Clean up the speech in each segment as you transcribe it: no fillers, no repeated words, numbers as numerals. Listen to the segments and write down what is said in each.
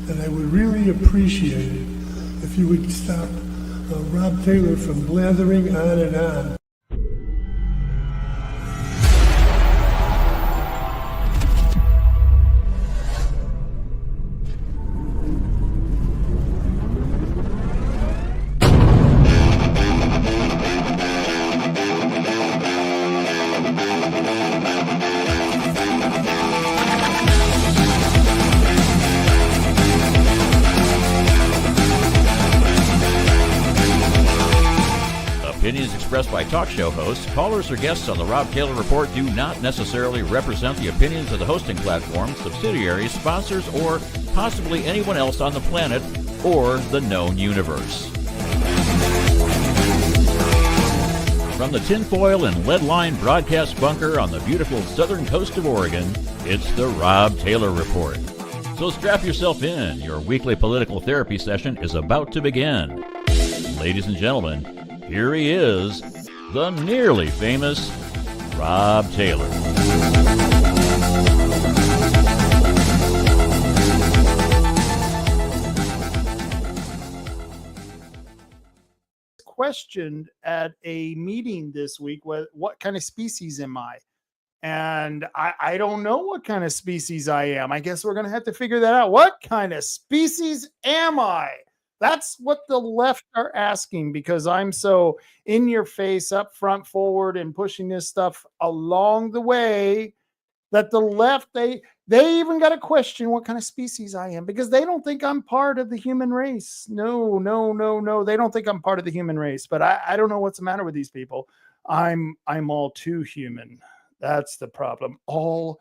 And I would really appreciate it if you would stop Rob Taylor from blathering on and on. Opinions expressed by talk show hosts, callers, or guests on the Rob Taylor Report do not necessarily represent the opinions of the hosting platform, subsidiaries, sponsors, or possibly anyone else on the planet or the known universe. From the tinfoil and lead-lined broadcast bunker on the beautiful southern coast of Oregon, it's the Rob Taylor Report. So strap yourself in. Your weekly political therapy session is about to begin. Ladies and gentlemen, here he is, the nearly famous Rob Taylor. Questioned at a meeting this week, what kind of species am I? And I don't know what kind of species I am. I guess we're going to have to figure that out. What kind of species am I? That's what the left are asking, because I'm so in your face, up front, forward, and pushing this stuff along the way that the left, they even got to question what kind of species I am, because they don't think I'm part of the human race. No. They don't think I'm part of the human race, but I don't know what's the matter with these people. I'm all too human. That's the problem. All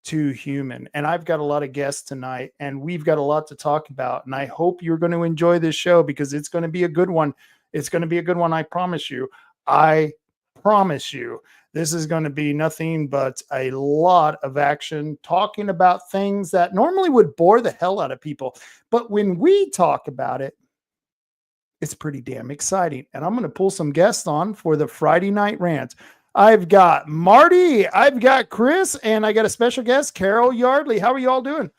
too human. And I've got a lot of guests tonight, and we've got a lot to talk about. And I hope you're going to enjoy this show, because it's going to be a good one. It's going to be a good one. I promise you. I promise you. This is going to be nothing but a lot of action, talking about things that normally would bore the hell out of people. But when we talk about it, it's pretty damn exciting. And I'm going to pull some guests on for the Friday night rant. I've got Marty, I've got Chris, and I got a special guest, Carol Yardley. How are you all doing?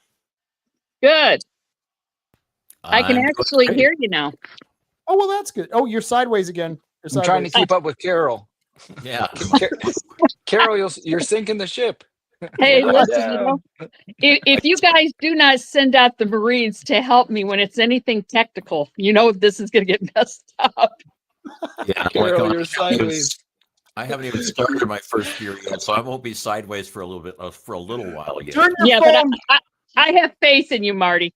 Good. I can actually hear you now. Oh, well, that's good. Oh, you're sideways again. I'm trying to keep up with Carol. Yeah. Carol, you're sinking the ship. Hey, listen, if you guys do not send out the Marines to help me when it's anything technical, this is going to get messed up. Yeah, Carol, you're sideways. I haven't even started my first year yet, so I won't be sideways for a little bit, for a little while yet. But I have faith in you, Marty.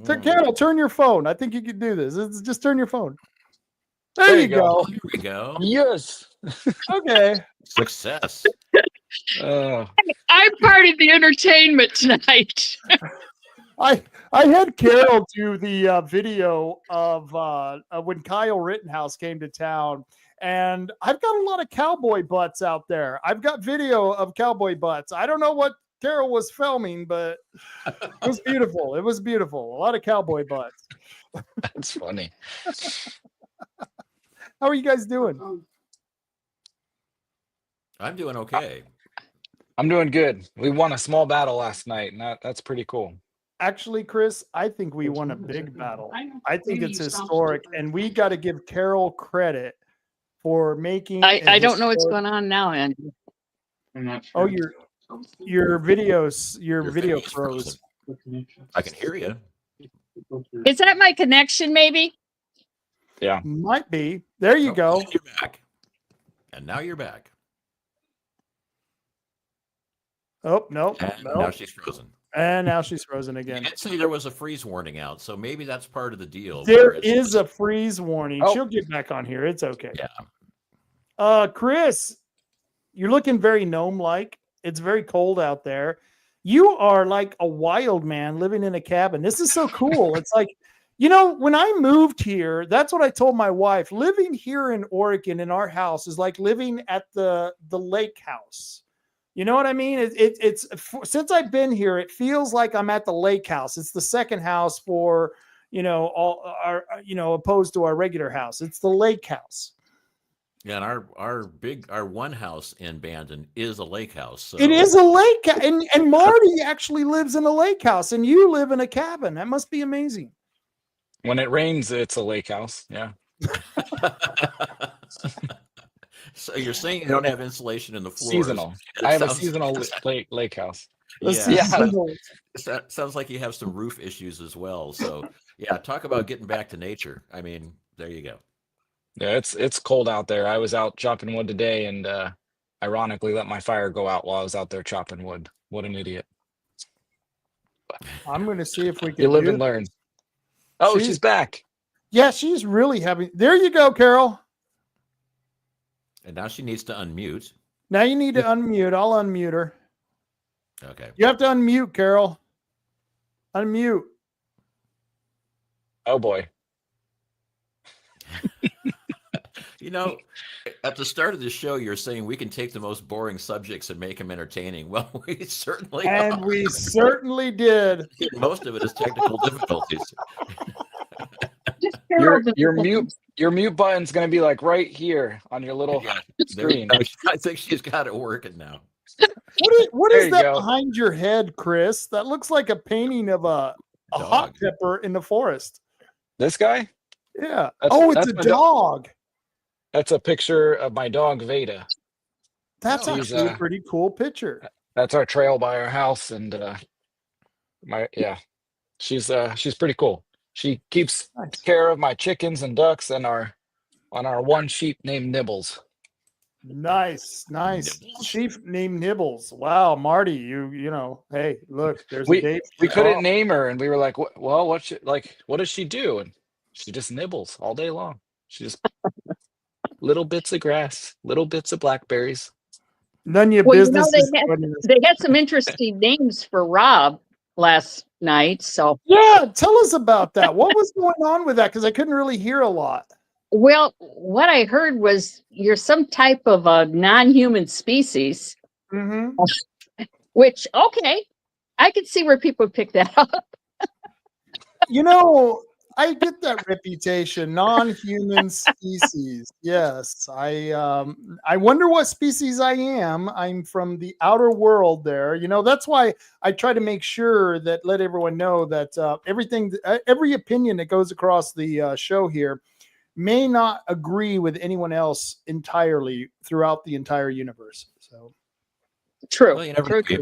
Carol, turn your phone. I think you can do this. Just turn your phone. There you go. Here we go. Yes. Okay. Success. I'm part of the entertainment tonight. I had Carol do the video of when Kyle Rittenhouse came to town. And I've got a lot of cowboy butts out there. I've got video of cowboy butts. I don't know what Carol was filming, but it was beautiful. It was beautiful. A lot of cowboy butts. That's funny. How are you guys doing? I'm doing okay. I'm doing good. We won a small battle last night, and that's pretty cool. Actually, Chris, I think we won a big battle. I think it's historic, and we got to give Carol credit for making. I don't know what's going on now, Andy. Oh, your videos, your video froze. I can hear you. Is that my connection, maybe? Yeah. Might be. There you go. You're back. And now you're back. Oh, no. Now she's frozen. And now she's frozen again. You did say there was a freeze warning out, so maybe that's part of the deal. There is a freeze warning. Oh. She'll get back on here. It's okay. Yeah. Chris, you're looking very gnome-like. It's very cold out there. You are like a wild man living in a cabin. This is so cool. It's like, when I moved here, that's what I told my wife. Living here in Oregon in our house is like living at the lake house. You know what I mean? It's since I've been here, it feels like I'm at the lake house. It's the second house for, all our, opposed to our regular house. It's the lake house. Yeah, and our one house in Bandon is a lake house. So It is a lake, and Marty actually lives in a lake house, and you live in a cabin. That must be amazing. When it rains, it's a lake house. Yeah. So you're saying you don't have insulation in the floors? Seasonal. It I have a sounds- seasonal lake house. Yeah, Seasonal. that sounds like you have some roof issues as well. So yeah, talk about getting back to nature. I mean, there you go. Yeah, it's cold out there. I was out chopping wood today and ironically let my fire go out while I was out there chopping wood. What an idiot. I'm going to see if we can You live do and learn. Oh, she's back. Yeah, she's really having. There you go, Carol. And now she needs to unmute. Now you need to unmute. I'll unmute her. Okay. You have to unmute, Carol. Unmute. Oh boy. You know, at the start of the show, you're saying we can take the most boring subjects and make them entertaining. Well, we certainly And are. we certainly did. Most of it is technical difficulties. Just Your terrible. your mute button's gonna be like right here on your little Yeah, there you screen. go. I think she's got it working now. What There is you that go. behind your head, Chris? That looks like a painting of a hot Dog. pepper in the forest. This guy? Yeah. That's- It's that's a my dog. That's a picture of my dog Veda. That's Oh, actually a she's, pretty cool picture. That's our trail by our house, and she's pretty cool. She keeps Nice. care of my chickens and ducks and our one sheep named Nibbles. Nice. Nibbles? Sheep named Nibbles. Wow, Marty, you know, hey, look, there's a We date. we couldn't name her, and we were like, well, what does she do? And she just nibbles all day long. She just little bits of grass, little bits of blackberries. None of your Well, business is they joining us. had some interesting names for Rob last night. So, Yeah, tell us about that. What was going on with that? Because I couldn't really hear a lot. well, what I heard was you're some type of a non-human species, Mm-hmm. which, okay, I could see where people pick that up. You know, I get that reputation, non-human species. Yes, I wonder what species I am. I'm from the outer world. There, you know, that's why I try to make sure that let everyone know that every opinion that goes across the show here may not agree with anyone else entirely throughout the entire universe. So. True. Well, you never True, know. true.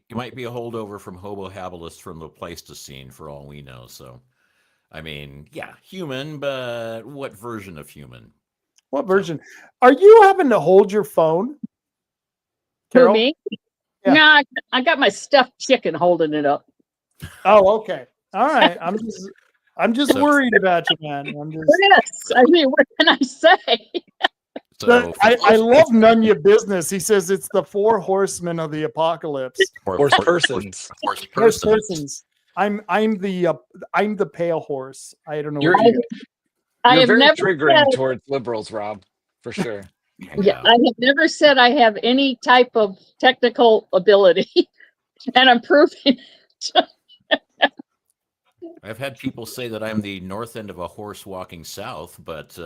You might be a holdover from Homo habilis from the Pleistocene, for all we know. So, I mean, yeah, human, but what version of human? What version? Are you having to hold your phone, Who, Carol? me? Yeah. No, I got my stuffed chicken holding it up. Oh, okay. All right. I'm just So- worried about you, man. I'm just. Yes. I mean, what can I say? So, I love none of your business. He says it's the 4 horsemen of the apocalypse. Horse persons. Horse Horse persons. persons. I'm the pale horse. I don't know. You're, what you- I you're have very never triggering said, towards liberals, Rob, for sure. yeah, I have never said I have any type of technical ability, and I'm proving. I've had people say that I'm the north end of a horse walking south, but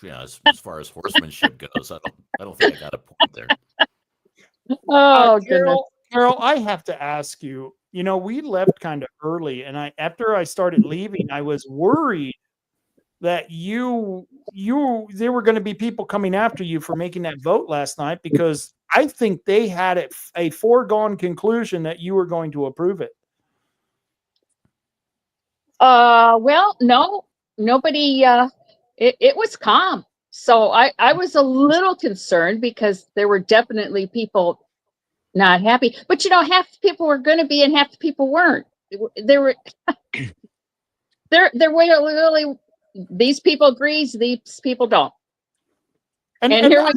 yeah, as far as horsemanship goes, I don't think I got a point there. Oh goodness. Carol, I have to ask you. You know, we left kind of early, and after I started leaving, I was worried that there were going to be people coming after you for making that vote last night, because I think they had it a foregone conclusion that you were going to approve it. Well, no, nobody. It was calm, so I was a little concerned because there were definitely people not happy. But you know, half the people were going to be, and half the people weren't. There were there were really these people agrees, these people don't. And here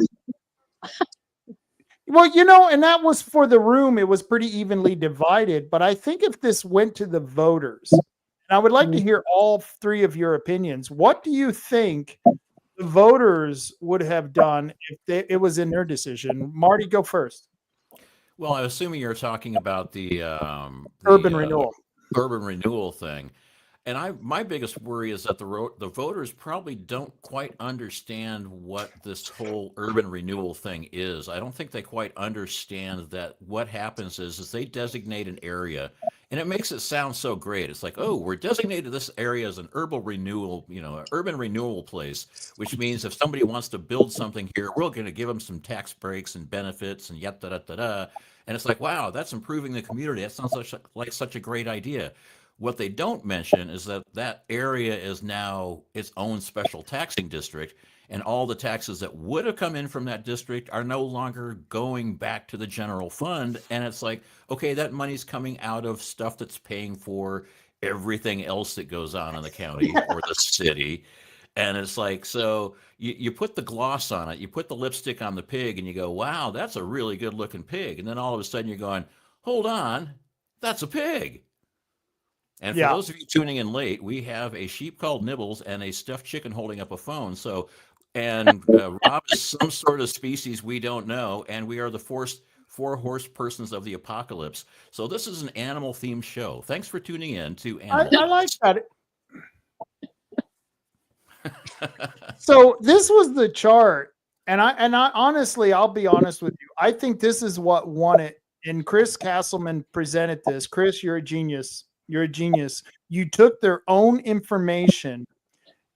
Well, you know, and that was for the room. It was pretty evenly divided. But I think if this went to the voters, and I would like to hear all 3 of your opinions. What do you think the voters would have done if it was in their decision? Marty, go first. Well, I'm assuming you're talking about the Urban renewal. urban renewal thing. And my biggest worry is that the voters probably don't quite understand what this whole urban renewal thing is. I don't think they quite understand that what happens is they designate an area, and it makes it sound so great. It's like, oh, we're designated this area as an urban renewal, an urban renewal place, which means if somebody wants to build something here, we're going to give them some tax breaks and benefits and yada da da da. And it's like, wow, that's improving the community. That sounds like such a great idea. What they don't mention is that that area is now its own special taxing district, and all the taxes that would have come in from that district are no longer going back to the general fund. And it's like, okay, that money's coming out of stuff that's paying for everything else that goes on in the county or the city. And it's like, so you put the gloss on it, you put the lipstick on the pig, and you go, wow, that's a really good looking pig. And then all of a sudden you're going, hold on, that's a pig. And for Yeah. those of you tuning in late, we have a sheep called Nibbles and a stuffed chicken holding up a phone. So, and Rob is some sort of species we don't know, and we are the four horse persons of the apocalypse. So this is an animal themed show. Thanks for tuning in to Animal. I like that. So this was the chart, and I honestly, I'll be honest with you. I think this is what won it. And Chris Castleman presented this. Chris, you're a genius. You're a genius. You took their own information,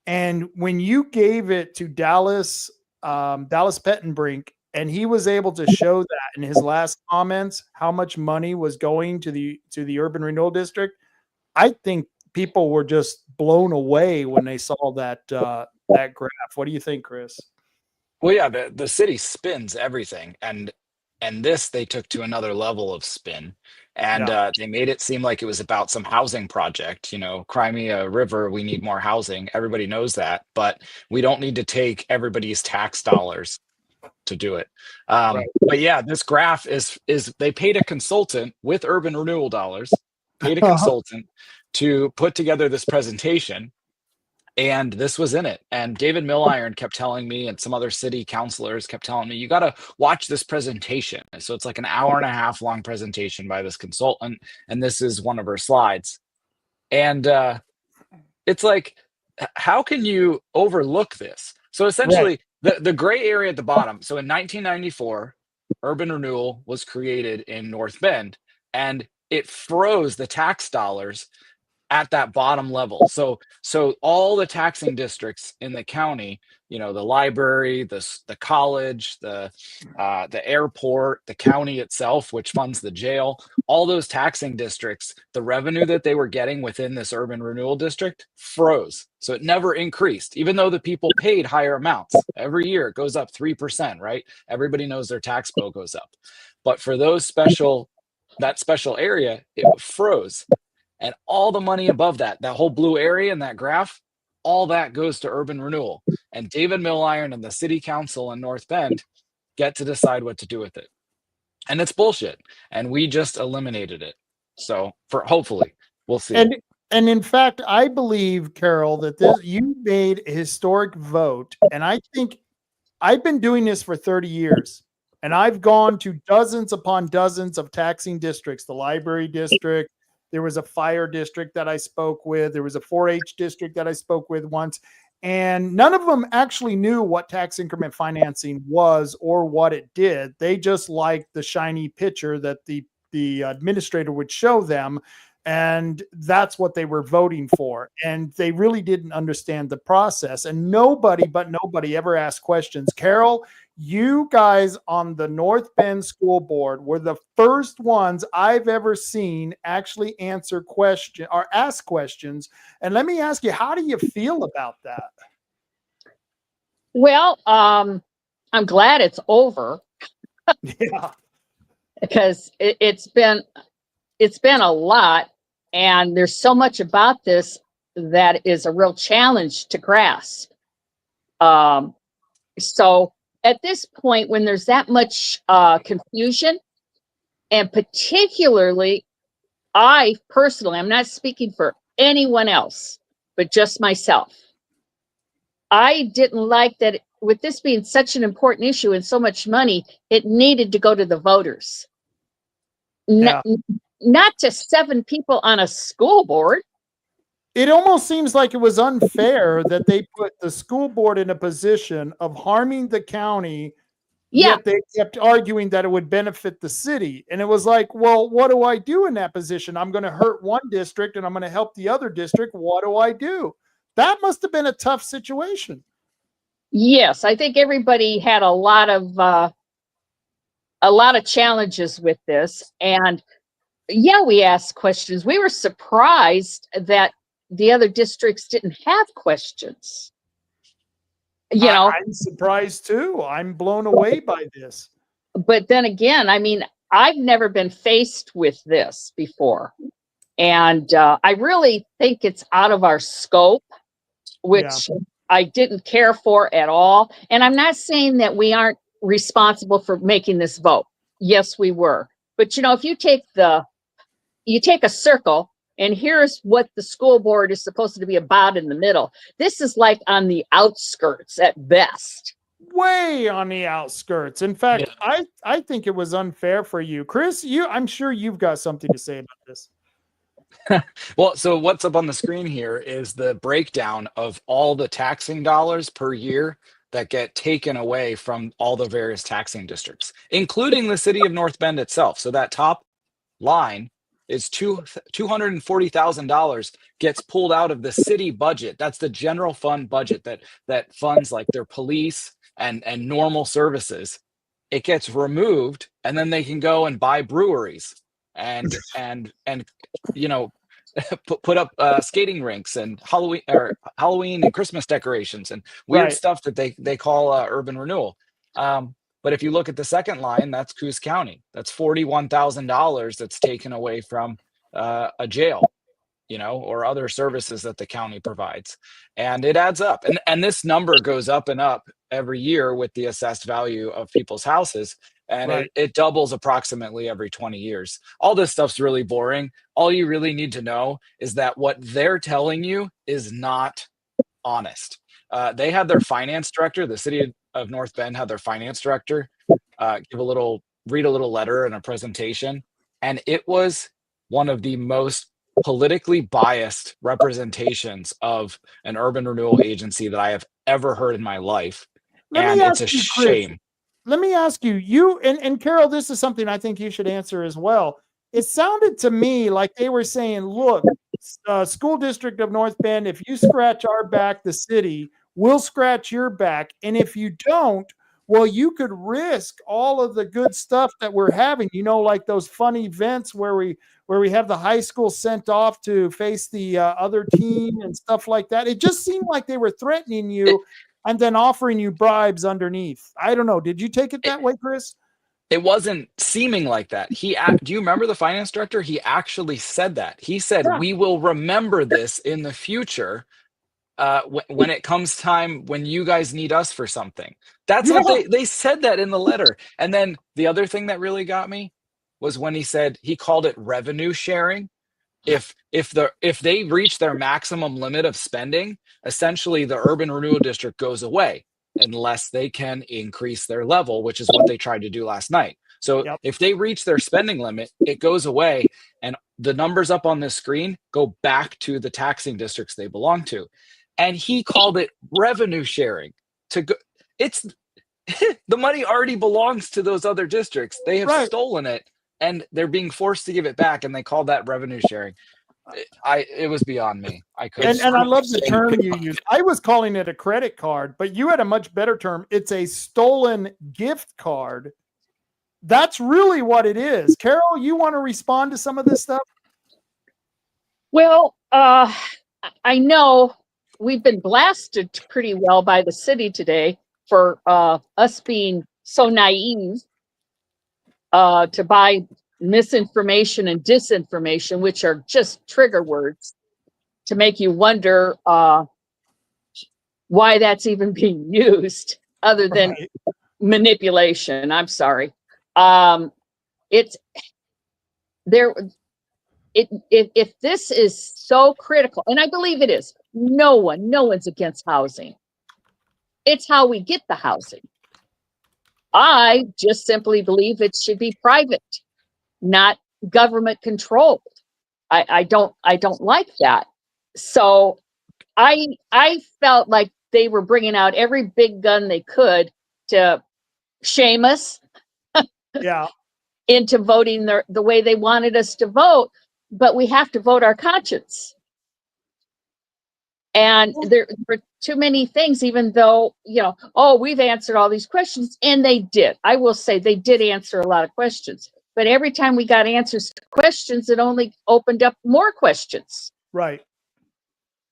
and when you gave it to Dallas Pettenbrink, and he was able to show that in his last comments how much money was going to the urban renewal district, I think people were just blown away when they saw that graph. What do you think, Chris? Well, yeah, the city spins everything, and this they took to another level of spin, and they made it seem like it was about some housing project. Cry me a river, we need more housing. Everybody knows that, but we don't need to take everybody's tax dollars to do it. Right. But yeah, this graph is they paid a consultant with urban renewal dollars, paid a consultant to put together this presentation. And this was in it. And David Milliron kept telling me, and some other city councilors kept telling me, you got to watch this presentation. So it's like an hour and a half long presentation by this consultant. And this is one of her slides. And it's like, how can you overlook this? So essentially, the gray area at the bottom. So in 1994, urban renewal was created in North Bend, and it froze the tax dollars at that bottom level. So all the taxing districts in the county, the library, the college, the airport, the county itself, which funds the jail, all those taxing districts, the revenue that they were getting within this urban renewal district froze. So it never increased, even though the people paid higher amounts. Every year it goes up 3%, right? Everybody knows their tax bill goes up. But for that special area, it froze. And all the money above that whole blue area in that graph, all that goes to urban renewal. And David Milliron and the city council in North Bend get to decide what to do with it. And it's bullshit. And we just eliminated it. So hopefully we'll see. And in fact, I believe, Carol, that you made a historic vote. And I think I've been doing this for 30 years. And I've gone to dozens upon dozens of taxing districts, the library district. There was a fire district that I spoke with. There was a 4-H district that I spoke with once. And none of them actually knew what tax increment financing was or what it did. They just liked the shiny picture that the administrator would show them. And that's what they were voting for. And they really didn't understand the process. And nobody ever asked questions. Carol, you guys on the North Bend School Board were the first ones I've ever seen actually answer questions or ask questions. And let me ask you, how do you feel about that? Well, I'm glad it's over. Yeah. Because it's been a lot, and there's so much about this that is a real challenge to grasp. So at this point, when there's that much confusion, and particularly, I personally, I'm not speaking for anyone else, but just myself. I didn't like that with this being such an important issue and so much money, it needed to go to the voters. Yeah. Not to 7 people on a school board. it almost seems like it was unfair that they put the school board in a position of harming the county, Yeah, yet they kept arguing that it would benefit the city. And it was like, well, what do I do in that position? I'm going to hurt one district and I'm going to help the other district. What do I do? That must have been a tough situation. yes, I think everybody had a lot of challenges with this, and yeah, we asked questions. We were surprised that the other districts didn't have questions. You know, I'm surprised too. I'm blown away by this. but then again, I mean, I've never been faced with this before. And I really think it's out of our scope, which I didn't care for at all. And I'm not saying that we aren't responsible for making this vote. Yes, we were. But if you take a circle, and here's what the school board is supposed to be about in the middle. This is like on the outskirts at best. Way on the outskirts. In fact, I think it was unfair for you. Chris, I'm sure you've got something to say about this. Well, so what's up on the screen here is the breakdown of all the taxing dollars per year that get taken away from all the various taxing districts, including the city of North Bend itself. So that top line is $240,000 gets pulled out of the city budget. That's the general fund budget that funds like their police and normal services. It gets removed, and then they can go and buy breweries and put up skating rinks and Halloween and Christmas decorations and weird stuff that they call urban renewal. But if you look at the second line, that's Coos County. That's $41,000 that's taken away from a jail, or other services that the county provides. And it adds up. And this number goes up and up every year with the assessed value of people's houses. And it doubles approximately every 20 years. All this stuff's really boring. All you really need to know is that what they're telling you is not honest. They had their finance director, the city of North Bend had their finance director read a little letter and a presentation. And it was one of the most politically biased representations of an urban renewal agency that I have ever heard in my life. And it's a shame. Let me ask you, and Carol, this is something I think you should answer as well. It sounded to me like they were saying, look, school district of North Bend, if you scratch our back, the city, we'll scratch your back. And if you don't, well, you could risk all of the good stuff that we're having, like those fun events where we have the high school sent off to face the other team and stuff like that. It just seemed like they were threatening you and then offering you bribes underneath. I don't know. Did you take it that way, Chris? It wasn't seeming like that. Do you remember the finance director? He actually said that. He said, we will remember this in the future when it comes time when you guys need us for something. That's what they said that in the letter. And then the other thing that really got me was when he called it revenue sharing. If they reach their maximum limit of spending, essentially the urban renewal district goes away unless they can increase their level, which is what they tried to do last night. So if they reach their spending limit, it goes away, and the numbers up on this screen go back to the taxing districts they belong to. And he called it revenue sharing. It's the money already belongs to those other districts. They have stolen it, and they're being forced to give it back, and they called that revenue sharing. It was beyond me. I couldn't. And I love the term you used. I was calling it a credit card, but you had a much better term. It's a stolen gift card. That's really what it is. Carol, you want to respond to some of this stuff? Well, I know we've been blasted pretty well by the city today for us being so naive to buy misinformation and disinformation, which are just trigger words to make you wonder why that's even being used other than manipulation. I'm sorry. It's there. If this is so critical, and I believe it is, no one's against housing. It's how we get the housing. I just simply believe it should be private, not government controlled. I don't like that. So I felt like they were bringing out every big gun they could to shame us Yeah. into voting the way they wanted us to vote, but we have to vote our conscience. And there were too many things, even though, we've answered all these questions, and they did. I will say they did answer a lot of questions, but every time we got answers to questions, it only opened up more questions. Right.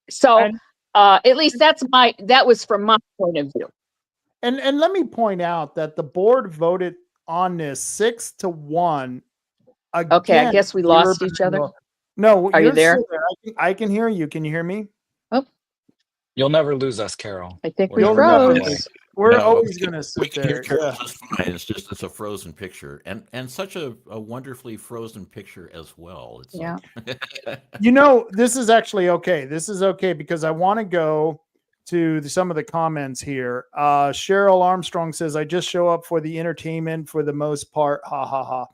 So And- at least that was from my point of view. And let me point out that the board voted on this 6-1. Okay, I guess we lost each other. No, Are you there? I can hear you. Can you hear me? You'll never lose us, Carol. I think we You'll never froze. lose. We're No, always we going to We sit can hear there. Carol Yeah. just fine. It's a frozen picture, and such a wonderfully frozen picture as well. It's Yeah. like, This is actually okay. This is okay because I want to go to some of the comments here. Cheryl Armstrong says, I just show up for the entertainment for the most part. Ha ha ha.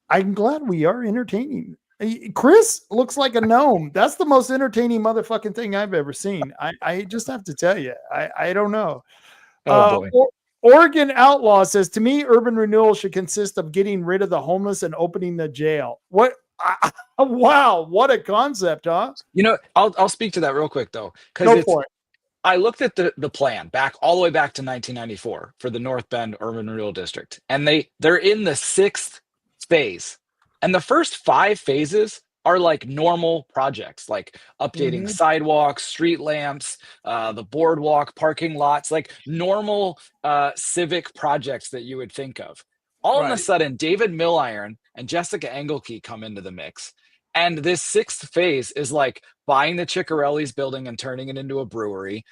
I'm glad we are entertaining. Chris looks like a gnome. That's the most entertaining motherfucking thing I've ever seen. I just have to tell you. I don't know. Oh boy. Oregon Outlaw says, to me, urban renewal should consist of getting rid of the homeless and opening the jail. What? Wow. What a concept, huh? I'll speak to that real quick though, Go because for it. I looked at the plan all the way back to 1994 for the North Bend Urban Renewal District, and they're in the 6th phase, and the first 5 phases are like normal projects, like updating sidewalks, street lamps, the boardwalk, parking lots, like normal civic projects that you would think of. All of a Right. sudden, David Milliron and Jessica Engelke come into the mix. And this 6th phase is like buying the Ciccarelli's building and turning it into a brewery,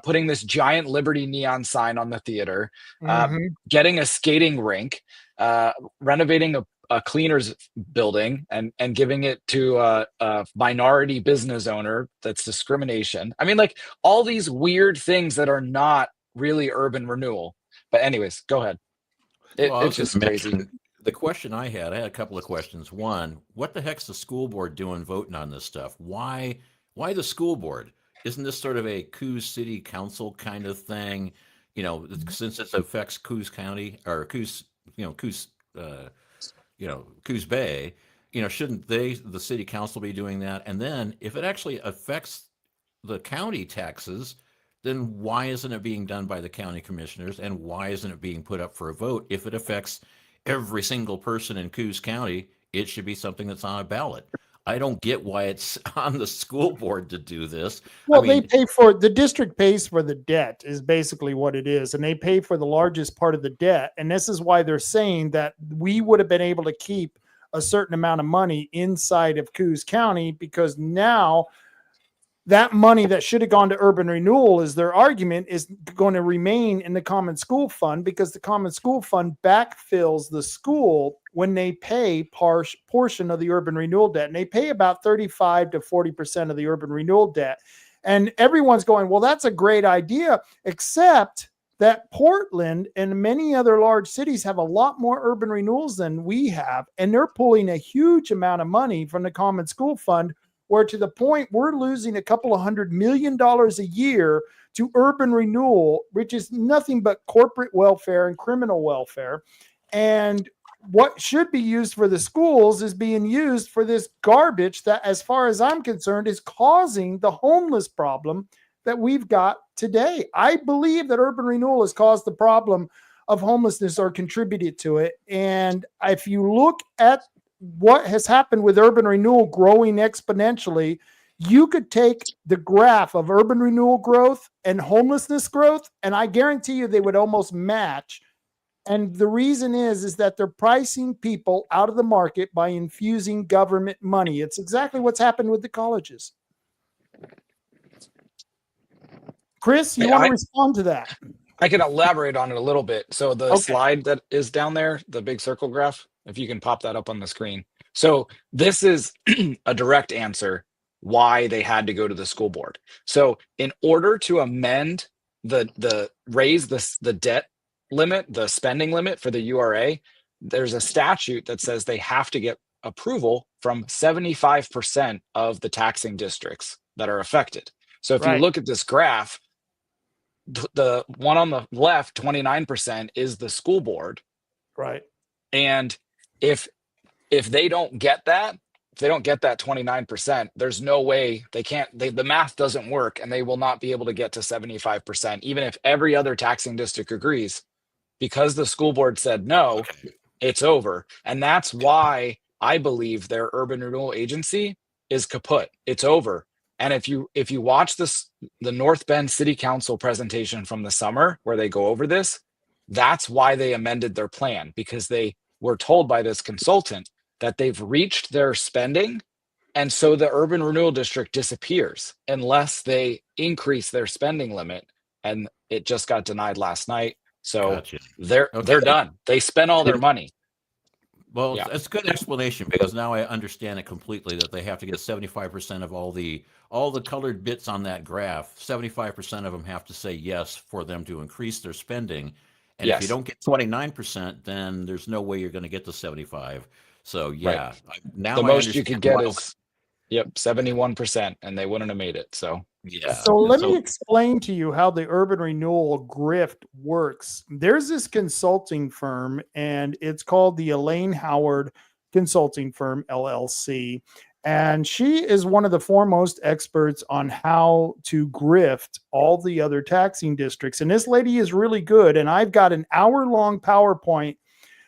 putting this giant Liberty neon sign on the theater, getting a skating rink, renovating a cleaner's building and giving it to a minority business owner. That's discrimination. I mean, like all these weird things that are not really urban renewal. But anyways, go ahead. well, I was It's just gonna crazy. mention the question I had a couple of questions. One, what the heck's the school board doing voting on this stuff? Why the school board? Isn't this sort of a Coos City Council kind of thing? Since it affects Coos County or Coos, Coos, Coos Bay, shouldn't the city council be doing that? And then if it actually affects the county taxes, then why isn't it being done by the county commissioners? And why isn't it being put up for a vote? If it affects every single person in Coos County, it should be something that's on a ballot. I don't get why it's on the school board to do this. Well, they pay for the district pays for the debt is basically what it is. And they pay for the largest part of the debt. And this is why they're saying that we would have been able to keep a certain amount of money inside of Coos County, because now that money that should have gone to urban renewal, is their argument, is going to remain in the common school fund, because the common school fund backfills the school when they pay portion of the urban renewal debt. And they pay about 35 to 40% of the urban renewal debt. And everyone's going, well, that's a great idea, except that Portland and many other large cities have a lot more urban renewals than we have. And they're pulling a huge amount of money from the common school fund, where to the point we're losing a couple of $100 million a year to urban renewal, which is nothing but corporate welfare and criminal welfare. And what should be used for the schools is being used for this garbage that, as far as I'm concerned, is causing the homeless problem that we've got today. I believe that urban renewal has caused the problem of homelessness or contributed to it. And if you look at what has happened with urban renewal growing exponentially, you could take the graph of urban renewal growth and homelessness growth, and I guarantee you they would almost match. And the reason is that they're pricing people out of the market by infusing government money. It's exactly what's happened with the colleges. Chris, you want to respond to that? I can elaborate on it a little bit. So the slide that is down there, the big circle graph, if you can pop that up on the screen. So this is a direct answer why they had to go to the school board. So in order to amend raise the debt limit, the spending limit for the URA, there's a statute that says they have to get approval from 75% of the taxing districts that are affected. So if you Right. look at this graph, the one on the left, 29%, is the school board. Right. And if they don't get that, if they don't get that 29%, there's no way the math doesn't work, and they will not be able to get to 75%, even if every other taxing district agrees, because the school board said no, it's over. And that's why I believe their urban renewal agency is kaput. It's over. And if you watch the North Bend City Council presentation from the summer where they go over this, that's why they amended their plan, because they were told by this consultant that they've reached their spending. And so the urban renewal district disappears unless they increase their spending limit. And it just got denied last night. So Gotcha. they're done. They spent all their money. Well, Yeah. that's a good explanation, because now I understand it completely, that they have to get 75% of all the colored bits on that graph. 75% of them have to say yes for them to increase their spending. And if you Yes. don't get 29%, then there's no way you're going to get to 75. So yeah, now The I most you understand could get why- is 71%, and they wouldn't have made it. So yeah. So let me explain to you how the urban renewal grift works. There's this consulting firm, and it's called the Elaine Howard Consulting Firm, LLC. And she is one of the foremost experts on how to grift all the other taxing districts. And this lady is really good. And I've got an hour-long PowerPoint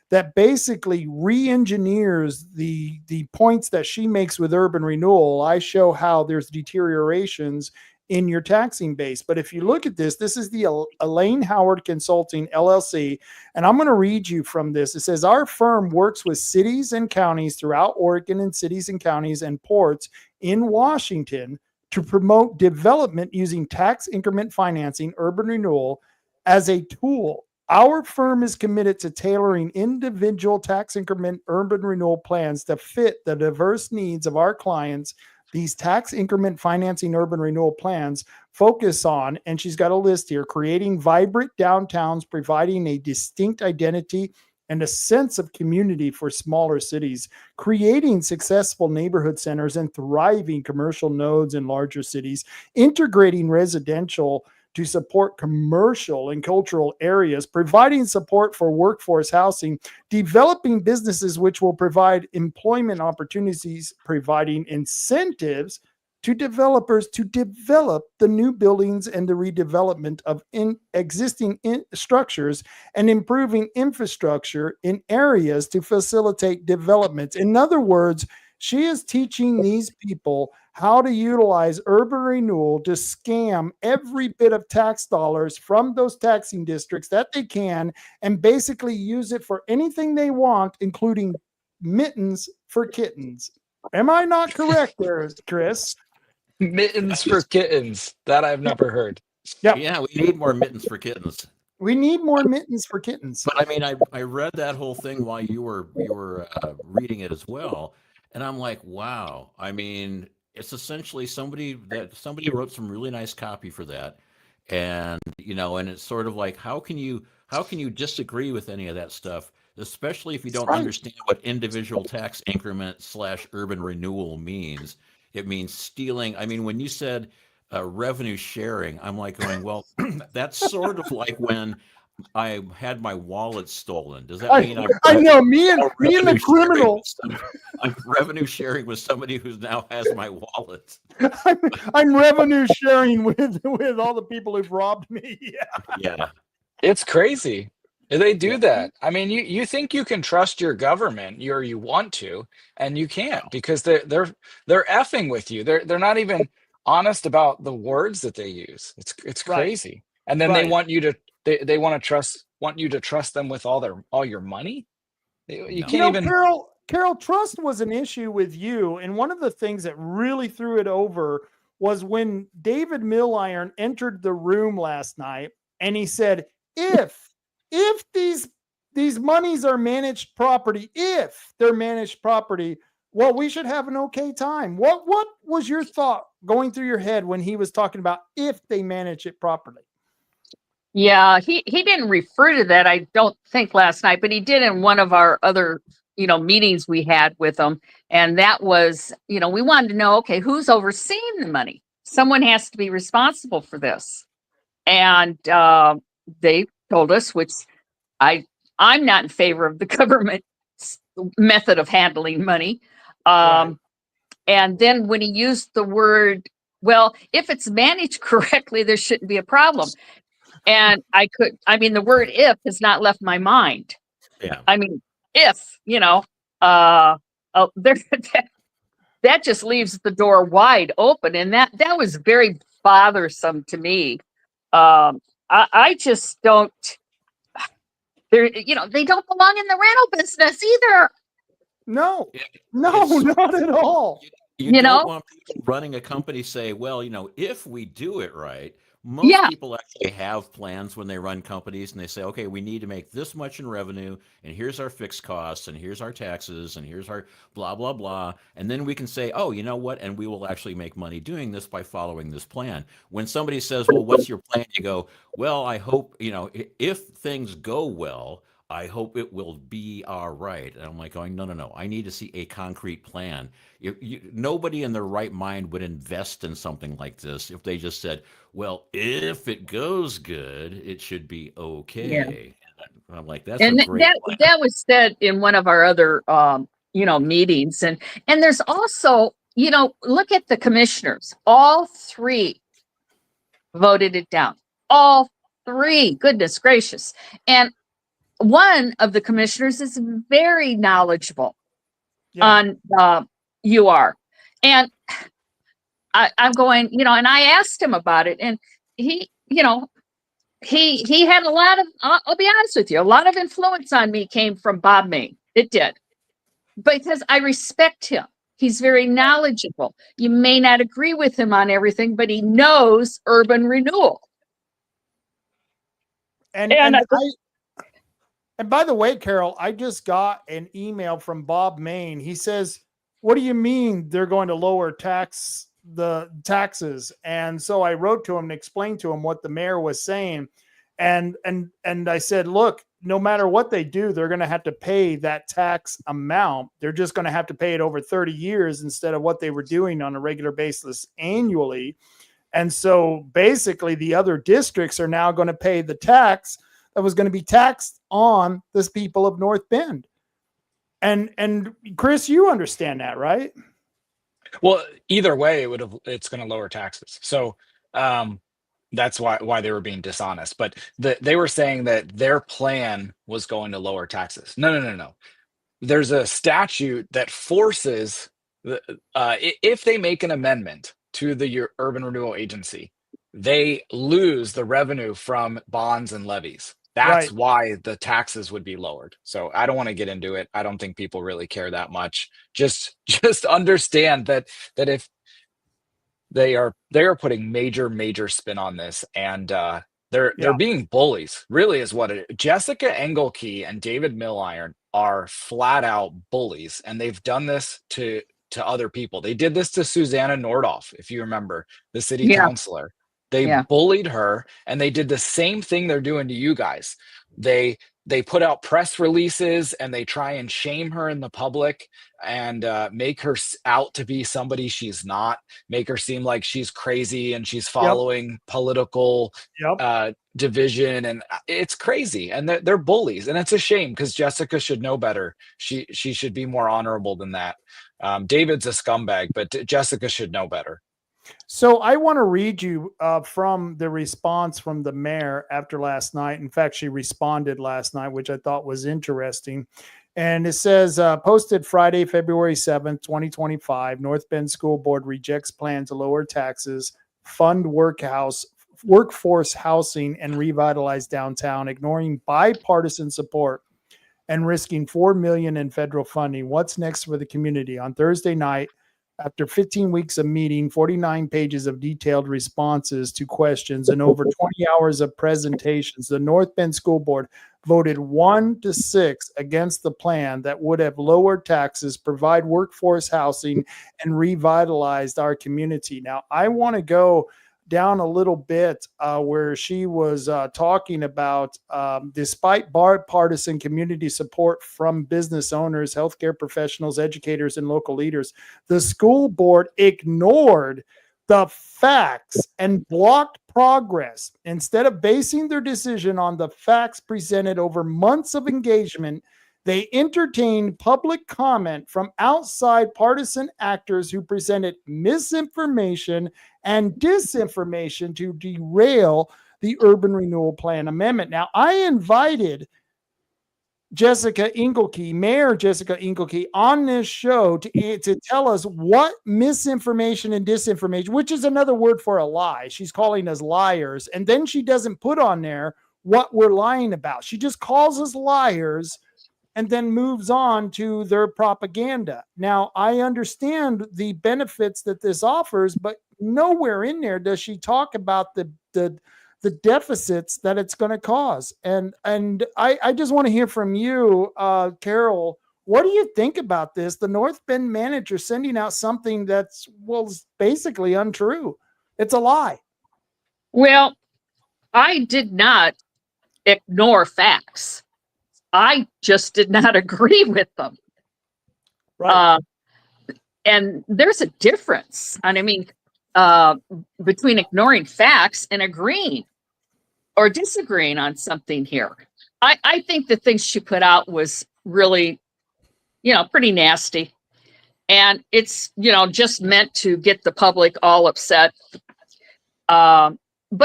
that basically re-engineers the points that she makes with urban renewal. I show how there's deteriorations in your taxing base. But if you look at this is the Elaine Howard Consulting LLC, and I'm going to read you from this. It says, our firm works with cities and counties throughout Oregon, and cities and counties and ports in Washington to promote development using tax increment financing, urban renewal, as a tool. Our firm is committed to tailoring individual tax increment urban renewal plans to fit the diverse needs of our clients. These tax increment financing urban renewal plans focus on, and she's got a list here, creating vibrant downtowns, providing a distinct identity and a sense of community for smaller cities, creating successful neighborhood centers and thriving commercial nodes in larger cities, integrating residential to support commercial and cultural areas, providing support for workforce housing, developing businesses which will provide employment opportunities, providing incentives to developers to develop the new buildings and the redevelopment of existing structures, and improving infrastructure in areas to facilitate development. In other words, she is teaching these people how to utilize urban renewal to scam every bit of tax dollars from those taxing districts that they can, and basically use it for anything they want, including mittens for kittens. Am I not correct there, Chris? mittens for kittens, that I've never heard. Yeah, we need more mittens for kittens. We need more mittens for kittens. But I mean, I read that whole thing while you were reading it as well, and I'm like, wow. I mean, it's essentially somebody wrote some really nice copy for that, and and it's sort of like, how can you disagree with any of that stuff, especially if you don't understand what individual tax increment / urban renewal means. It means stealing. I mean, when you said revenue sharing, I'm like going, well, that's sort of like when I had my wallet stolen. Does that mean I know me and the criminal? I'm revenue sharing with somebody who now has my wallet. I'm revenue sharing with all the people who've robbed me. Yeah. It's crazy. They do that. I mean, you think you can trust your government, or you want to, and you can't, because they're effing with you. They're not even honest about the words that they use. It's crazy. And then they want you to they want you to trust them with all your money. You can't even. Carol, trust was an issue with you, and one of the things that really threw it over was when David Milliron entered the room last night, and he said, if these monies are managed property, if they're managed property, well, we should have an okay time. What was your thought going through your head when he was talking about if they manage it properly? Yeah, he didn't refer to that, I don't think, last night, but he did in one of our other meetings we had with them. And that was, we wanted to know, okay, who's overseeing the money? Someone has to be responsible for this. And they told us, which I'm not in favor of the government method of handling money. Right. And then when he used the word, well, if it's managed correctly, there shouldn't be a problem. And the word if has not left my mind. Yeah. I mean, if, there, that just leaves the door wide open. And that was very bothersome to me. I just don't, they don't belong in the rental business either. No, Yeah, no, it's- not at all. You You don't know? want people running a company say, well, if we do it right, most Yeah. people actually have plans when they run companies and they say, okay, we need to make this much in revenue, and here's our fixed costs, and here's our taxes, and here's our blah, blah, blah. And then we can say, oh, you know what? And we will actually make money doing this by following this plan. When somebody says, well, what's your plan? You go, well, I hope, if things go well, I hope it will be all right. And I'm like going, no. I need to see a concrete plan. Nobody in their right mind would invest in something like this if they just said, well, if it goes good, it should be okay. And I'm like, that's And a great plan. that was said in one of our other, meetings. And there's also, look at the commissioners. All three voted it down. All three. Goodness gracious. And one of the commissioners is very knowledgeable on UR. And I'm going, and I asked him about it, and he had a lot of, I'll be honest with you, a lot of influence on me came from Bob Main. It did. Because I respect him. He's very knowledgeable. You may not agree with him on everything, but he knows urban renewal. And by the way, Carol, I just got an email from Bob Main. He says, what do you mean they're going to lower the taxes? And so I wrote to him and explained to him what the mayor was saying. And I said, look, no matter what they do, they're going to have to pay that tax amount. They're just going to have to pay it over 30 years instead of what they were doing on a regular basis annually. And so basically the other districts are now going to pay the tax that was going to be taxed on the people of North Bend. And Chris, you understand that, right? Well, either way, it's going to lower taxes. So that's why they were being dishonest. But they were saying that their plan was going to lower taxes. No. There's a statute that forces if they make an amendment to the Urban Renewal Agency, they lose the revenue from bonds and levies. That's Right. why the taxes would be lowered. So I don't want to get into it. I don't think people really care that much. Just understand that if they are putting major spin on this, and they're being bullies, really is what it is. Jessica Engelke and David Milliron are flat out bullies, and they've done this to other people. They did this to Susanna Nordhoff, if you remember, the city councilor. They bullied her, and they did the same thing they're doing to you guys. They put out press releases, and they try and shame her in the public and make her out to be somebody she's not, make her seem like she's crazy and she's following political division. And it's crazy. And they're bullies. And it's a shame, because Jessica should know better. She should be more honorable than that. David's a scumbag, but Jessica should know better. So I want to read you from the response from the mayor after last night. In fact, she responded last night, which I thought was interesting. And it says, posted Friday, February 7th, 2025, North Bend School Board rejects plan to lower taxes, fund workforce housing, and revitalize downtown, ignoring bipartisan support and risking $4 million in federal funding. What's next for the community? On Thursday night, after 15 weeks of meeting, 49 pages of detailed responses to questions, and over 20 hours of presentations, the North Bend School Board voted 1-6 against the plan that would have lowered taxes, provide workforce housing, and revitalized our community. Now, I want to go down a little bit where she was talking about despite bipartisan community support from business owners, healthcare professionals, educators, and local leaders, the school board ignored the facts and blocked progress. Instead of basing their decision on the facts presented over months of engagement, they entertained public comment from outside partisan actors who presented misinformation and disinformation to derail the Urban Renewal Plan amendment. Now, I invited Jessica Ingleke, Mayor Jessica Ingleke, on this show to tell us what misinformation and disinformation, which is another word for a lie. She's calling us liars. And then she doesn't put on there what we're lying about. She just calls us liars and then moves on to their propaganda. Now, I understand the benefits that this offers, but nowhere in there does she talk about the deficits that it's going to cause. And I just want to hear from you, Carol. What do you think about this? The North Bend manager sending out something that's, well, basically untrue. It's a lie. Well, I did not ignore facts. I just did not agree with them. Right. And there's a difference. And I mean, between ignoring facts and agreeing or disagreeing on something here. I think the things she put out was really, pretty nasty. And it's, just meant to get the public all upset. But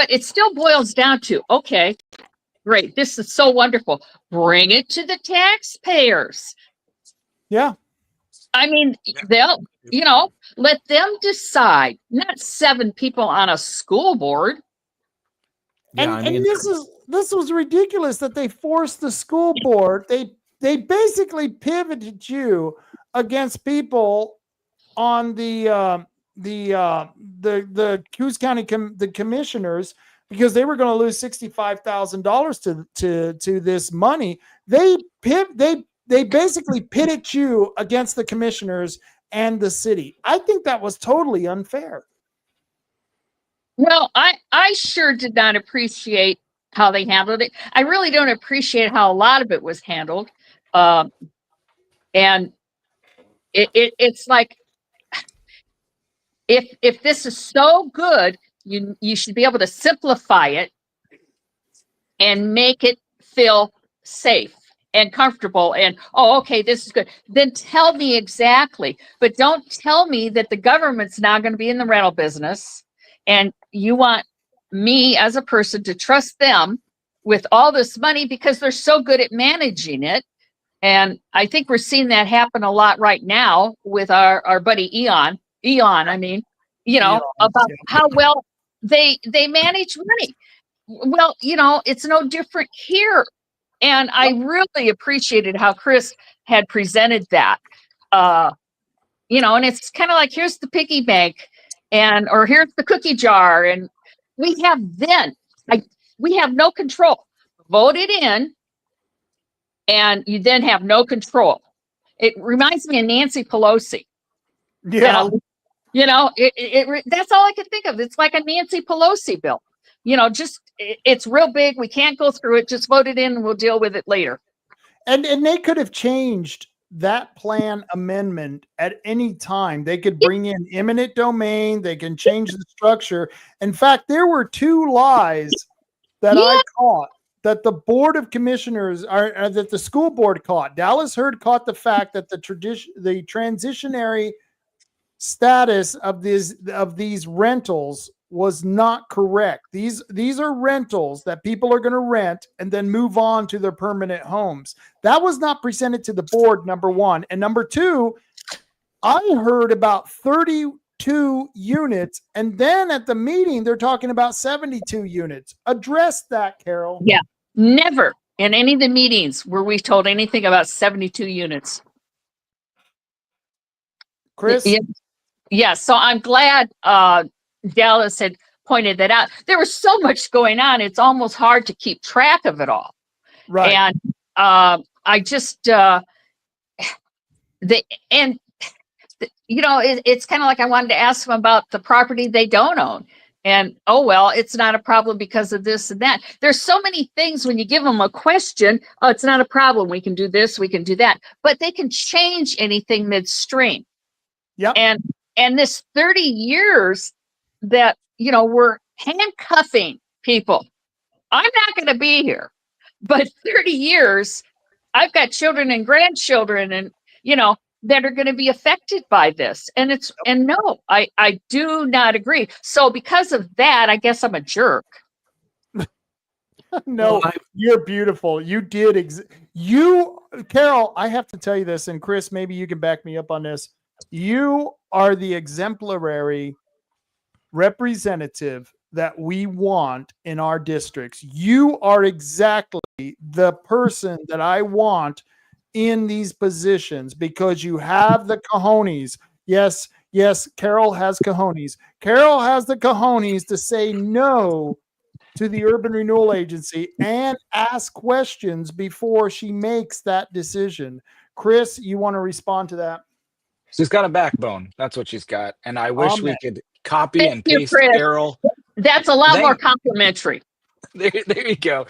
it still boils down to, okay, great. This is so wonderful. Bring it to the taxpayers. Yeah. I mean, they'll, let them decide, not 7 people on a school board. Yeah, and this was ridiculous that they forced the school board. They basically pivoted you against people on the Coos County the commissioners, because they were going to lose $65,000 to this money. They basically pitted you against the commissioners and the city. I think that was totally unfair. Well, I sure did not appreciate how they handled it. I really don't appreciate how a lot of it was handled. And it's like, if this is so good, you should be able to simplify it and make it feel safe and comfortable and, okay, this is good. Then tell me exactly, but don't tell me that the government's now going to be in the rental business and you want me as a person to trust them with all this money because they're so good at managing it. And I think we're seeing that happen a lot right now with our buddy Eon, about how well they manage money. Well, it's no different here. And I really appreciated how Chris had presented that, and it's kind of like, here's the piggy bank or here's the cookie jar. And we have no control. Vote it in and you then have no control. It reminds me of Nancy Pelosi. Yeah. That's all I could think of. It's like a Nancy Pelosi bill. It's real big. We can't go through it. Just vote it in and we'll deal with it later. And they could have changed that plan amendment at any time. They could bring in eminent domain. They can change the structure. In fact, there were 2 lies that I caught that the Board of Commissioners that the school board caught. Dallas Hurd caught the fact that the transitionary status of these rentals was not correct. These are rentals that people are going to rent and then move on to their permanent homes. That was not presented to the board, number 1. And number 2, I heard about 32 units, and then at the meeting they're talking about 72 units. Address that, Carol. Yeah, never in any of the meetings were we told anything about 72 units. Chris? Yeah, so I'm glad Dallas had pointed that out. There was so much going on, it's almost hard to keep track of it all. Right. And I just it's kind of like I wanted to ask them about the property they don't own. And oh well, it's not a problem because of this and that. There's so many things when you give them a question. Oh, it's not a problem. We can do this. We can do that. But they can change anything midstream. Yep. And this 30 years that we're handcuffing people. I'm not going to be here, but 30 years, I've got children and grandchildren, and that are going to be affected by this. And no, I do not agree. So because of that, I guess I'm a jerk. No, you're beautiful. You did. Carol, I have to tell you this, and Chris, maybe you can back me up on this. You are the exemplary representative that we want in our districts. You are exactly the person that I want in these positions because you have the cojones. Yes, Carol has cojones. Carol has the cojones to say no to the Urban Renewal Agency and ask questions before she makes that decision. Chris, you want to respond to that? She's got a backbone. That's what she's got. And I wish we could copy and paste Chris. Carol. That's a lot more complimentary. There you go.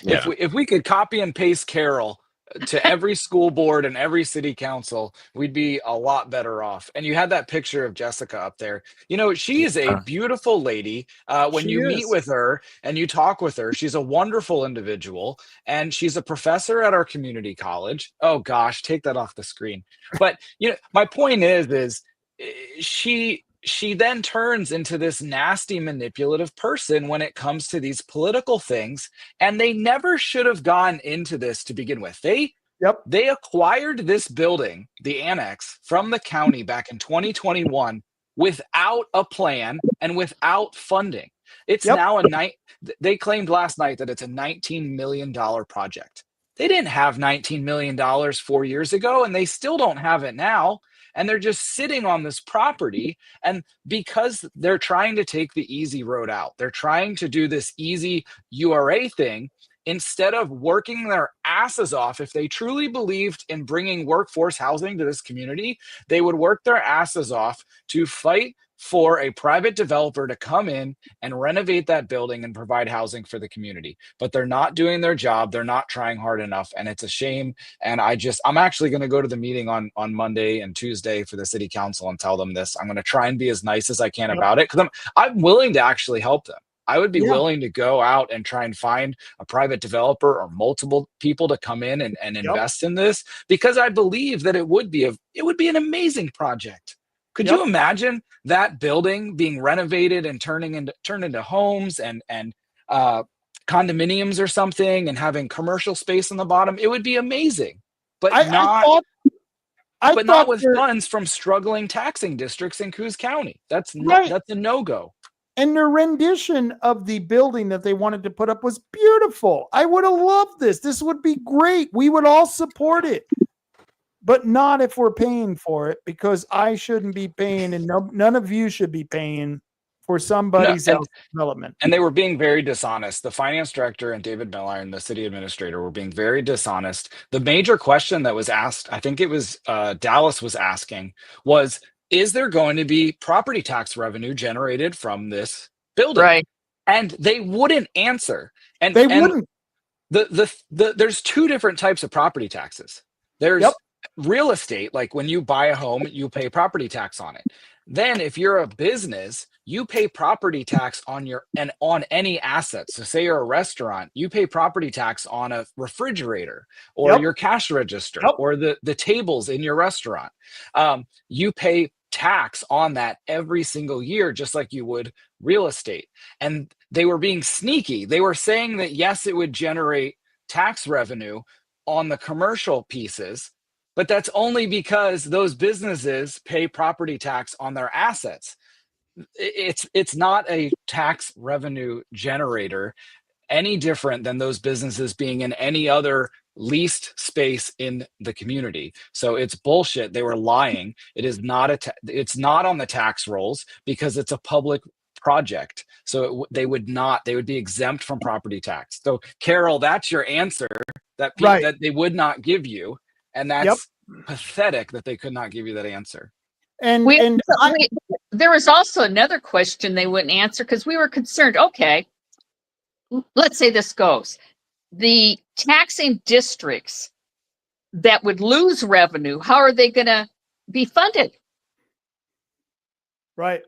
Yeah. If we could copy and paste Carol to every school board and every city council, we'd be a lot better off. And you had that picture of Jessica up there. She is a beautiful lady. When you meet with her and you talk with her, she's a wonderful individual, and she's a professor at our community college. Oh gosh, take that off the screen. But my point is she then turns into this nasty, manipulative person when it comes to these political things. And they never should have gone into this to begin with. They acquired this building, the annex, from the county back in 2021 without a plan and without funding. It's now they claimed last night that it's a $19 million project. They didn't have $19 million 4 years ago, and they still don't have it now. And they're just sitting on this property. And because they're trying to take the easy road out, they're trying to do this easy URA thing instead of working their asses off. If they truly believed in bringing workforce housing to this community, they would work their asses off to fight for a private developer to come in and renovate that building and provide housing for the community. But they're not doing their job. They're not trying hard enough. And it's a shame. And I'm actually going to go to the meeting on Monday and Tuesday for the city council and tell them this. I'm going to try and be as nice as I can about it, because I'm willing to actually help them. I would be willing to go out and try and find a private developer or multiple people to come in and invest in this, because I believe that it would be an amazing project. Could you imagine that building being renovated and turned into homes and condominiums or something, and having commercial space on the bottom? It would be amazing, but not with funds from struggling taxing districts in Coos County. That's a no-go. And their rendition of the building that they wanted to put up was beautiful. I would have loved this. This would be great. We would all support it. But not if we're paying for it, because I shouldn't be paying, and none of you should be paying for somebody's else development. And they were being very dishonest. The finance director and David Miller and the city administrator were being very dishonest. The major question that was asked, I think it was Dallas was asking, was, is there going to be property tax revenue generated from this building? Right. And they wouldn't answer. And they wouldn't. There's two different types of property taxes. There's real estate, like when you buy a home, you pay property tax on it. Then if you're a business, you pay property tax on any assets. So say you're a restaurant, you pay property tax on a refrigerator or your cash register or the tables in your restaurant. You pay tax on that every single year, just like you would real estate. And they were being sneaky. They were saying that, yes, it would generate tax revenue on the commercial pieces, but that's only because those businesses pay property tax on their assets. It's not a tax revenue generator any different than those businesses being in any other leased space in the community. So it's bullshit. They were lying. It is not it's not on the tax rolls because it's a public project. So they would be exempt from property tax. So Carol, that's your answer that they would not give you. And that's pathetic that they could not give you that answer. And there was also another question they wouldn't answer because we were concerned. Okay, let's say this goes. The taxing districts that would lose revenue, how are they going to be funded? Right.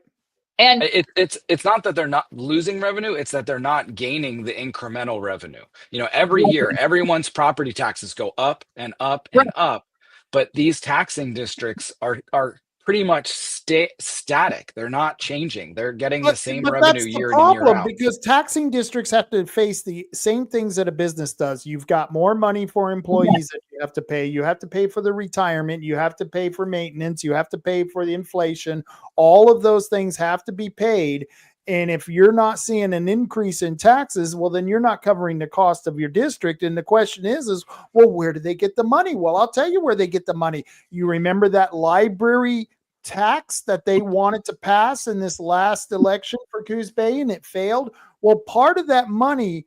And It's not that they're not losing revenue, it's that they're not gaining the incremental revenue. Every year everyone's property taxes go up and up and up, but these taxing districts are pretty much static. They're not changing. They're getting the same revenue that's year the in and year problem, out. because taxing districts have to face the same things that a business does. You've got more money for employees that you have to pay. You have to pay for the retirement. You have to pay for maintenance. You have to pay for the inflation. All of those things have to be paid. And if you're not seeing an increase in taxes, well, then you're not covering the cost of your district. And the question is, well, where do they get the money? Well, I'll tell you where they get the money. You remember that library tax that they wanted to pass in this last election for Coos Bay, and it failed? Well, part of that money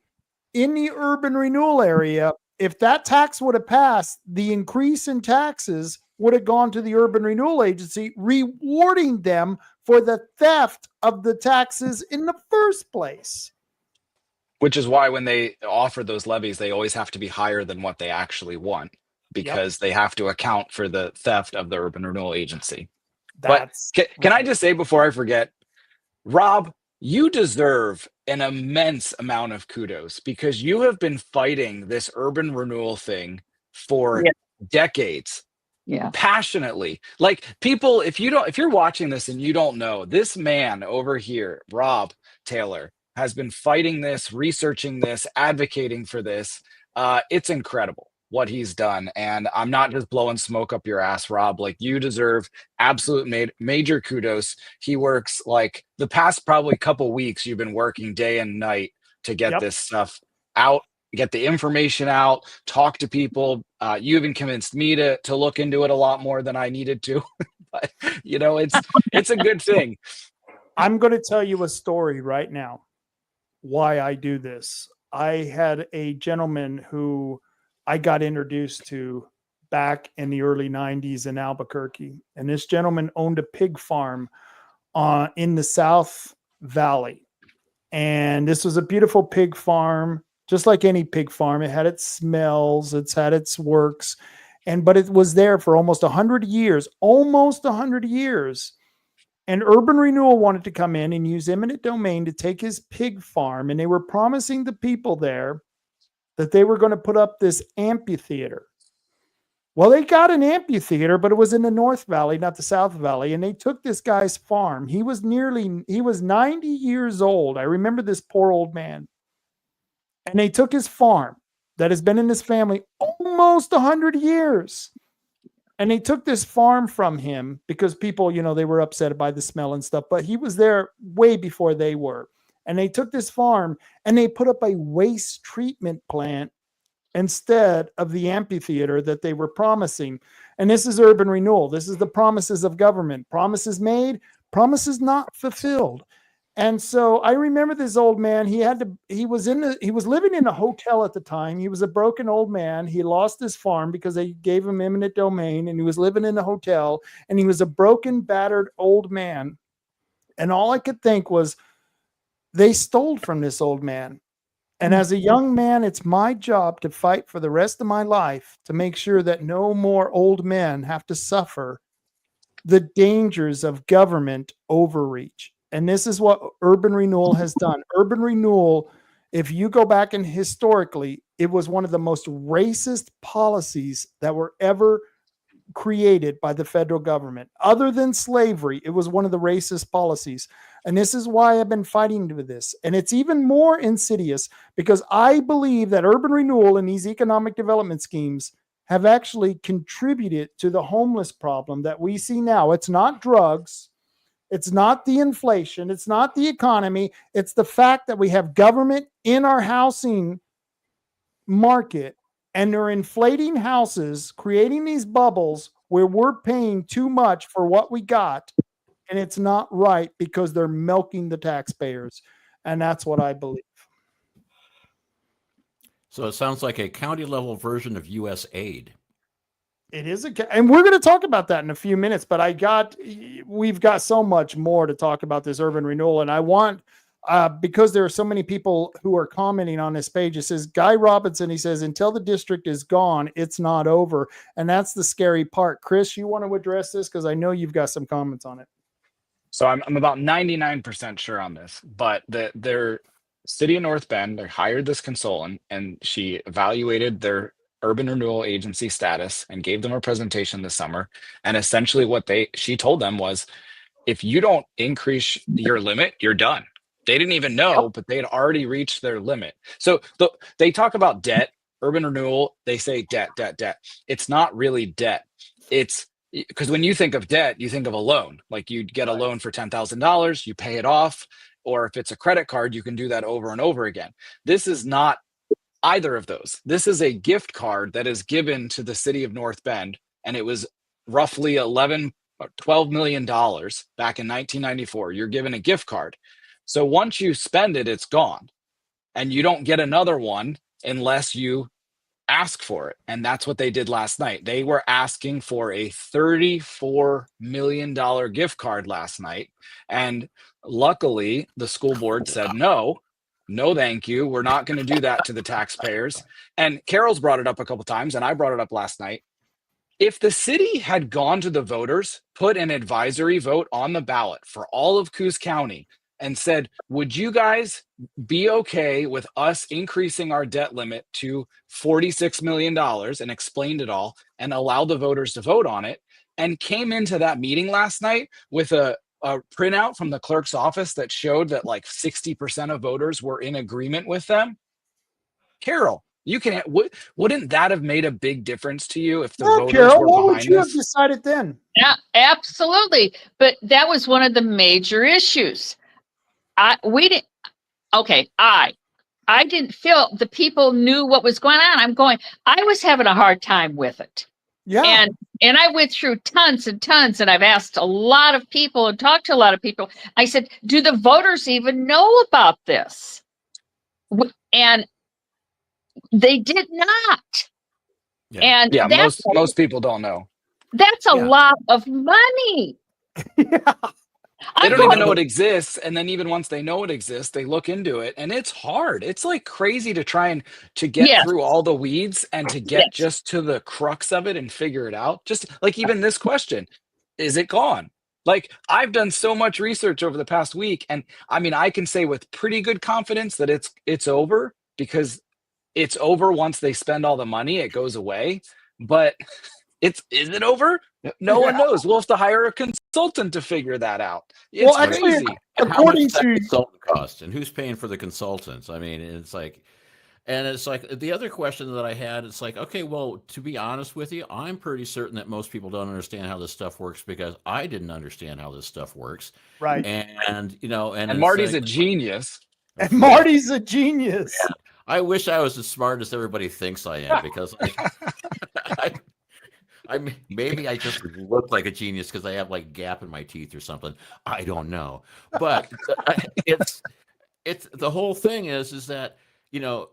in the urban renewal area, if that tax would have passed, the increase in taxes would have gone to the urban renewal agency, rewarding them for the theft of the taxes in the first place. Which is why when they offer those levies, they always have to be higher than what they actually want, because they have to account for the theft of the urban renewal agency. That's But can I just say before I forget, Rob, you deserve an immense amount of kudos, because you have been fighting this urban renewal thing for decades. Yeah. Passionately. Like, people, if you're watching this and you don't know, this man over here, Rob Taylor, has been fighting this, researching this, advocating for this. It's incredible what he's done. And I'm not just blowing smoke up your ass, Rob. Like, you deserve absolute major kudos. He works, like, the past probably couple weeks, you've been working day and night to get this stuff out, get the information out, talk to people. You even convinced me to look into it a lot more than I needed to. But it's a good thing. I'm going to tell you a story right now why I do this. I had a gentleman who I got introduced to back in the early 90s in Albuquerque. And this gentleman owned a pig farm in the South Valley. And this was a beautiful pig farm, just like any pig farm. It had its smells, it's had its works, but it was there for almost 100 years, And Urban Renewal wanted to come in and use eminent domain to take his pig farm. And they were promising the people there that they were going to put up this amphitheater. Well, they got an amphitheater, but it was in the North Valley, not the South Valley. And they took this guy's farm. He was 90 years old. I remember this poor old man. And they took his farm that has been in his family almost 100 years. And they took this farm from him because people, they were upset by the smell and stuff, but he was there way before they were. And they took this farm and they put up a waste treatment plant instead of the amphitheater that they were promising. And this is urban renewal. This is the promises of government. Promises made, promises not fulfilled. And so I remember this old man. He was living in a hotel at the time. He was a broken old man. He lost his farm because they gave him eminent domain, and he was living in a hotel, and he was a broken, battered old man. And all I could think was, they stole from this old man. And as a young man, it's my job to fight for the rest of my life to make sure that no more old men have to suffer the dangers of government overreach. And this is what urban renewal has done. Urban renewal, if you go back and historically, it was one of the most racist policies that were ever created by the federal government. Other than slavery, it was one of the racist policies. And this is why I've been fighting for this. And it's even more insidious because I believe that urban renewal and these economic development schemes have actually contributed to the homeless problem that we see now. It's not drugs. It's not the inflation. It's not the economy. It's the fact that we have government in our housing market, and they're inflating houses, creating these bubbles where we're paying too much for what we got. And it's not right because they're milking the taxpayers. And that's what I believe. So it sounds like a county level version of U.S. aid. It is and we're going to talk about that in a few minutes, but we've got so much more to talk about this urban renewal. And I want, because there are so many people who are commenting on this page, it says, Guy Robinson, he says, until the district is gone, it's not over. And that's the scary part. Chris, you want to address this? Because I know you've got some comments on it. So I'm about 99% sure on this, but their city of North Bend, they hired this consultant and she evaluated their urban renewal agency status and gave them a presentation this summer. And essentially what she told them was, if you don't increase your limit, you're done. They didn't even know, but they had already reached their limit. So they talk about debt, urban renewal, they say debt. It's not really debt. It's because when you think of debt, you think of a loan. Like you get a loan for $10,000, you pay it off, or if it's a credit card, you can do that over and over again. This is not either of those. This is a gift card that is given to the city of North Bend, and it was roughly $12 million back in 1994. You're given a gift card. So once you spend it, it's gone, and you don't get another one unless you ask for it. And that's what they did last night. They were asking for a $34 million gift card last night. And luckily, the school board said, no, thank you. We're not going to do that to the taxpayers. And Carol's brought it up a couple times, and I brought it up last night. If the city had gone to the voters, put an advisory vote on the ballot for all of Coos County and said, would you guys be okay with us increasing our debt limit to $46 million, and explained it all and allow the voters to vote on it, and came into that meeting last night with a printout from the clerk's office that showed that like 60% of voters were in agreement with them? Carol, wouldn't that have made a big difference to you if the voters Carol, were what would behind you have this? decided then? Yeah, absolutely. But that was one of the major issues. I didn't feel the people knew what was going on. I was having a hard time with it. Yeah. And I went through tons and tons, and I've asked a lot of people and talked to a lot of people. I said, do the voters even know about this? And they did not. Yeah. And Yeah, most people don't know. That's a lot of money. Yeah. They don't even know it exists. And then even once they know it exists, they look into it, and it's hard. It's like crazy to try to get through all the weeds and to get just to the crux of it and figure it out. Just like even this question, is it gone? Like, I've done so much research over the past week, and I mean, I can say with pretty good confidence that it's over, because it's over once they spend all the money, it goes away. But is it over? No one knows. We'll have to hire a consultant to figure that out. It's crazy. And how much does that consultant cost, and who's paying for the consultants? I mean, it's like the other question that I had, it's like, okay, well, to be honest with you, I'm pretty certain that most people don't understand how this stuff works, because I didn't understand how this stuff works. Right. And Marty's a genius. And Marty's a genius. Yeah. I wish I was as smart as everybody thinks I am, because maybe I just look like a genius because I have like gap in my teeth or something. I don't know, but it's the whole thing is that,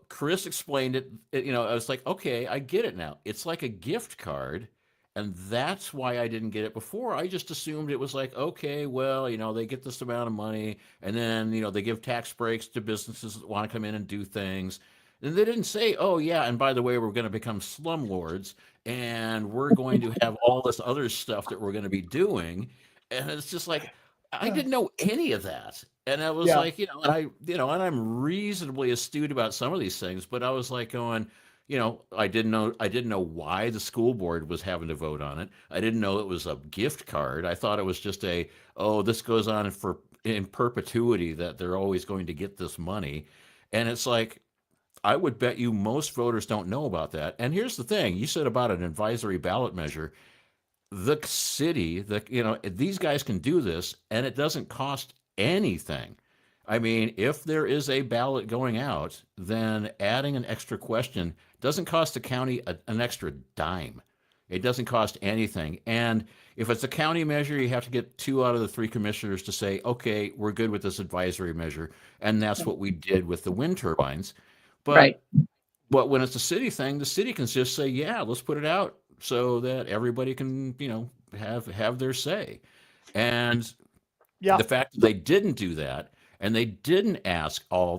Chris explained it. I was like, okay, I get it now. It's like a gift card, and that's why I didn't get it before. I just assumed it was like, okay, well, they get this amount of money, and then they give tax breaks to businesses that want to come in and do things. And they didn't say, oh yeah, and by the way, we're going to become slumlords, and we're going to have all this other stuff that we're going to be doing. And it's just like, I didn't know any of that. And I was like, and I'm reasonably astute about some of these things, but I was like going, I didn't know why the school board was having to vote on it. I didn't know it was a gift card. I thought it was just this goes on in perpetuity, that they're always going to get this money. And it's like, I would bet you most voters don't know about that. And here's the thing. You said about an advisory ballot measure. The city, these guys can do this, and it doesn't cost anything. I mean, if there is a ballot going out, then adding an extra question doesn't cost the county an extra dime. It doesn't cost anything. And if it's a county measure, you have to get 2 out of the 3 commissioners to say, okay, we're good with this advisory measure. And that's what we did with the wind turbines. But when it's a city thing, the city can just say, yeah, let's put it out. so that everybody can, have their say. And Yeah. the fact that they didn't do that and they didn't ask all,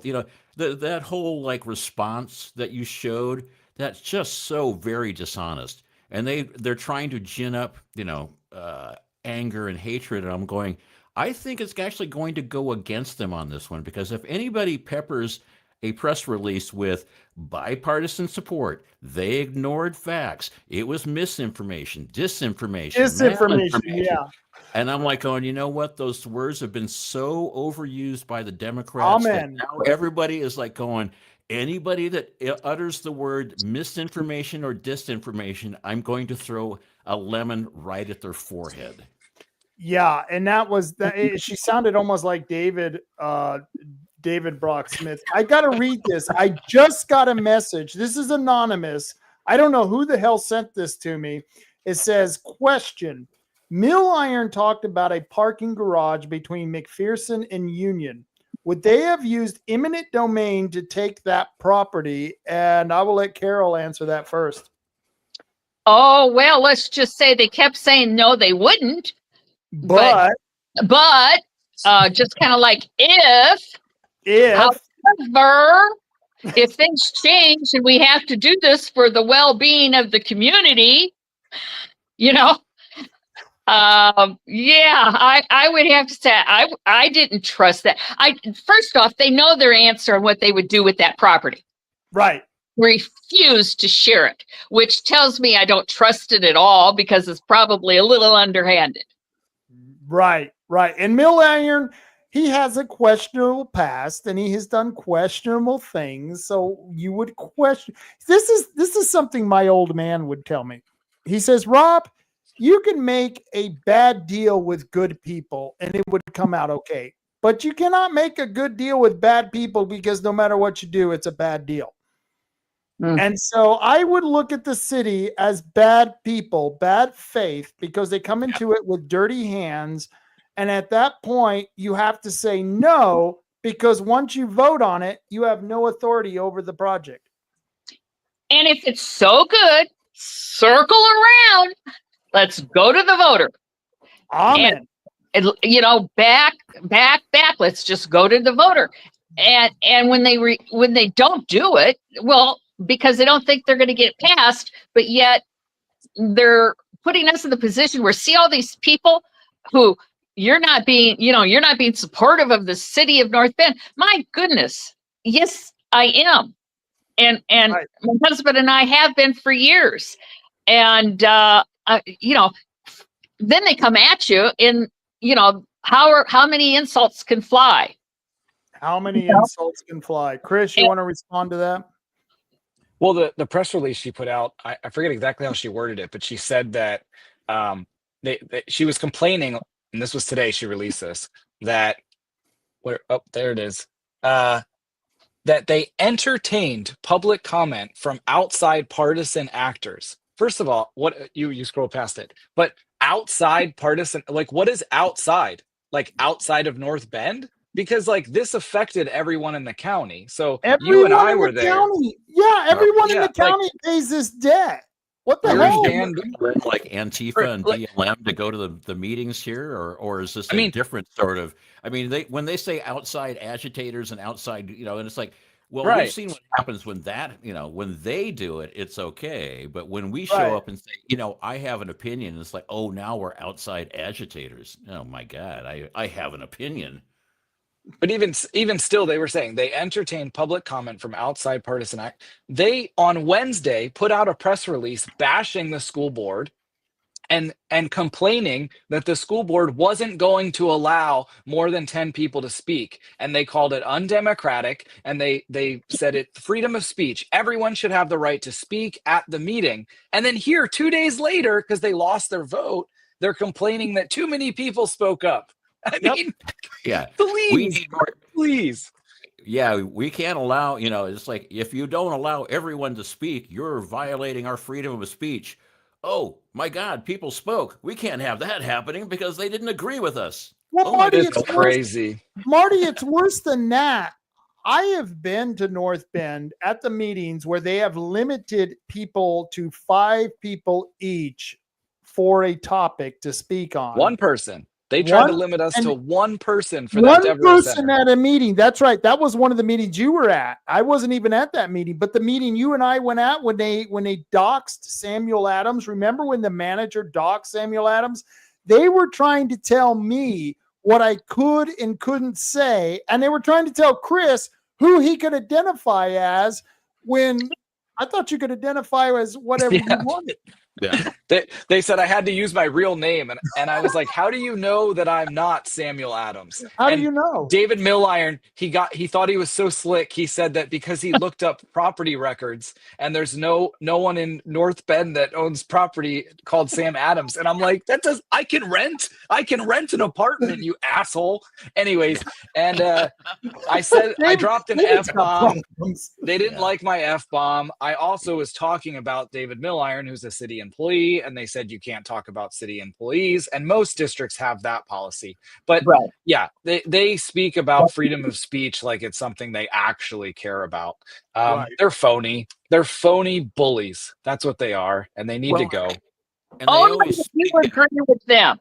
that whole like response that you showed, that's just so very dishonest. And they're trying to gin up, anger and hatred. And I'm going, I think it's actually going to go against them on this one, because if anybody peppers a press release with bipartisan support, they ignored facts. It was misinformation, disinformation, Disinformation. malinformation. Yeah. And I'm like going, you know what? Those words have been so overused by the Democrats that Amen. now everybody is like going, anybody that utters the word misinformation or disinformation, I'm going to throw a lemon right at their forehead. Yeah, and that was that. She sounded almost like David Brock Smith. I got to read this. I just got a message. This is anonymous. I don't know who the hell sent this to me. It says, question: Mill Iron talked about a parking garage between McPherson and Union. Would they have used eminent domain to take that property? And I will let Carol answer that first. Oh, well, let's just say they kept saying no, they wouldn't. But just kind of like if however, if things change and we have to do this for the well-being of the community, I would have to say I didn't trust that. First off, they know their answer on what they would do with that property. Right. Refused to share it, which tells me I don't trust it at all, because it's probably a little underhanded. Right. And Mill Iron, he has a questionable past and he has done questionable things. So you would question. This is something my old man would tell me. He says, Rob, you can make a bad deal with good people and it would come out okay. But you cannot make a good deal with bad people, because no matter what you do, it's a bad deal. And so I would look at the city as bad people, bad faith, because they come into it with dirty hands. And at that point, you have to say no, because once you vote on it, you have no authority over the project. And if it's so good, circle around. Let's go to the voter. Amen. And back. Let's just go to the voter. And when they don't do it, well, because they don't think they're going to get it passed, but yet they're putting us in the position where, see all these people who you're not being supportive of the city of North Bend. My goodness. Yes, I am. And right. My husband and I have been for years. And, then they come at you and, how many insults can fly? How many insults can fly? Chris, you want to respond to that? Well, the press release she put out, I forget exactly how she worded it, but she said that she was complaining, and this was today, she released this, that there it is, that they entertained public comment from outside partisan actors. First of all, what you scroll past it, but outside partisan, like, what is outside? Like outside of North Bend? Because like this affected everyone in the county. So you and I were there. Yeah, everyone in the county pays this debt. What the hell? Like Antifa and BLM to go to the meetings here, or is this a different sort of? I mean, when they say outside agitators and outside, and it's like, well, we've seen what happens when when they do it, it's okay. But when we show up and say, I have an opinion, it's like, oh, now we're outside agitators. Oh my God, I have an opinion. But even still, they were saying they entertained public comment from outside partisan act. They on Wednesday put out a press release bashing the school board and complaining that the school board wasn't going to allow more than 10 people to speak. And they called it undemocratic. And they said it freedom of speech. Everyone should have the right to speak at the meeting. And then here 2 days later, because they lost their vote, they're complaining that too many people spoke up. I mean, yeah, please, we need more. Please. Yeah, we can't allow, it's like, if you don't allow everyone to speak, you're violating our freedom of speech. Oh my God, people spoke. We can't have that happening because they didn't agree with us. Well, Marty, it's crazy. Marty, it's worse than that. I have been to North Bend at the meetings where they have limited people to 5 people each for a topic to speak on. One person. They tried to limit us to one person for that One Devereaux person Center. at a meeting. That's right. That was one of the meetings you were at. I wasn't even at that meeting, but the meeting you and I went at when they doxed Samuel Adams. Remember when the manager doxed Samuel Adams? They were trying to tell me what I could and couldn't say, and they were trying to tell Chris who he could identify as, when I thought you could identify as whatever you wanted. Yeah. They said I had to use my real name, and I was like, how do you know that I'm not Samuel Adams? How And do you know? David Milliron, he thought he was so slick. He said that because he looked up property records and there's no one in North Bend that owns property called Sam Adams. And I'm like, I can rent an apartment, you asshole. Anyways, and I said I dropped an F-bomb. They didn't like my F-bomb. I also was talking about David Milliron, who's a city employee, and they said you can't talk about city employees, and most districts have that policy. But yeah, they speak about freedom of speech like it's something they actually care about. They're phony. They're phony bullies. That's what they are, and they need to go. And you agree with them.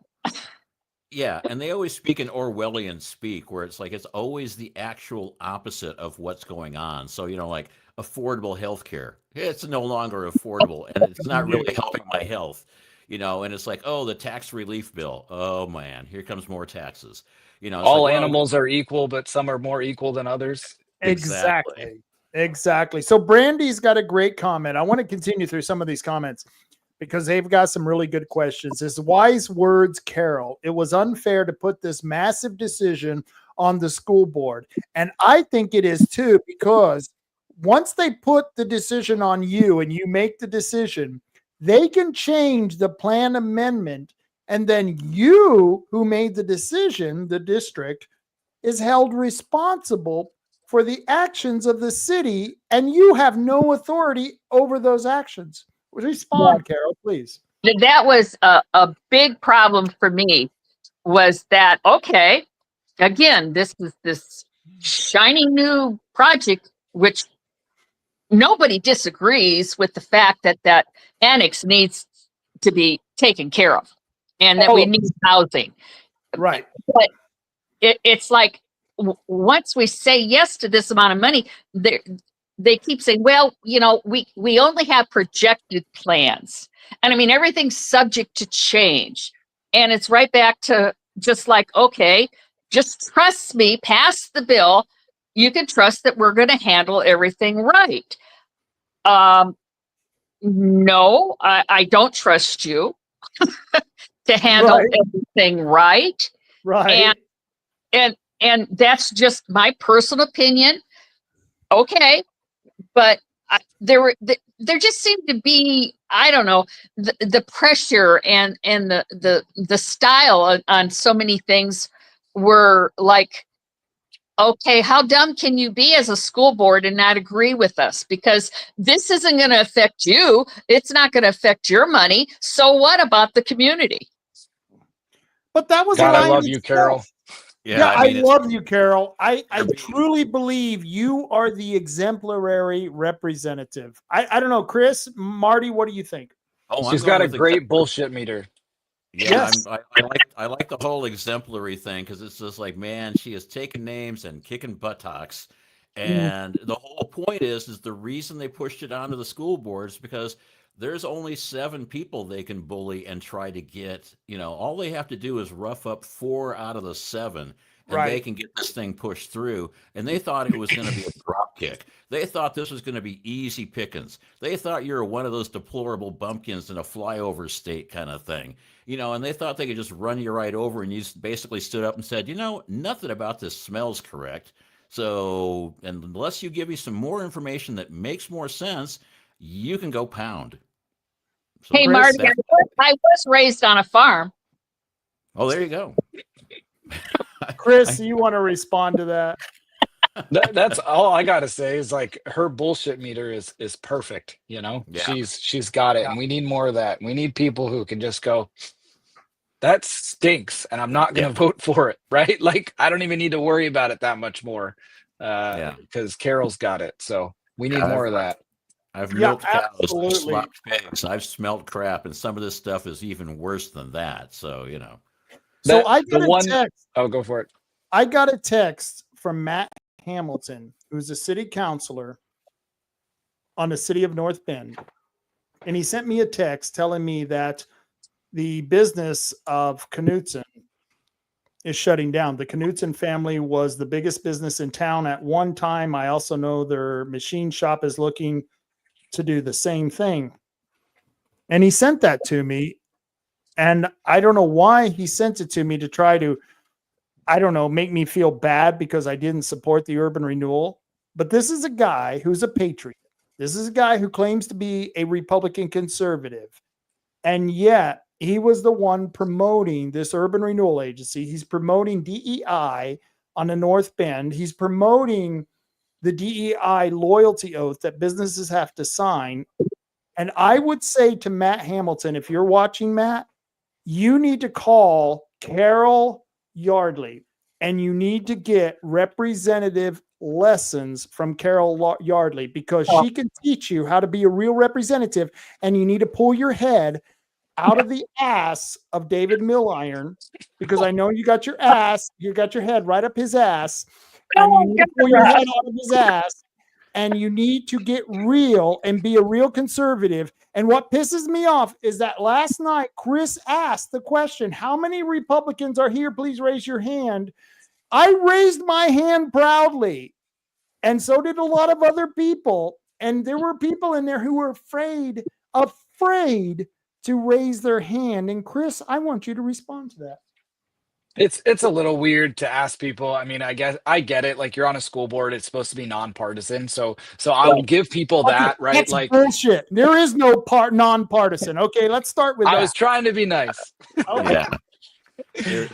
Yeah, and they always speak in Orwellian speak, where it's like it's always the actual opposite of what's going on. So, like affordable health care. It's no longer affordable, and it's not really helping my health. And it's like, oh, the tax relief bill. Oh, man, here comes more taxes. All animals are equal, but some are more equal than others. Exactly. So Brandy's got a great comment. I want to continue through some of these comments because they've got some really good questions. This wise words, Carol. It was unfair to put this massive decision on the school board. And I think it is too, because once they put the decision on you and you make the decision, they can change the plan amendment. And then you, who made the decision, the district, is held responsible for the actions of the city, and you have no authority over those actions. Respond, Carol, please. That was a big problem for me, was that, okay, again, this is this shiny new project, which nobody disagrees with the fact that that annex needs to be taken care of and that we need housing. Right. But it's like, once we say yes to this amount of money, they keep saying, well, we only have projected plans. And I mean, everything's subject to change. And it's right back to just like, okay, just trust me, pass the bill. You can trust that we're going to handle everything right. No, I don't trust you to handle everything right. Right. And that's just my personal opinion. Okay. But there just seemed to be, I don't know, the pressure and the style on so many things were like, okay, how dumb can you be as a school board and not agree with us? Because this isn't going to affect you. It's not going to affect your money. So what about the community? But that was God, I love you, Carol. Yeah, I love you, Carol. I truly believe you are the exemplary representative. I don't know, Chris, Marty, what do you think? Oh, she's got a great bullshit meter. Yeah, yes. I like the whole exemplary thing, because it's just like, man, she is taking names and kicking buttocks. And the whole point is the reason they pushed it onto the school board is because there's only 7 people they can bully and try to get, all they have to do is rough up 4 out of the 7, and they can get this thing pushed through. And they thought it was going to be a drop kick. They thought this was going to be easy pickings. They thought you were one of those deplorable bumpkins in a flyover state kind of thing, and they thought they could just run you right over, and you basically stood up and said, nothing about this smells correct. So unless you give me some more information that makes more sense, you can go pound. So hey, Marty, I was raised on a farm. Oh, there you go. Chris, you want to respond to that? That's all I gotta say is like her bullshit meter is perfect. She's got it, and we need more of that. We need people who can just go, that stinks, and I'm not gonna vote for it. Right? Like, I don't even need to worry about it that much more. because Carol's got it. So we need more of that. I've Yeah, milked cows, I've absolutely. slaughtered pigs, I've smelled crap, and some of this stuff is even worse than that. So, So That- I the got a one- text. Oh, go for it. I got a text from Matt Hamilton, who's a city councilor on the city of North Bend. And he sent me a text telling me that the business of Knutson is shutting down. The Knutson family was the biggest business in town at one time. I also know their machine shop is looking to do the same thing. And he sent that to me. And I don't know why he sent it to me to try to, I don't know, make me feel bad because I didn't support the urban renewal. But this is a guy who's a patriot. This is a guy who claims to be a Republican conservative. And yet he was the one promoting this urban renewal agency. He's promoting DEI on the North Bend. He's promoting the DEI loyalty oath that businesses have to sign. And I would say to Matt Hamilton, if you're watching, Matt, you need to call Carol Yardley and you need to get representative lessons from Carol Yardley because she can teach you how to be a real representative. And you need to pull your head out of the ass of David Milliron, because I know you got your head right up his ass, and you need to pull your head out of his ass, and you need to get real and be a real conservative. And what pisses me off is that last night Chris asked the question, how many Republicans are here? Please raise your hand. I raised my hand proudly, and so did a lot of other people. And there were people in there who were afraid to raise their hand. And Chris, I want you to respond to that. It's a little weird to ask people. I mean, I guess I get it. Like, you're on a school board, it's supposed to be nonpartisan. So I'll give people that, right? That's like bullshit. There is no nonpartisan. Okay, let's start with that. I was trying to be nice. Okay.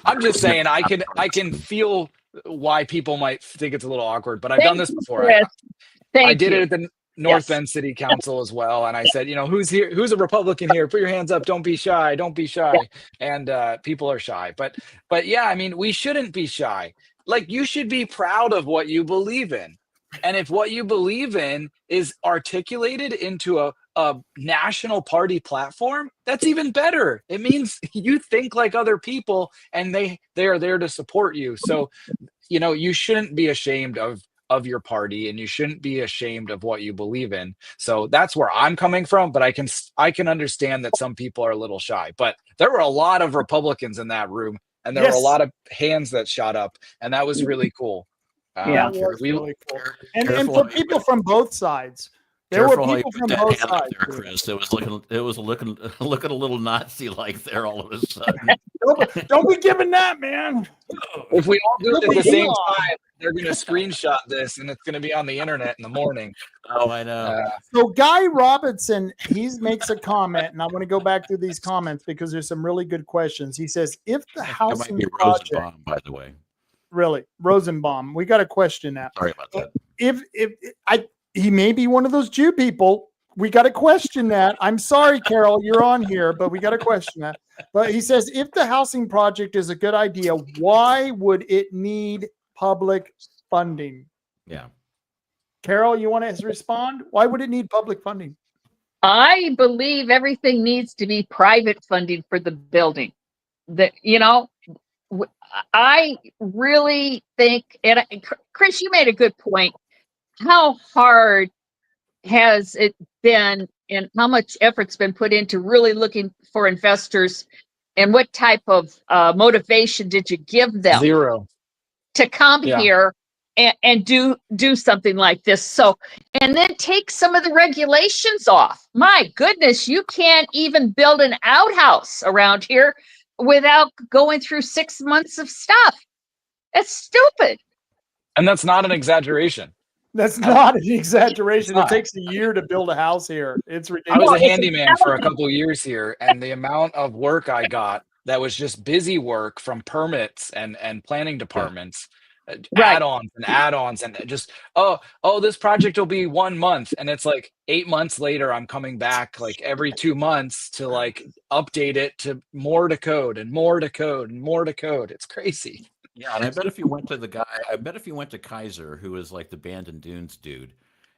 I'm just saying I can feel why people might think it's a little awkward, but I've done this before. I did it at the North Bend City Council as well. And I said, who's here? Who's a Republican here? Put your hands up. Don't be shy. Don't be shy. And people are shy. But yeah, I mean, we shouldn't be shy. Like, you should be proud of what you believe in. And if what you believe in is articulated into a national party platform, that's even better. It means you think like other people and they are there to support you. So, you shouldn't be ashamed of your party, and you shouldn't be ashamed of what you believe in. So that's where I'm coming from, but I can understand that some people are a little shy. But there were a lot of Republicans in that room, and there were a lot of hands that shot up, and that was really cool. That was really cool. And for people from both sides. There were people from both sides. There, Chris. It was looking a little Nazi-like there all of a sudden. Don't be giving that, man. If we all do it at the same time, they're going to screenshot this, and it's going to be on the internet in the morning. Oh, I know. So Guy Robinson, he makes a comment, and I want to go back through these comments because there's some really good questions. He says, if the housing project, Rosenbaum, by the way. Really, Rosenbaum, we got to question that. Sorry about that. He may be one of those Jew people. We got to question that. I'm sorry, Carol, you're on here, but we got to question that. But he says, if the housing project is a good idea, why would it need public funding? Yeah. Carol, you want to respond? Why would it need public funding? I believe everything needs to be private funding for the building. I really think, and Chris, you made a good point. How hard has it been, and how much effort's been put into really looking for investors, and what type of motivation did you give them? Zero. To come here and do something like this. So, and then take some of the regulations off. My goodness, you can't even build an outhouse around here without going through 6 months of stuff. That's stupid. And that's not an exaggeration. That's not an exaggeration. It takes a year to build a house here. It's ridiculous. I was a handyman for a couple of years here, and the amount of work I got that was just busy work from permits and planning departments, add-ons and just, this project will be 1 month. And it's like 8 months later, I'm coming back like every 2 months to like update it to more to code and more to code and more to code. It's crazy. Yeah, and I bet if you went to the guy, I bet if you went to Kaiser, who is like the Bandon Dunes dude,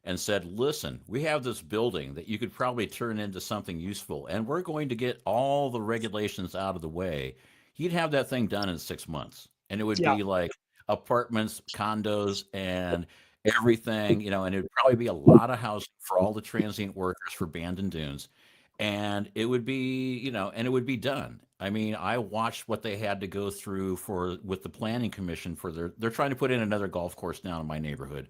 and said, "Listen, we have this building that you could probably turn into something useful, and we're going to get all the regulations out of the way," he'd have that thing done in 6 months, and it would Yeah. be like apartments, condos, and everything, and it would probably be a lot of housing for all the transient workers for Bandon Dunes, and it would be, and it would be done. I mean, I watched what they had to go through with the planning commission for they're trying to put in another golf course down in my neighborhood.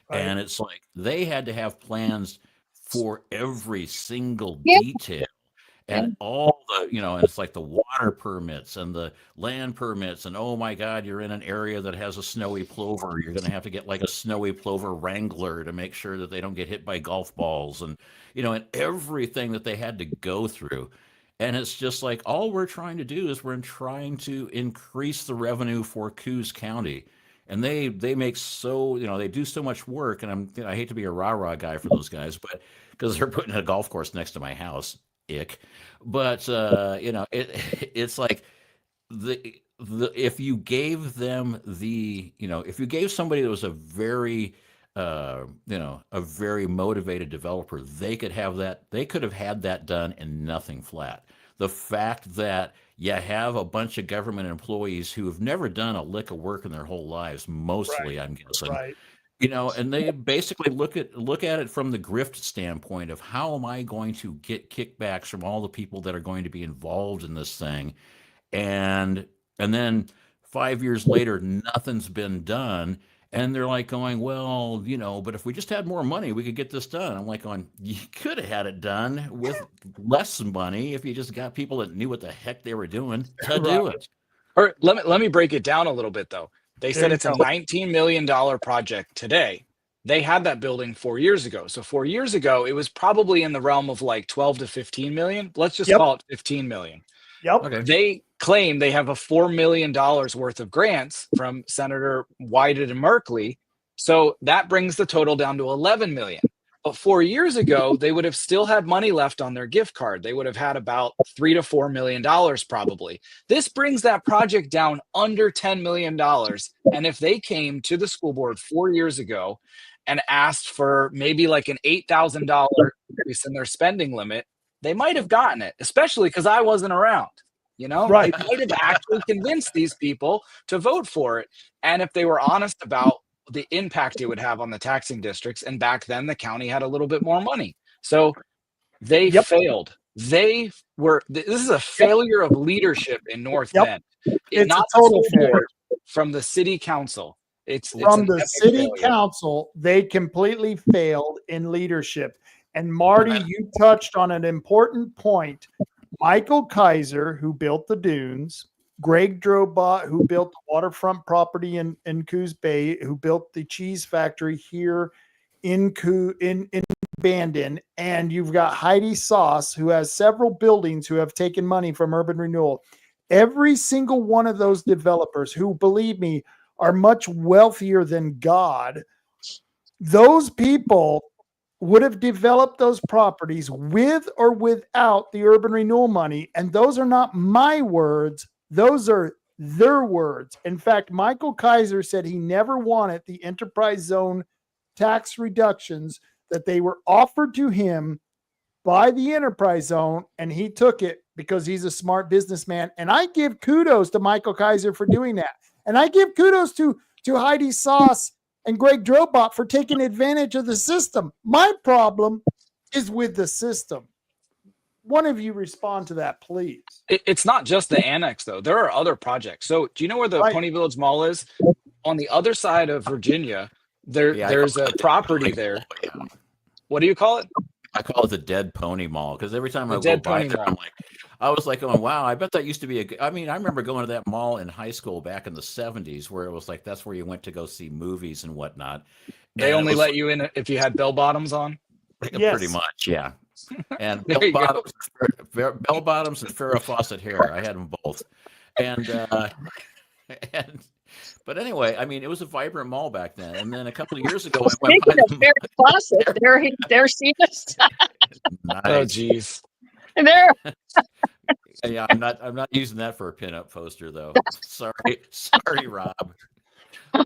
Right. And it's like they had to have plans for every single Yeah. detail and all and it's like the water permits and the land permits. And oh my God, you're in an area that has a snowy plover. You're going to have to get like a snowy plover wrangler to make sure that they don't get hit by golf balls and everything that they had to go through. And it's just like all we're trying to do is we're trying to increase the revenue for Coos County. And they make they do so much work, and I hate to be a rah-rah guy for those guys, but because they're putting a golf course next to my house, ick. But it's like the if you gave them if you gave somebody that was a very a very motivated developer, they could have had that done in nothing flat. The fact that you have a bunch of government employees who have never done a lick of work in their whole lives, mostly, I'm guessing, Right. and they basically look at it from the grift standpoint of how am I going to get kickbacks from all the people that are going to be involved in this thing, and then 5 years later, nothing's been done. And they're like going, well, but if we just had more money, we could get this done. I'm like going, you could have had it done with less money if you just got people that knew what the heck they were doing to do it. Or let me break it down a little bit though. They said it's a $19 million project today. They had that building 4 years ago. So 4 years ago, it was probably in the realm of like 12 to 15 million. Let's just call it 15 million. Yep. Okay. They claim they have a $4 million worth of grants from Senator Wyden and Merkley. So that brings the total down to 11 million. But 4 years ago, they would have still had money left on their gift card. They would have had about $3 to $4 million probably. This brings that project down under $10 million. And if they came to the school board 4 years ago and asked for maybe like an $8,000 increase in their spending limit, they might have gotten it, especially because I wasn't around. Right. They might have actually convinced these people to vote for it. And if they were honest about the impact it would have on the taxing districts, and back then the county had a little bit more money. So they failed. This is a failure of leadership in North Bend. It's not a total the failure. from the city council. It's From an the epic city failure. council, they completely failed in leadership. And Marty, you touched on an important point. Michael Kaiser, who built the dunes, Greg Drobot, who built the waterfront property in Coos Bay, who built the cheese factory here in Bandon, and you've got Heidi Sauce, who has several buildings who have taken money from Urban Renewal. Every single one of those developers, who, believe me, are much wealthier than God, those people would have developed those properties with or without the urban renewal money. And those are not my words. Those are their words. In fact, Michael Kaiser said he never wanted the enterprise zone tax reductions that they were offered to him by the enterprise zone. And he took it because he's a smart businessman. And I give kudos to Michael Kaiser for doing that. And I give kudos to Heidi Sauce and Greg Drobot for taking advantage of the system. My problem is with the system. One of you respond to that, please. It's not just the annex, though. There are other projects. So do you know where the Pony Village Mall is? On the other side of Virginia, there's a property there. Yeah. What do you call it? I call it the Dead Pony Mall, because every time I go Dead by Pony there, Mall. I'm like, I was like, going, wow, I bet that used to be I remember going to that mall in high school back in the 70s, where it was like, that's where you went to go see movies and whatnot. They And it only was let you in if you had bell bottoms on. Yes. pretty much, yeah. And There you go. bell bottoms and Farrah Fawcett hair. I had them both. And but anyway, I mean, it was a vibrant mall back then. And then a couple of years ago, I went by Speaking of very closet, there seen us. Oh, geez. There. Yeah, I'm not using that for a pinup poster though. Sorry, Rob.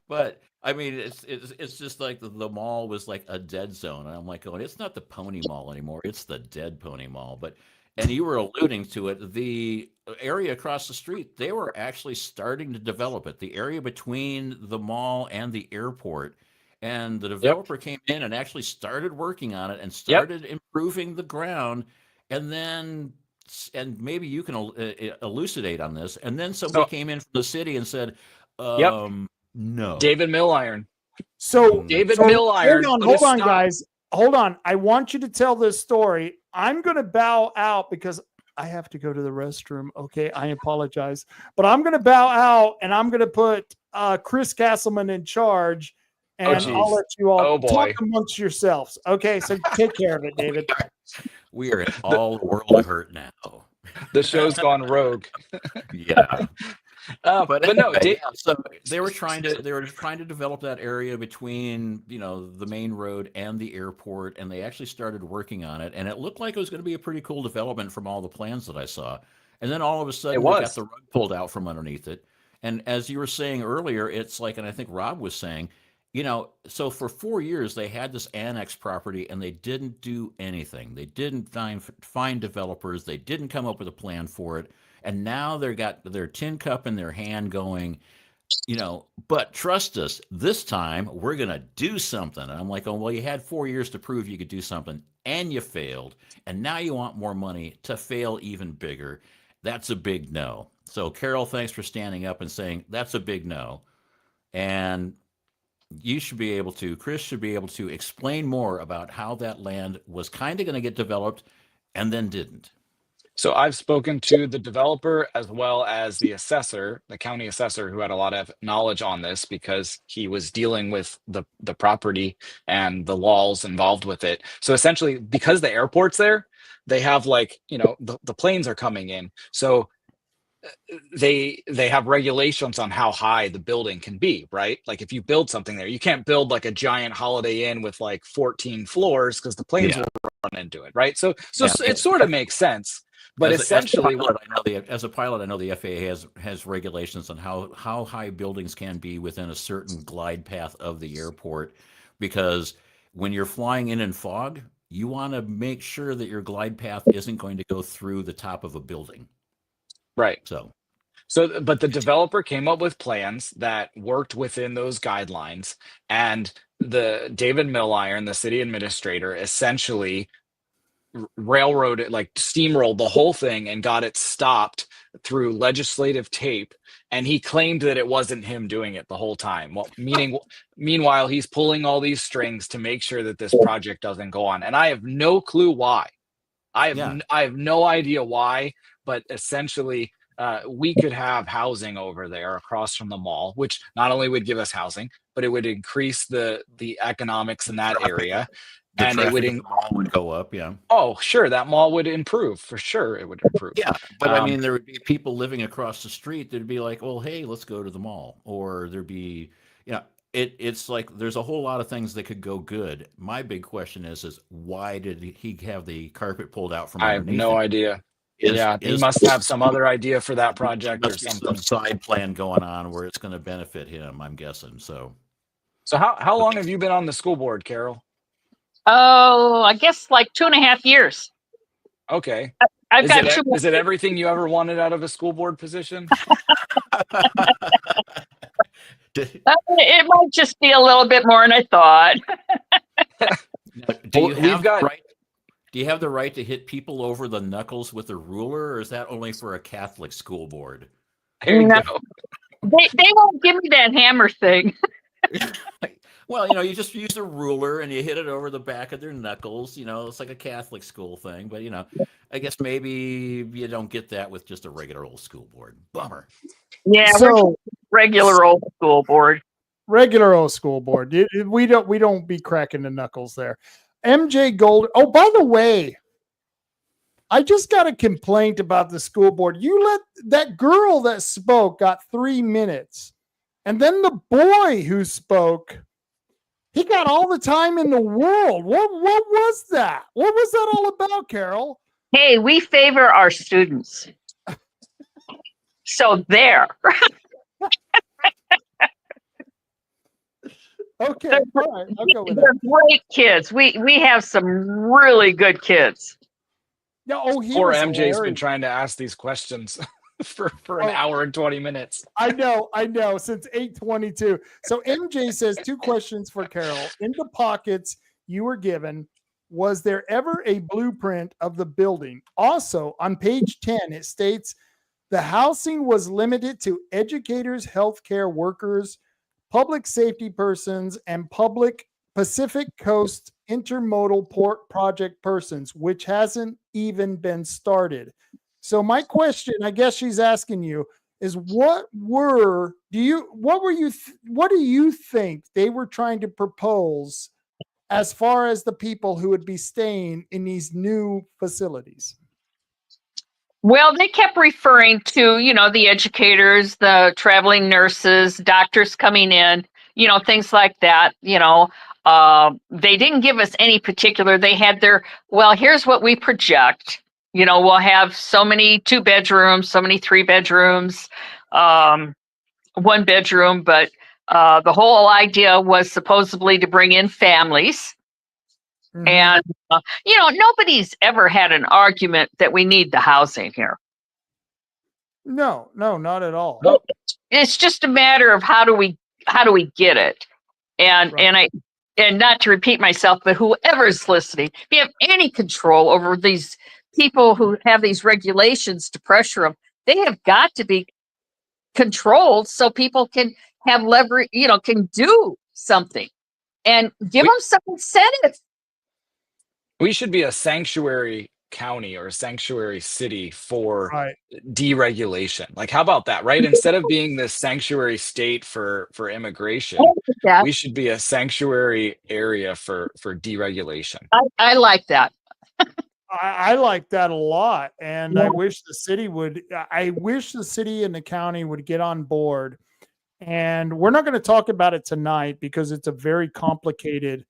But I mean, it's just like the mall was like a dead zone, and I'm like going, it's not the Pony Mall anymore; it's the dead Pony Mall. But and you were alluding to it, the area across the street, they were actually starting to develop it. The area between the mall and the airport, and the Yep. developer came in and actually started working on it and Yep. started improving the ground, and then. And maybe you can elucidate on this. And then somebody came in from the city and said, Yep. no. David Milliron. So David Milliron. hold on, guys. Hold on. I want you to tell this story. I'm going to bow out because I have to go to the restroom. Okay, I apologize, but I'm going to bow out and I'm going to put Chris Castleman in charge, and I'll let you all talk amongst yourselves. Okay, so take care of it, David. We are in all the world of hurt now. The show's gone rogue. Yeah. But anyway, no, so they were trying to develop that area between, the main road and the airport, and they actually started working on it, and it looked like it was going to be a pretty cool development from all the plans that I saw. And then all of a sudden they got the rug pulled out from underneath it. And as you were saying earlier, it's like, and I think Rob was saying, so for 4 years they had this annex property and they didn't do anything. They didn't find developers. They didn't come up with a plan for it. And now they've got their tin cup in their hand going, but trust us, this time we're going to do something. And I'm like, oh, well, you had 4 years to prove you could do something and you failed. And now you want more money to fail even bigger. That's a big no. So Carol, thanks for standing up and saying that's a big no. And Chris should be able to explain more about how that land was kind of going to get developed and then didn't. So I've spoken to the developer as well as the assessor, the county assessor, who had a lot of knowledge on this because he was dealing with the property and the laws involved with it. So essentially, because the airport's there, they have the planes are coming in. So they have regulations on how high the building can be, right? Like if you build something there, you can't build like a giant Holiday Inn with 14 floors because the planes will run into it, right? So it sort of makes sense. But essentially, as a pilot, I know the FAA has regulations on how high buildings can be within a certain glide path of the airport, because when you're flying in fog, you want to make sure that your glide path isn't going to go through the top of a building. Right. But the developer came up with plans that worked within those guidelines, and the David Milliron, the city administrator, essentially railroaded, steamrolled the whole thing and got it stopped through legislative tape. And he claimed that it wasn't him doing it the whole time. Meanwhile, he's pulling all these strings to make sure that this project doesn't go on. And I have no clue why. I have no idea why, but essentially we could have housing over there across from the mall, which not only would give us housing, but it would increase the economics in that area. And the mall would go up, yeah. Oh, sure, that mall would improve. For sure, it would improve. Yeah, but I mean, there would be people living across the street that'd be like, well, hey, let's go to the mall. Or there'd be, it's like there's a whole lot of things that could go good. My big question is why did he have the carpet pulled out from underneath? I have no idea. He must have some other idea for that project or something. Some side plan going on where it's going to benefit him, I'm guessing. So how long have you been on the school board, Carol? Oh, I guess 2.5 years. Okay. Is it everything you ever wanted out of a school board position? It might just be a little bit more than I thought. Do you have the right to hit people over the knuckles with a ruler, or is that only for a Catholic school board? There you go. They won't give me that hammer thing. Well, you just use a ruler and you hit it over the back of their knuckles. It's like a Catholic school thing. But, I guess maybe you don't get that with just a regular old school board. Bummer. Yeah, so regular old school board. Regular old school board. We don't be cracking the knuckles there. MJ Gold. Oh, by the way, I just got a complaint about the school board. You let that girl that spoke got 3 minutes. And then the boy who spoke, he got all the time in the world. What was that? What was that all about, Carol? Hey, we favor our students. So there. Okay, They're, all right, I'll go with they're that. great kids. We have some really good kids. Yeah, oh, he Poor was MJ's been hilarious. trying to ask these questions for an Oh. hour and 20 minutes. I know, since 8:22. So MJ says 2 questions for Carol. In the pockets you were given, was there ever a blueprint of the building? Also, on page 10, it states the housing was limited to educators, healthcare workers, public safety persons, and public Pacific Coast intermodal port project persons, which hasn't even been started. So my question, I guess she's asking you, is what do you think they were trying to propose as far as the people who would be staying in these new facilities? Well, they kept referring to, the educators, the traveling nurses, doctors coming in, things like that. They didn't give us any particular. They had well, here's what we project. We'll have so many 2 bedrooms, so many 3 bedrooms, 1 bedroom. But the whole idea was supposedly to bring in families. Mhm. And, nobody's ever had an argument that we need the housing here. No, not at all. Nope. It's just a matter of how do we get it? And Right. and not to repeat myself, but whoever's listening, if you have any control over these people who have these regulations to pressure them, they have got to be controlled so people can have leverage, can do something and give We, them some incentive. we should be a sanctuary county or a sanctuary city for Right. deregulation. Like, how about that, right? Instead of being this sanctuary state for immigration, Yeah, we should be a sanctuary area for deregulation. I like that. I like that a lot, and Yeah. I wish the city and the county would get on board. And we're not going to talk about it tonight because it's a very complicated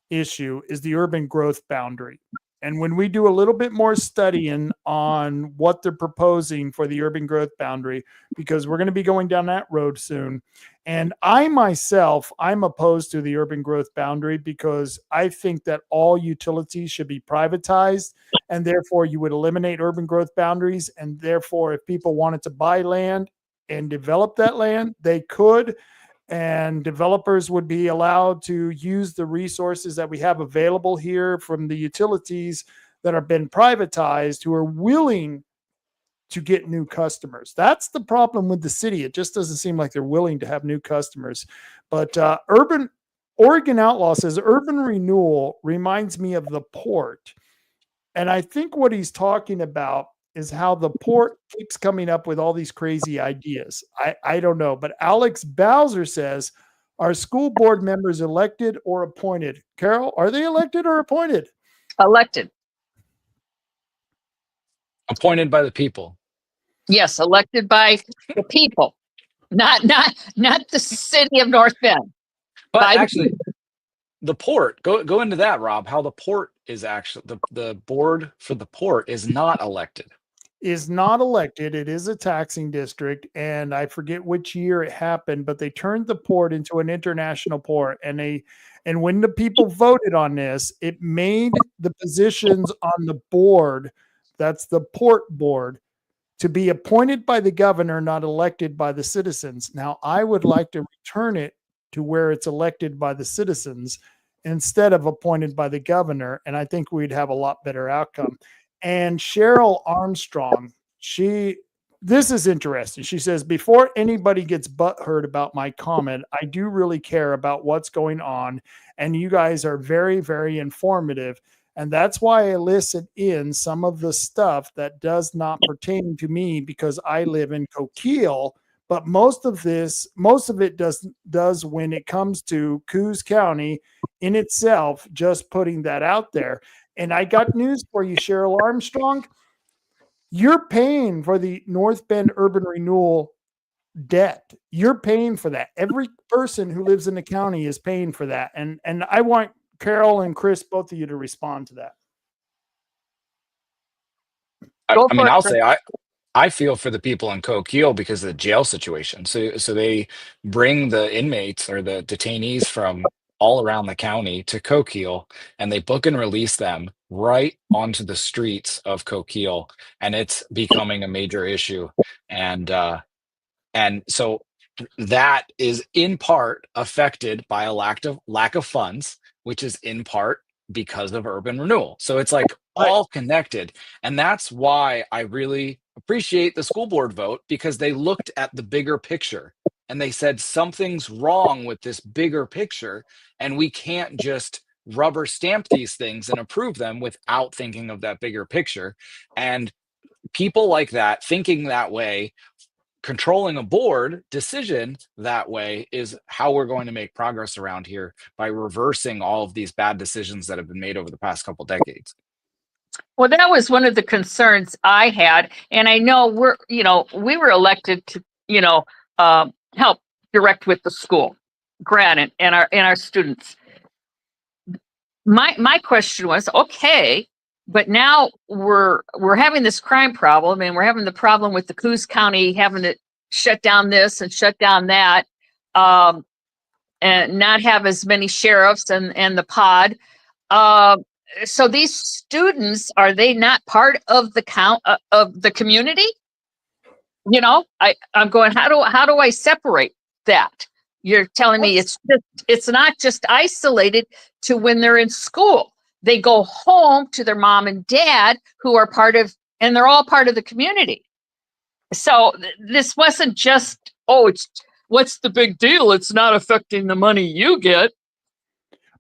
issue, is the urban growth boundary. And when we do a little bit more studying on what they're proposing for the urban growth boundary, because we're going to be going down that road soon. And I'm opposed to the urban growth boundary because I think that all utilities should be privatized, and therefore you would eliminate urban growth boundaries. And therefore, if people wanted to buy land and develop that land, they could, and developers would be allowed to use the resources that we have available here from the utilities that have been privatized, who are willing to get new customers. That's the problem with the city. It just doesn't seem like they're willing to have new customers. But Oregon Outlaw says urban renewal reminds me of the port. And I think what he's talking about is how the port keeps coming up with all these crazy ideas. I don't know. But Alex Bowser says, are school board members elected or appointed? Carol, are they elected or appointed? Elected. Appointed by the people. Yes, elected by the people, not the city of North Bend. But By the actually, the port, go into that, Rob, how the port is actually, the board for the port is not elected. Is not elected. It is a taxing district, and I forget which year it happened, but they turned the port into an international port, and when the people voted on this, it made the positions on the board, that's the port board, to be appointed by the governor, not elected by the citizens. Now, I would like to return it to where it's elected by the citizens instead of appointed by the governor, and I think we'd have a lot better outcome. And Cheryl Armstrong, this is interesting. She says, before anybody gets butthurt about my comment, I do really care about what's going on. And you guys are very, very informative. And that's why I listen in some of the stuff that does not pertain to me because I live in Coquille. But most of it does when it comes to Coos County in itself, just putting that out there. And I got news for you, Cheryl Armstrong. You're paying for the North Bend Urban Renewal debt. You're paying for that. Every person who lives in the county is paying for that. And I want Carol and Chris, both of you, to respond to that. I mean, I'll say I feel for the people in Coquille because of the jail situation. So they bring the inmates or the detainees from all around the county to Coquille, and they book and release them right onto the streets of Coquille, and it's becoming a major issue. And so that is in part affected by a lack of funds, which is in part because of urban renewal. So it's like Right. all connected. And that's why I really appreciate the school board vote, because they looked at the bigger picture and they said something's wrong with this bigger picture, and we can't just rubber stamp these things and approve them without thinking of that bigger picture. And people like that, thinking that way, controlling a board decision that way, is how we're going to make progress around here, by reversing all of these bad decisions that have been made over the past couple decades. Well, that was one of the concerns I had, and I know we were elected to, help direct with the school, granted, and our students. My question was, okay, but now we're having this crime problem, and we're having the problem with the Coos County having to shut down this and shut down that, and not have as many sheriffs and the pod. So these students, are they not part of the of the community? I'm going, how do I separate that? You're telling me it's not just isolated to when they're in school. They go home to their mom and dad, who are and they're all part of the community. So this wasn't just, what's the big deal? It's not affecting the money you get.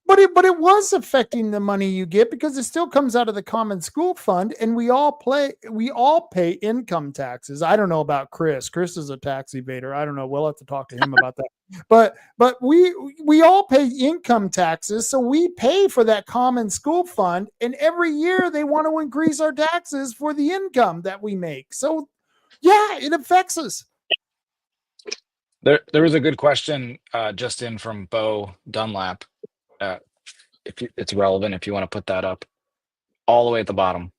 But it was affecting the money you get, because it still comes out of the common school fund, and we all pay income taxes. I don't know about Chris. Chris is a tax evader. I don't know. We'll have to talk to him about that. But we all pay income taxes, so we pay for that common school fund, and every year they want to increase our taxes for the income that we make. So yeah, it affects us. There was a good question just in from Bo Dunlap. It's relevant, if you want to put that up, all the way at the bottom.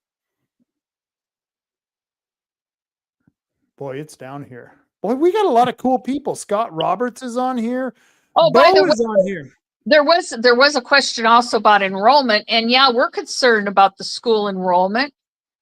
Boy, it's down here. Boy, we got a lot of cool people. Scott Roberts is on here. Oh, by the Bo is on here. There was a question also about enrollment, and yeah, we're concerned about the school enrollment.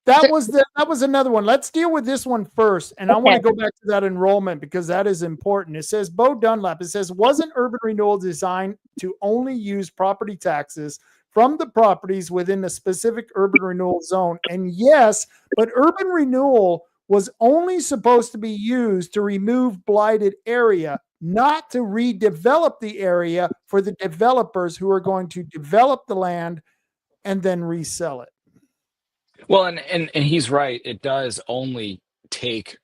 That was another one. Let's deal with this one first, and I want to go back to that enrollment, because that is important. It says, Bo Dunlap, it says, wasn't urban renewal designed to only use property taxes from the properties within a specific urban renewal zone? And yes, but urban renewal was only supposed to be used to remove blighted area, not to redevelop the area for the developers who are going to develop the land and then resell it. Well, and he's right. It does only take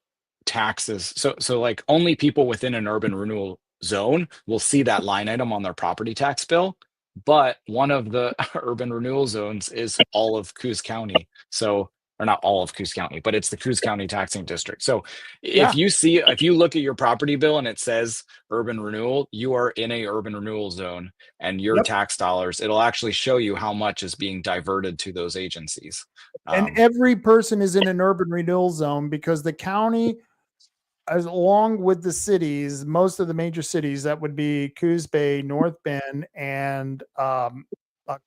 taxes. So like only people within an urban renewal zone will see that line item on their property tax bill. But one of the urban renewal zones is all of Coos County. So, or not all of Coos County, but it's the Coos County taxing district. So if you look at your property bill and it says urban renewal, you are in a urban renewal zone, and your tax dollars, it'll actually show you how much is being diverted to those agencies. And every person is in an urban renewal zone, because the county, as along with the cities, most of the major cities, that would be Coos Bay, North Bend, and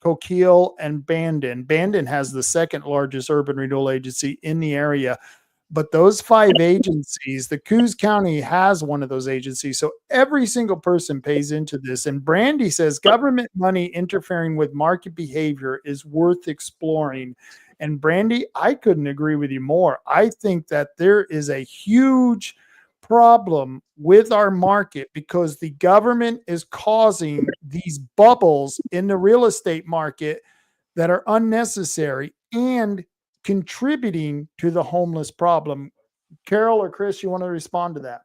Coquille and Bandon. Bandon has the second largest urban renewal agency in the area. But those 5 agencies, the Coos County has one of those agencies. So every single person pays into this. And Brandy says government money interfering with market behavior is worth exploring. And Brandy, I couldn't agree with you more. I think that there is a huge problem with our market, because the government is causing these bubbles in the real estate market that are unnecessary and contributing to the homeless problem. Carol or Chris, you want to respond to that?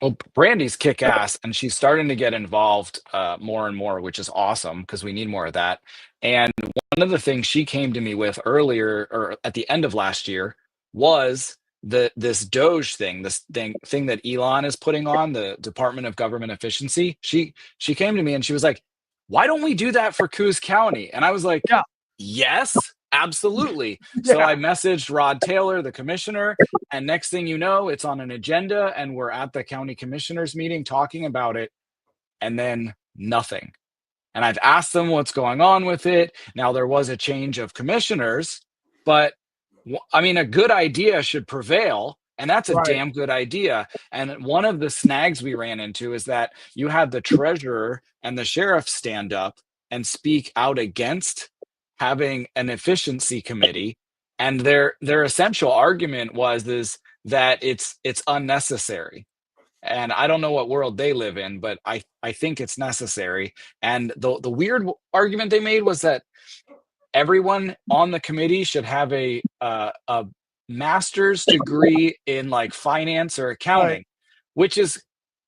Well, Brandy's kick ass, and she's starting to get involved more and more, which is awesome, because we need more of that. And one of the things she came to me with earlier, or at the end of last year, was this Doge thing, this thing that Elon is putting on, the Department of Government Efficiency. She came to me and she was like, "Why don't we do that for Coos County?" And I was like, "Yes, Absolutely. So Yeah. I messaged Rod Taylor, the commissioner, and next thing you know, it's on an agenda and we're at the county commissioners meeting talking about it, and then nothing. And I've asked them what's going on with it. Now, there was a change of commissioners, but I mean, a good idea should prevail. And that's a Right. damn good idea. And one of the snags we ran into is that you had the treasurer and the sheriff stand up and speak out against having an efficiency committee. And their essential argument is that it's unnecessary. And I don't know what world they live in, but I think it's necessary. And the weird argument they made was that everyone on the committee should have a master's degree in like finance or accounting, Right. which is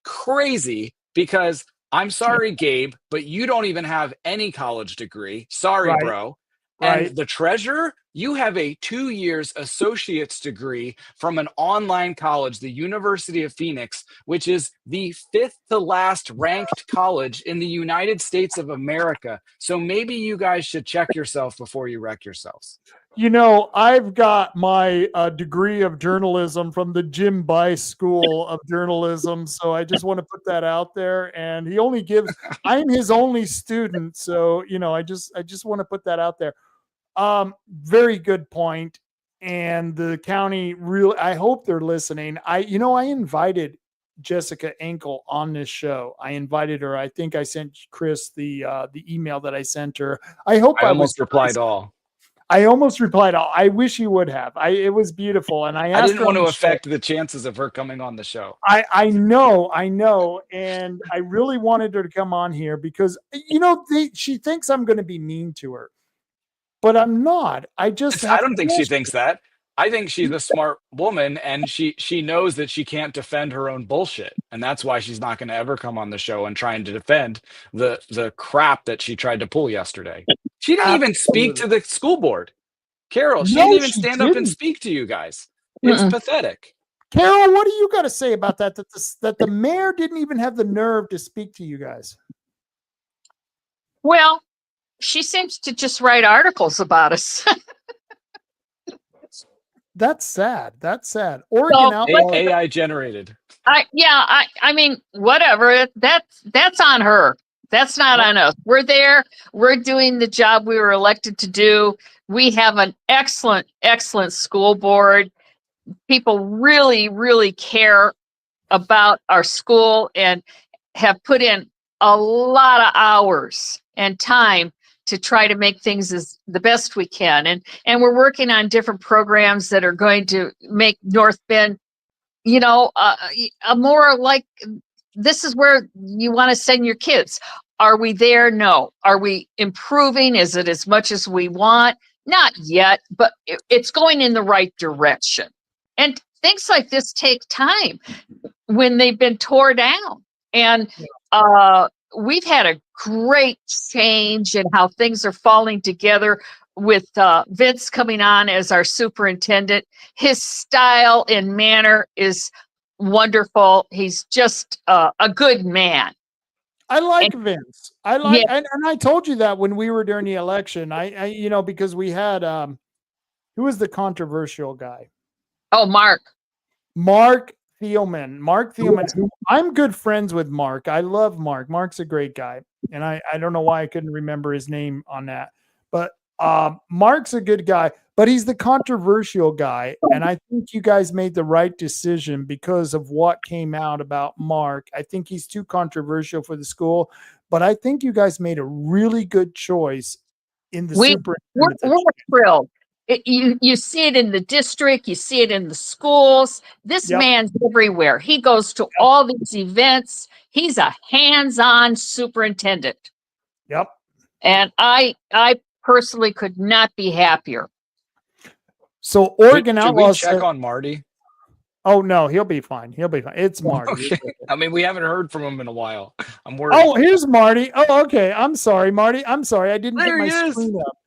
crazy because I'm sorry, Gabe, but you don't even have any college degree. Sorry, Right. bro. Right. And the treasurer, you have a 2 years associate's degree from an online college, the University of Phoenix, which is the 5th to last ranked college in the United States of America. So maybe you guys should check yourself before you wreck yourselves. You know, I've got my degree of journalism from the Jim Bice School of Journalism. So I just want to put that out there. And he only gives, I'm his only student. So, you know, I just want to put that out there. Very good point. And the county really, I hope they're listening. I invited Jessica Enkel on this show. I invited her. I think I sent Chris the email that I sent her. I hope I almost replied all. I almost replied all. I wish you would have. It was beautiful. And I didn't her want on to the show. affect the chances of her coming on the show. I know. And I really wanted her to come on here because, you know, she thinks I'm going to be mean to her, but I'm not. I don't think she thinks that. I think she's a smart woman and she knows that she can't defend her own bullshit. And that's why she's not going to ever come on the show and trying to defend the crap that she tried to pull yesterday. She didn't even speak to the school board. Carol, she didn't even stand up and speak to you guys. It's pathetic. Carol, what do you got to say about that? That the mayor didn't even have the nerve to speak to you guys. Well, she seems to just write articles about us. That's sad. Oregon Outlaw. AI generated. I mean, whatever. That's on her. That's not on us. We're there. We're doing the job we were elected to do. We have an excellent school board. People really, really care about our school and have put in a lot of hours and time to try to make things as the best we can. And we're working on different programs that are going to make North Bend, you know, a more like, this is where you want to send your kids. Are we there? No. Are we improving? Is it as much as we want? Not yet, but it's going in the right direction. And things like this take time when they've been tore down. And we've had a great change in how things are falling together with Vince coming on as our superintendent. His style and manner is wonderful. He's just a good man. I like Vince. And I told you that when we were during the election. I you know, because we had who was the controversial guy? Oh, Mark Thielman. Who, I'm good friends with Mark. I love Mark. Mark's a great guy. And I don't know why I couldn't remember his name on that. But Mark's a good guy, but he's the controversial guy. And I think you guys made the right decision because of what came out about Mark. I think he's too controversial for the school, but I think you guys made a really good choice in the superintendent. We're thrilled. You see it in the district, you see it in the schools. This man's everywhere. He goes to all these events. He's a hands-on superintendent. Yep. And I personally could not be happier. So Oregon Outlaws. Should we check on Marty? Oh no, he'll be fine. It's Marty. Okay. I mean, we haven't heard from him in a while. I'm worried. Oh, here's Marty. Oh, okay. I'm sorry, Marty. I'm sorry. I didn't There get he my is. screen up.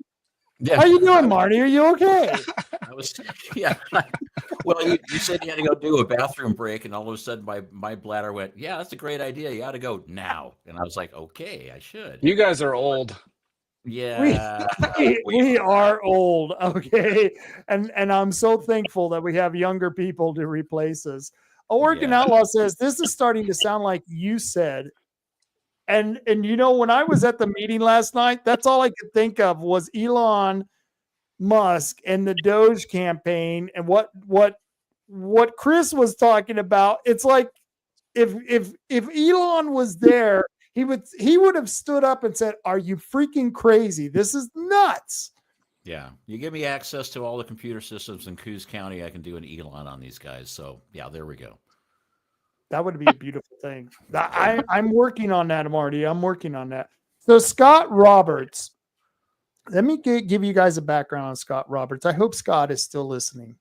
Yeah. How you doing, Marty? Are you okay? I was, yeah. Well, you said you had to go do a bathroom break, and all of a sudden my bladder went, yeah, that's a great idea. You ought to go now. And I was like, okay, I should. You guys are old. Yeah. We are old, okay, and I'm so thankful that we have younger people to replace us. Oregon Yeah. Outlaw says this is starting to sound like you said, and you know, when I was at the meeting last night, that's all I could think of was Elon Musk and the Doge campaign and what Chris was talking about. It's like if Elon was there, he would have stood up and said, "Are you freaking crazy? This is nuts." Yeah. You give me access to all the computer systems in Coos County, I can do an Elon on these guys. So yeah, there we go. That would be a beautiful thing. I'm working on that, Marty. I'm working on that. So Scott Roberts, let me give you guys a background on Scott Roberts. I hope Scott is still listening.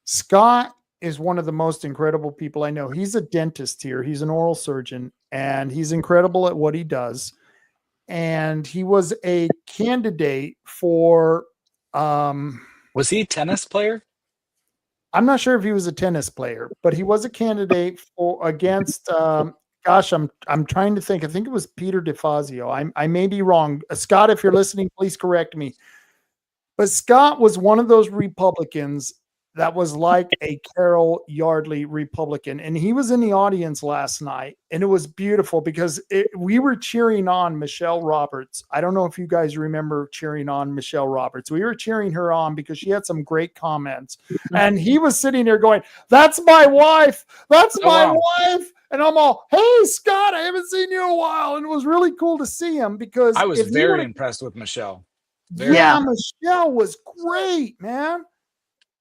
Scott is one of the most incredible people I know. He's a dentist here. He's an oral surgeon, and he's incredible at what he does. And he was a candidate for Was he a tennis player? I'm not sure if he was a tennis player, but he was a candidate for against gosh, I'm trying to think. I think it was Peter DeFazio. I may be wrong. Scott, if you're listening, please correct me. But Scott was one of those Republicans that was like a Carol Yardley Republican. And he was in the audience last night. And it was beautiful because we were cheering on Michelle Roberts. I don't know if you guys remember cheering on Michelle Roberts. We were cheering her on because she had some great comments. And he was sitting there going, "That's my wife. That's my wife." And I'm all, "Hey, Scott, I haven't seen you in a while." And it was really cool to see him because I was very impressed with Michelle. Michelle was great, man.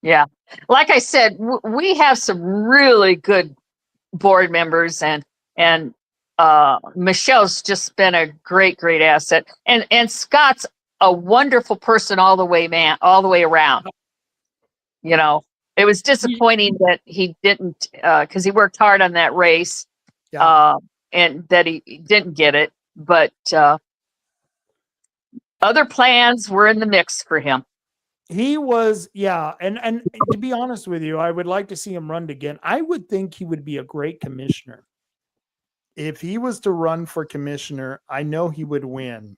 Yeah. Like I said, we have some really good board members, and Michelle's just been a great asset. And Scott's a wonderful person all the way around. You know, it was disappointing that he didn't, because he worked hard on that race, and that he didn't get it. But other plans were in the mix for him. He was, and to be honest with you, I would like to see him run again. I would think he would be a great commissioner. If he was to run for commissioner, I know he would win.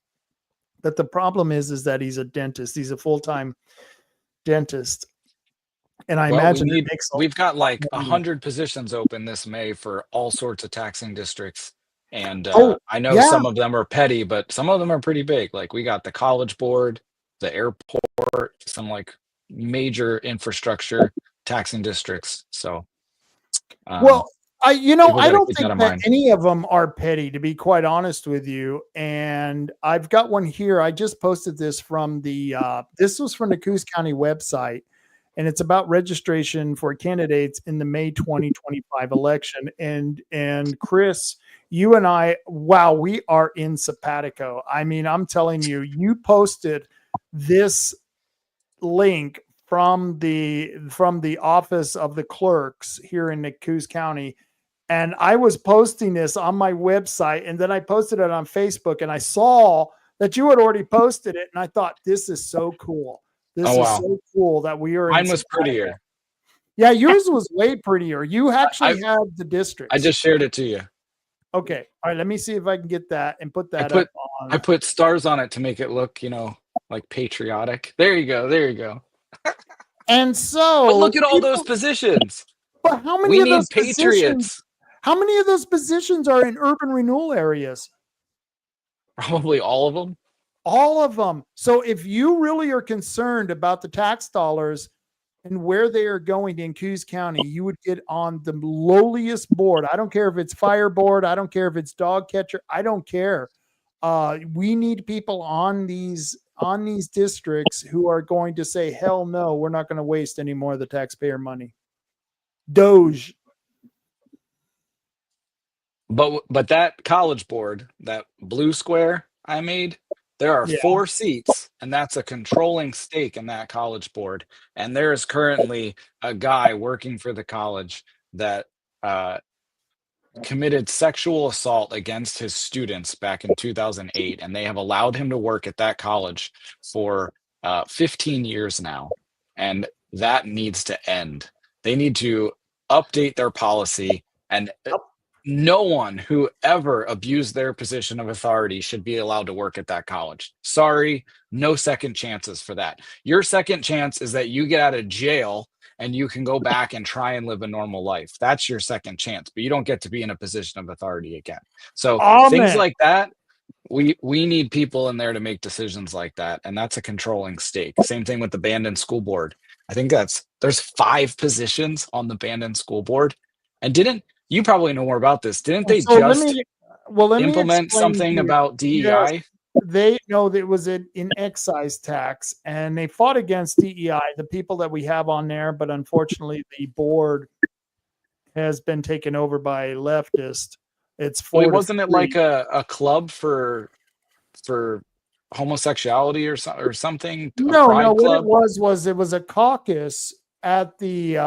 But the problem is that he's a dentist. He's a full-time dentist. And I imagine we've got like 100 positions open this May for all sorts of taxing districts. And I know some of them are petty, but some of them are pretty big. Like we got the college board, the airport, some like major infrastructure taxing districts. So, I don't think that any of them are petty, to be quite honest with you. And I've got one here. I just posted this from this was from the Coos County website, and it's about registration for candidates in the May 2025 election. And Chris, you and I, wow, we are in Sapatico. I mean, I'm telling you, you posted this link from the office of the clerks here in Coos County, and I was posting this on my website, and then I posted it on Facebook, and I saw that you had already posted it, and I thought, this is so cool. This is so cool that we are. Mine was prettier. Yeah, yours was way prettier. You actually had the district. I just shared it to you. Okay, all right. Let me see if I can get that and put that up on. I put stars on it to make it look, like patriotic. There you go. And so, but look at all those positions. But how many of those patriots? How many of those positions are in urban renewal areas? Probably all of them. All of them. So if you really are concerned about the tax dollars and where they are going in Coos County, you would get on the lowliest board. I don't care if it's fire board. I don't care if it's dog catcher. I don't care. We need people on these districts who are going to say, hell no, we're not going to waste any more of the taxpayer money. Doge. But that college board, that blue square I made, there are 4 seats, and that's a controlling stake in that college board. And there is currently a guy working for the college that committed sexual assault against his students back in 2008, and they have allowed him to work at that college for 15 years now. And that needs to end. They need to update their policy and no one who ever abused their position of authority should be allowed to work at that college. Sorry, no second chances for that. Your second chance is that you get out of jail and you can go back and try and live a normal life. That's your second chance, but you don't get to be in a position of authority again. So things Amen. like that, we need people in there to make decisions like that, and that's a controlling stake. Same thing with the band and school board. I think there's 5 positions on the band and school board. And you probably know more about this. Didn't they So just let me implement explain something here. about Yes, DEI? they know that it was in excise tax, and they fought against DEI, the people that we have on there, but unfortunately the board has been taken over by leftists. It's 4 Wait, to wasn't it 3. like a club for homosexuality or something? A No, pride what club? it was it was a caucus at the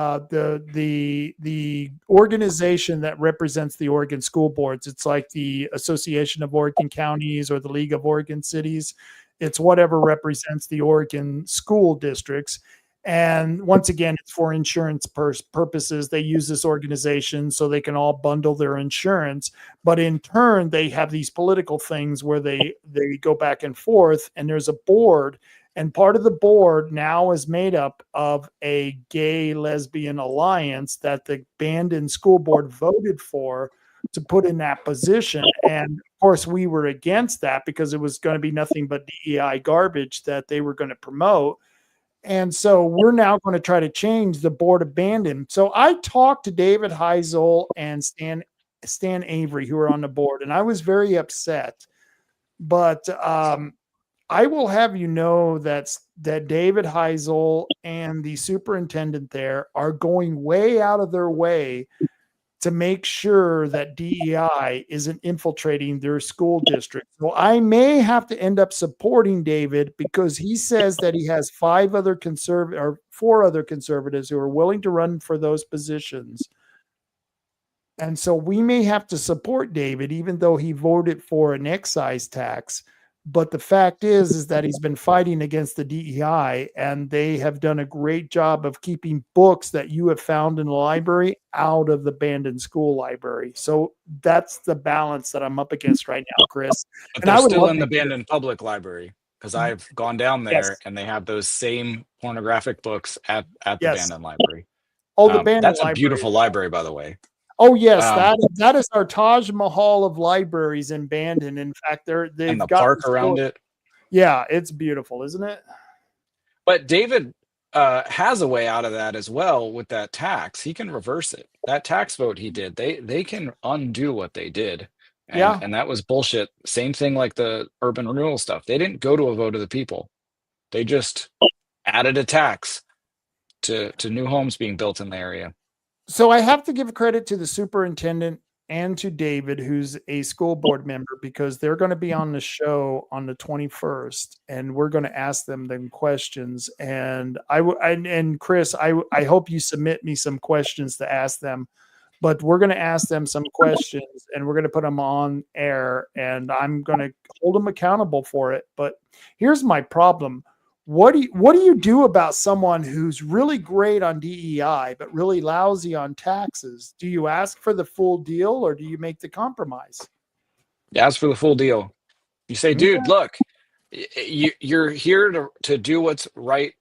organization that represents the Oregon school boards. It's like the Association of Oregon Counties or the League of Oregon Cities. It's whatever represents the Oregon school districts. And once again, it's for insurance purposes. They use this organization so they can all bundle their insurance. But in turn, they have these political things where they go back and forth, and there's a board. And part of the board now is made up of a gay lesbian alliance that the band and school board voted for to put in that position. And of course, we were against that because it was going to be nothing but DEI garbage that they were going to promote. And so we're now going to try to change the board of band. So I talked to David Heisel and Stan Avery, who are on the board, and I was very upset. But I will have you know that David Heisel and the superintendent there are going way out of their way to make sure that DEI isn't infiltrating their school district. So I may have to end up supporting David because he says that he has 4 other conservatives who are willing to run for those positions. And so we may have to support David, even though he voted for an excise tax. But the fact is that he's been fighting against the DEI, and they have done a great job of keeping books that you have found in the library out of the band and school library. So that's the balance that I'm up against right now, Chris. But And I they're would still love in to the band and public library, because I've gone down there Yes. and they have those same pornographic books at the Yes. band and library. Oh, the band That's a library. beautiful library, by the way. Oh yes, that is our Taj Mahal of libraries in Bandon. In fact, they've And the got park this around book. it. Yeah, it's beautiful, isn't it? But David has a way out of that as well with that tax. He can reverse it. That tax vote he did, they can undo what they did. And that was bullshit. Same thing like the urban renewal stuff. They didn't go to a vote of the people. They just added a tax to new homes being built in the area. So I have to give credit to the superintendent and to David, who's a school board member, because they're going to be on the show on the 21st, and we're going to ask them questions. And and Chris, I hope you submit me some questions to ask them, but we're going to ask them some questions and we're going to put them on air, and I'm going to hold them accountable for it. But here's my problem. What do you do about someone who's really great on DEI but really lousy on taxes? Do you ask for the full deal, or do you make the compromise? You ask for the full deal. You say, dude, look, you're here to do what's right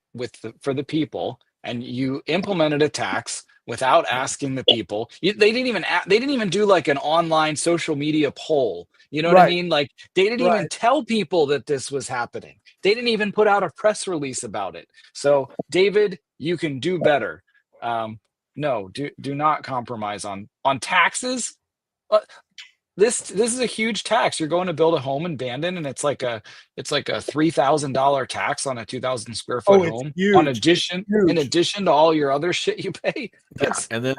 for the people, and you implemented a tax without asking the people. They didn't even do like an online social media poll. You know what I mean? Like they didn't even tell people that this was happening. They didn't even put out a press release about it. So David, you can do better. No, do not compromise on taxes. This is a huge tax. You're going to build a home in Bandon, and it's like a $3,000 tax on a 2,000 square foot home. Huge. In addition to all your other shit you pay. And then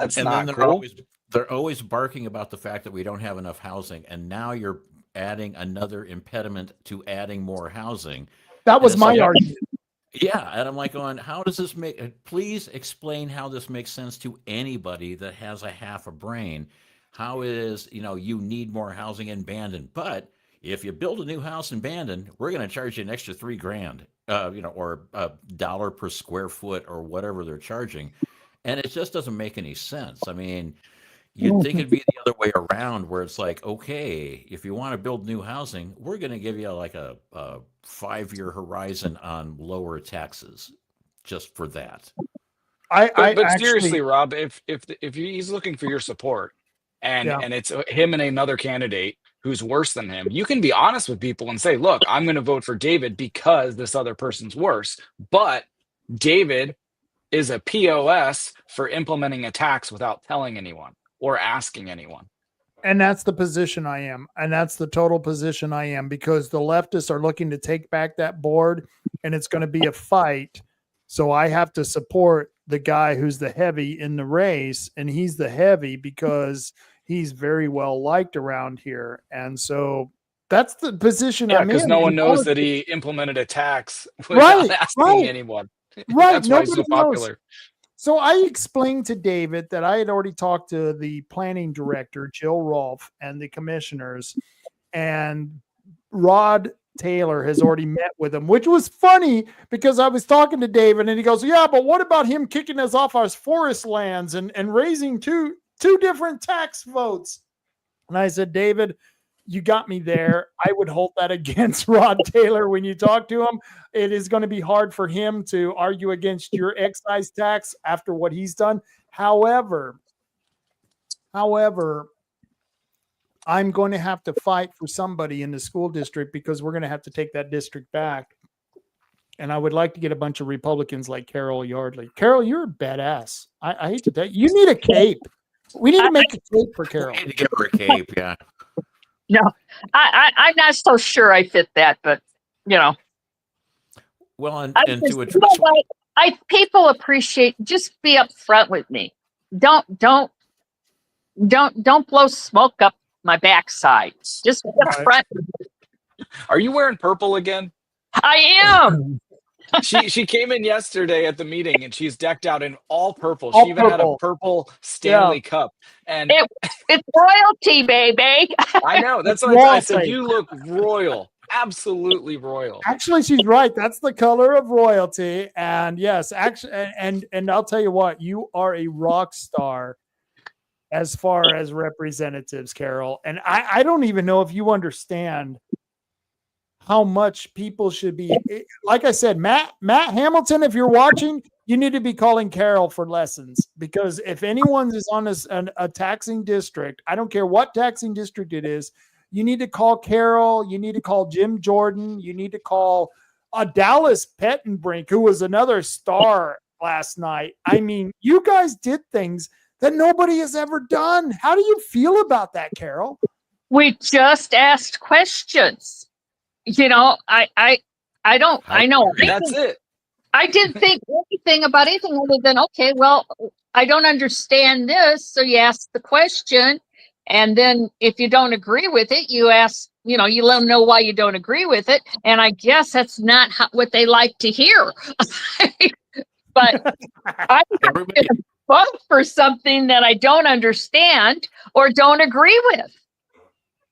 they're always barking about the fact that we don't have enough housing, and now you're adding another impediment to adding more housing. That was my argument. Yeah, and I'm like going, how does this please explain how this makes sense to anybody that has a half a brain. How it is, you need more housing in Bandon, but if you build a new house in Bandon, we're going to charge you an extra $3,000, or $1 per square foot or whatever they're charging. And it just doesn't make any sense. I mean, You'd think it'd be the other way around, where it's like, okay, if you want to build new housing, we're going to give you like a 5-year horizon on lower taxes just for that. But seriously, Rob, if he's looking for your support, and Yeah. and it's him and another candidate who's worse than him, you can be honest with people and say, look, I'm going to vote for David because this other person's worse. But David is a POS for implementing a tax without telling anyone or asking anyone. And that's the position I am. And that's the total position I am, because the leftists are looking to take back that board, and it's going to be a fight. So I have to support the guy who's the heavy in the race, and he's the heavy because he's very well liked around here. And so that's the position I'm in. Because no one knows that he implemented a tax without asking anyone. Right. That's why he's so popular. So I explained to David that I had already talked to the planning director, Jill Rolfe, and the commissioners, and Rod Taylor has already met with him, which was funny because I was talking to David and he goes, yeah, but what about him kicking us off our forest lands and raising two different tax votes? And I said, David, you got me there. I would hold that against Rod Taylor when you talk to him. It is going to be hard for him to argue against your excise tax after what he's done. However, I'm going to have to fight for somebody in the school district because we're going to have to take that district back. And I would like to get a bunch of Republicans like Carol Yardley. Carol, you're a badass. I hate to tell you, you need a cape. We need to make a cape for Carol. We need to give her a cape, yeah. No, I'm not so sure I fit that, but Well, and I to just, address people appreciate, just be upfront with me. Don't blow smoke up my backside. Just be upfront. Are you wearing purple again? I am. She came in yesterday at the meeting and she's decked out in all purple. She even had a purple Stanley Cup. And it's royalty, baby. I know. That's what I said. You look royal. Absolutely royal. Actually, she's right. That's the color of royalty. And yes, actually, and I'll tell you what, you are a rock star as far as representatives, Carol. And I don't even know if you understand how much people should be. Like I said, Matt Hamilton, if you're watching, you need to be calling Carol for lessons, because if anyone is on a taxing district, I don't care what taxing district it is, you need to call Carol. You need to call Jim Jordan. You need to call Dallas Pettenbrink, who was another star last night. I mean, you guys did things that nobody has ever done. How do you feel about that, Carol? We just asked questions. I know. That's it. I didn't think anything about anything other than, okay, well, I don't understand this. So you ask the question. And then if you don't agree with it, you ask, you let them know why you don't agree with it. And I guess that's not what they like to hear. But I'm not going to vote for something that I don't understand or don't agree with.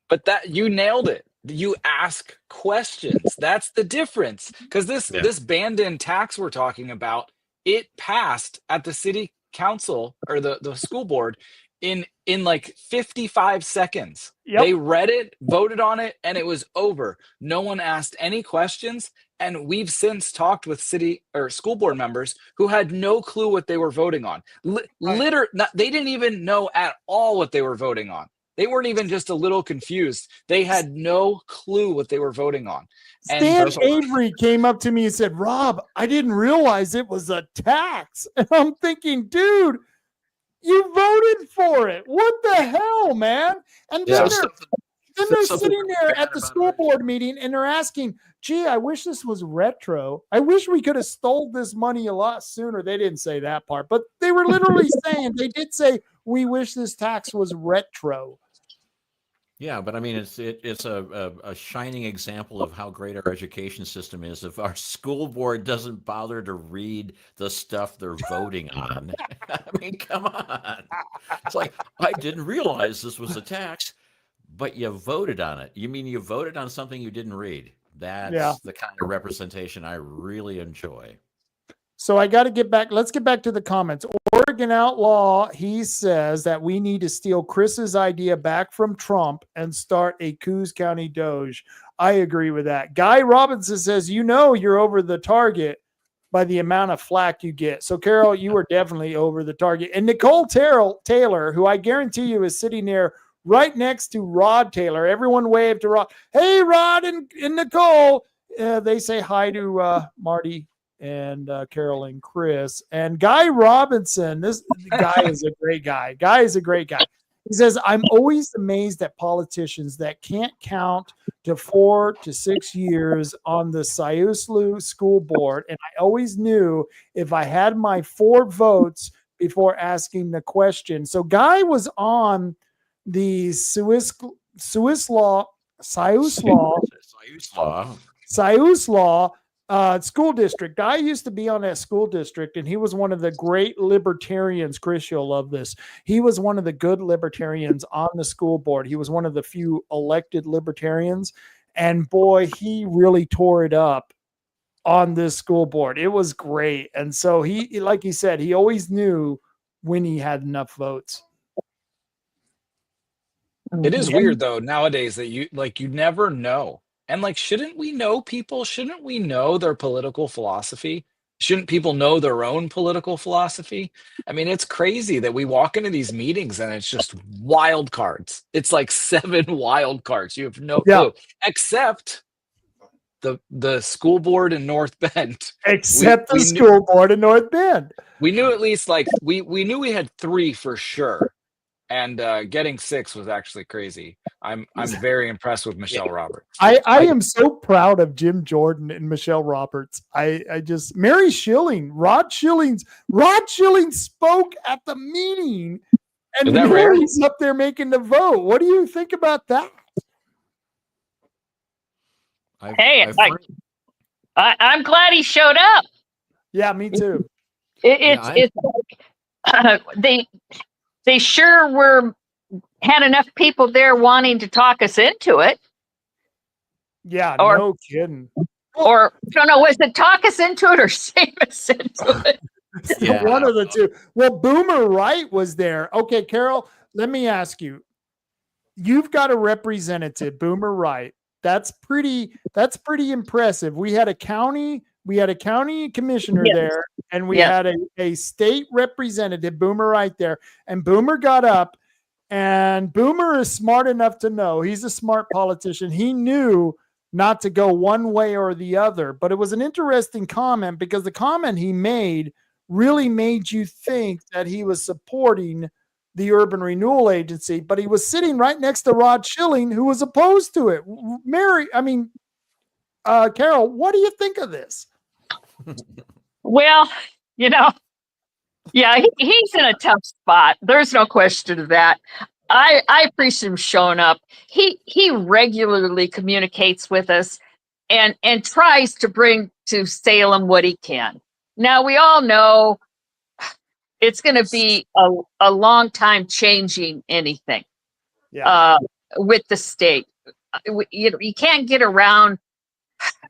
But that you nailed it. You ask questions. That's the difference. Because this banned-in tax we're talking about, it passed at the city council or the school board in like 55 seconds. Yep. They read it, voted on it, and it was over. No one asked any questions. And we've since talked with city or school board members who had no clue what they were voting on. They didn't even know at all what they were voting on. They weren't even just a little confused. They had no clue what they were voting on. Stan Avery came up to me and said, Rob, I didn't realize it was a tax. And I'm thinking, dude, you voted for it. What the hell, man? And then they're sitting there at the school board meeting and they're asking, gee, I wish this was retro. I wish we could have stole this money a lot sooner. They didn't say that part, but they were literally saying, they did say, we wish this tax was retro. Yeah, but I mean, it's a shining example of how great our education system is. If our school board doesn't bother to read the stuff they're voting on, I mean, come on. It's like, I didn't realize this was a tax, but you voted on it. You mean you voted on something you didn't read? That's the kind of representation I really enjoy. So I got to get back. Let's get back to the comments. Oregon Outlaw, he says that we need to steal Chris's idea back from Trump and start a Coos County Doge. I agree with that. Guy Robinson says, you're over the target by the amount of flack you get. So, Carol, you are definitely over the target. And Nicole Taylor, who I guarantee you is sitting there right next to Rod Taylor. Everyone wave to Rod. Hey, Rod and Nicole. They say hi to Marty and Carol and Chris. And Guy Robinson, this guy is a great guy. Guy is a great guy. He says, I'm always amazed at politicians that can't count to 4 to 6 years on the Siuslaw school board. And I always knew if I had my 4 votes before asking the question. So Guy was on the Siuslaw school district. I used to be on that school district, and he was one of the great libertarians. Chris, you'll love this. He was one of the good libertarians on the school board. He was one of the few elected libertarians, and boy, he really tore it up on this school board. It was great. And so he, like he said, he always knew when he had enough votes. It is weird though nowadays that you never know. And shouldn't we know people? Shouldn't we know their political philosophy? Shouldn't people know their own political philosophy? I mean, it's crazy that we walk into these meetings and it's just wild cards. It's like 7 wild cards. You have no clue, except the school board in North Bend. Except the school board in North Bend. We knew at least we knew we had 3 for sure. And getting 6 was actually crazy. I'm very impressed with Michelle Roberts. I am so proud of Jim Jordan and Michelle Roberts. I just Mary Schilling, Rod Schilling spoke at the meeting, and Mary's up there making the vote. What do you think about that? I'm glad he showed up. Yeah, me too. It's they sure had enough people there wanting to talk us into it. Yeah, no kidding. Or I don't know, was it talk us into it or save us into it? Yeah. One of the two. Well, Boomer Wright was there. Okay, Carol, let me ask you. You've got a representative, Boomer Wright. That's pretty impressive. We had a county commissioner there, and we had a state representative, Boomer, right there. And Boomer got up, and Boomer is smart enough to know, he's a smart politician. He knew not to go one way or the other. But it was an interesting comment because the comment he made really made you think that he was supporting the Urban Renewal Agency, but he was sitting right next to Rod Schilling, who was opposed to it. Carol, what do you think of this? Well, he's in a tough spot. There's no question of that. I appreciate him showing up. He regularly communicates with us and tries to bring to Salem what he can. Now, we all know it's going to be a long time changing anything with the state. You can't get around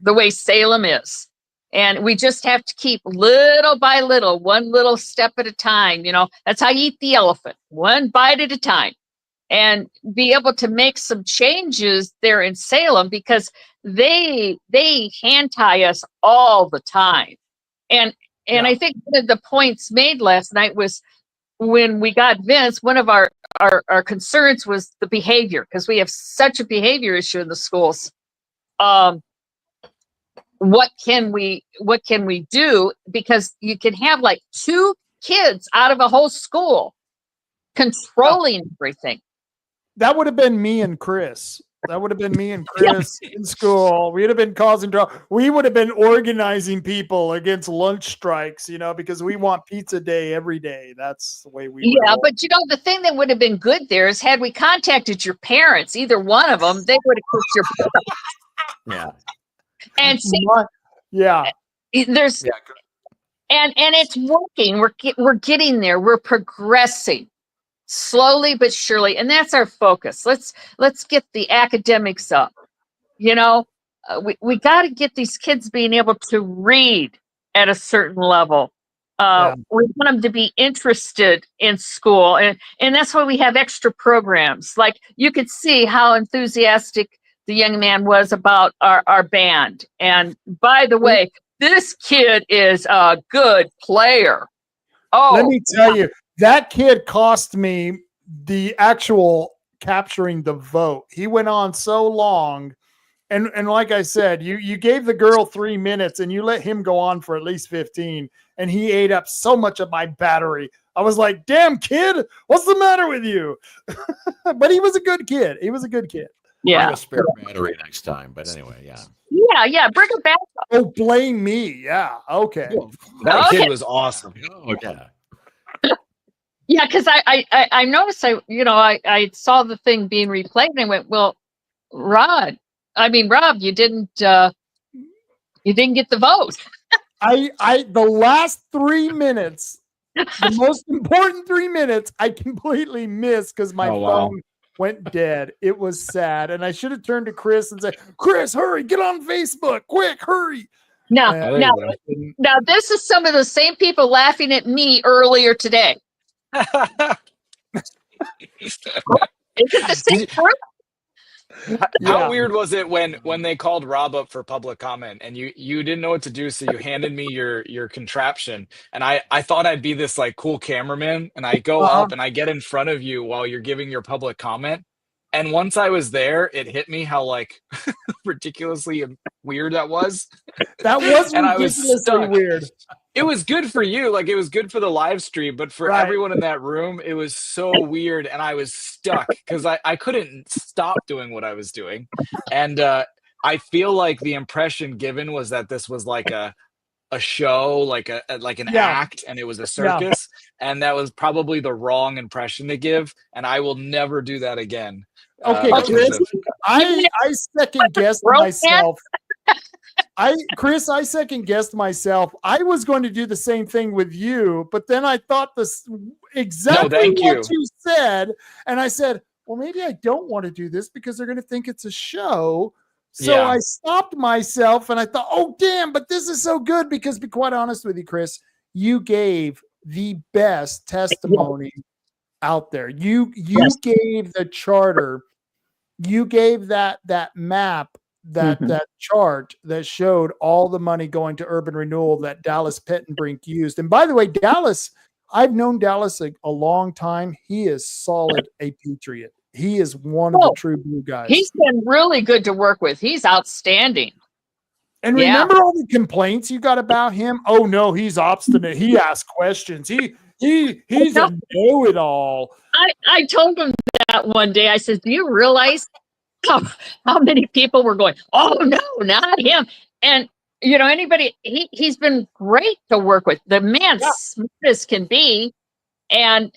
the way Salem is. And we just have to keep little by little, one little step at a time. That's how you eat the elephant, one bite at a time, and be able to make some changes there in Salem because they hand tie us all the time. And I think one of the points made last night was when we got Vince, one of our concerns was the behavior, because we have such a behavior issue in the schools. What can we do? Because you can have 2 kids out of a whole school controlling everything. That would have been me and Chris. In school. We'd have been causing trouble. We would have been organizing people against lunch strikes, because we want pizza day every day. That's the way we but the thing that would have been good there is had we contacted your parents, either one of them, they would have put your Yeah. And see, there's and it's working. We're getting there. We're progressing slowly but surely, and that's our focus. Let's get the academics up. We got to get these kids being able to read at a certain level. We want them to be interested in school, and that's why we have extra programs. Like you could see how enthusiastic the young man was about our band. And by the way, this kid is a good player. Oh, let me tell you, that kid cost me the actual capturing the vote. He went on so long. And like I said, you gave the girl 3 minutes and you let him go on for at least 15, and he ate up so much of my battery. I was like, damn kid, what's the matter with you? But he was a good kid. He was a good kid. Bring yeah. a spare battery next time. But anyway, yeah. Yeah. Bring it back. Oh, blame me. Yeah. Okay. That Okay. kid was awesome. Oh, yeah. Yeah, because I noticed I saw the thing being replayed and I went, well, Rob, you didn't get the vote. The last 3 minutes, the most important 3 minutes, I completely missed because my phone went dead. It was sad. And I should have turned to Chris and said, Chris, hurry, get on Facebook, quick, hurry. Now, And this is some of the same people laughing at me earlier today. Is it the same group? How weird was it when they called Rob up for public comment and you didn't know what to do, so you handed me your contraption, and I thought I'd be this like cool cameraman, and I go up and I get in front of you while you're giving your public comment, and once I was there, it hit me how like ridiculously weird that was. That was And I was ridiculously stuck. weird. It was good for you, like it was good for the live stream, but for everyone in that room, it was so weird, and I was stuck because I couldn't stop doing what I was doing. And I feel like the impression given was that this was like a show, like an act, and it was a circus, and that was probably the wrong impression to give, and I will never do that again. Okay, Chris, I second guessed myself. Chris, I second guessed myself. I was going to do the same thing with you, but then I thought exactly what you said, and I said, well, maybe I don't want to do this because they're going to think it's a show. So I stopped myself, and I thought, oh, damn, but this is so good because, to be quite honest with you, Chris, you gave the best testimony out there. You gave the charter. You gave that map, that chart that showed all the money going to urban renewal that Dallas Pettenbrink used. And by the way, Dallas, I've known Dallas a long time. He is solid a patriot. He is one of the true blue guys. He's been really good to work with. He's outstanding. And remember all the complaints you got about him? Oh no, he's obstinate. He asks questions. He's a know-it-all. I told him that one day. I said, do you realize how many people were going, oh no, not him? And anybody, he's been great to work with. The man smart as can be, and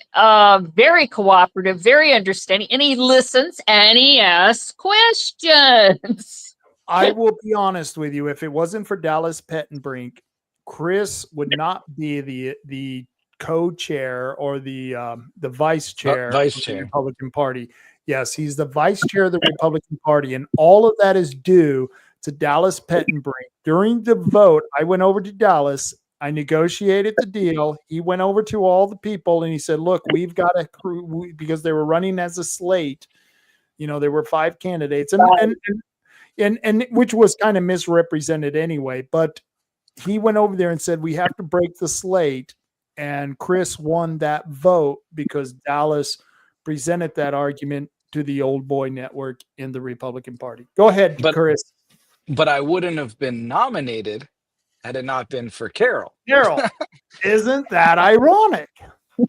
very cooperative, very understanding, and he listens and he asks questions. I will be honest with you. If it wasn't for Dallas Pettenbrink, Chris would not be the co-chair or the vice chair of the Republican Party. Yes, he's the vice chair of the Republican Party, and all of that is due to Dallas Pettenbrink. During the vote, I went over to Dallas. I negotiated the deal. He went over to all the people and he said, look, we've got a crew, because they were running as a slate. There were 5 candidates, and which was kind of misrepresented anyway. But he went over there and said, we have to break the slate. And Chris won that vote because Dallas presented that argument to the old boy network in the Republican Party. Go ahead, Chris. But I wouldn't have been nominated had it not been for Carol. Carol, isn't that ironic?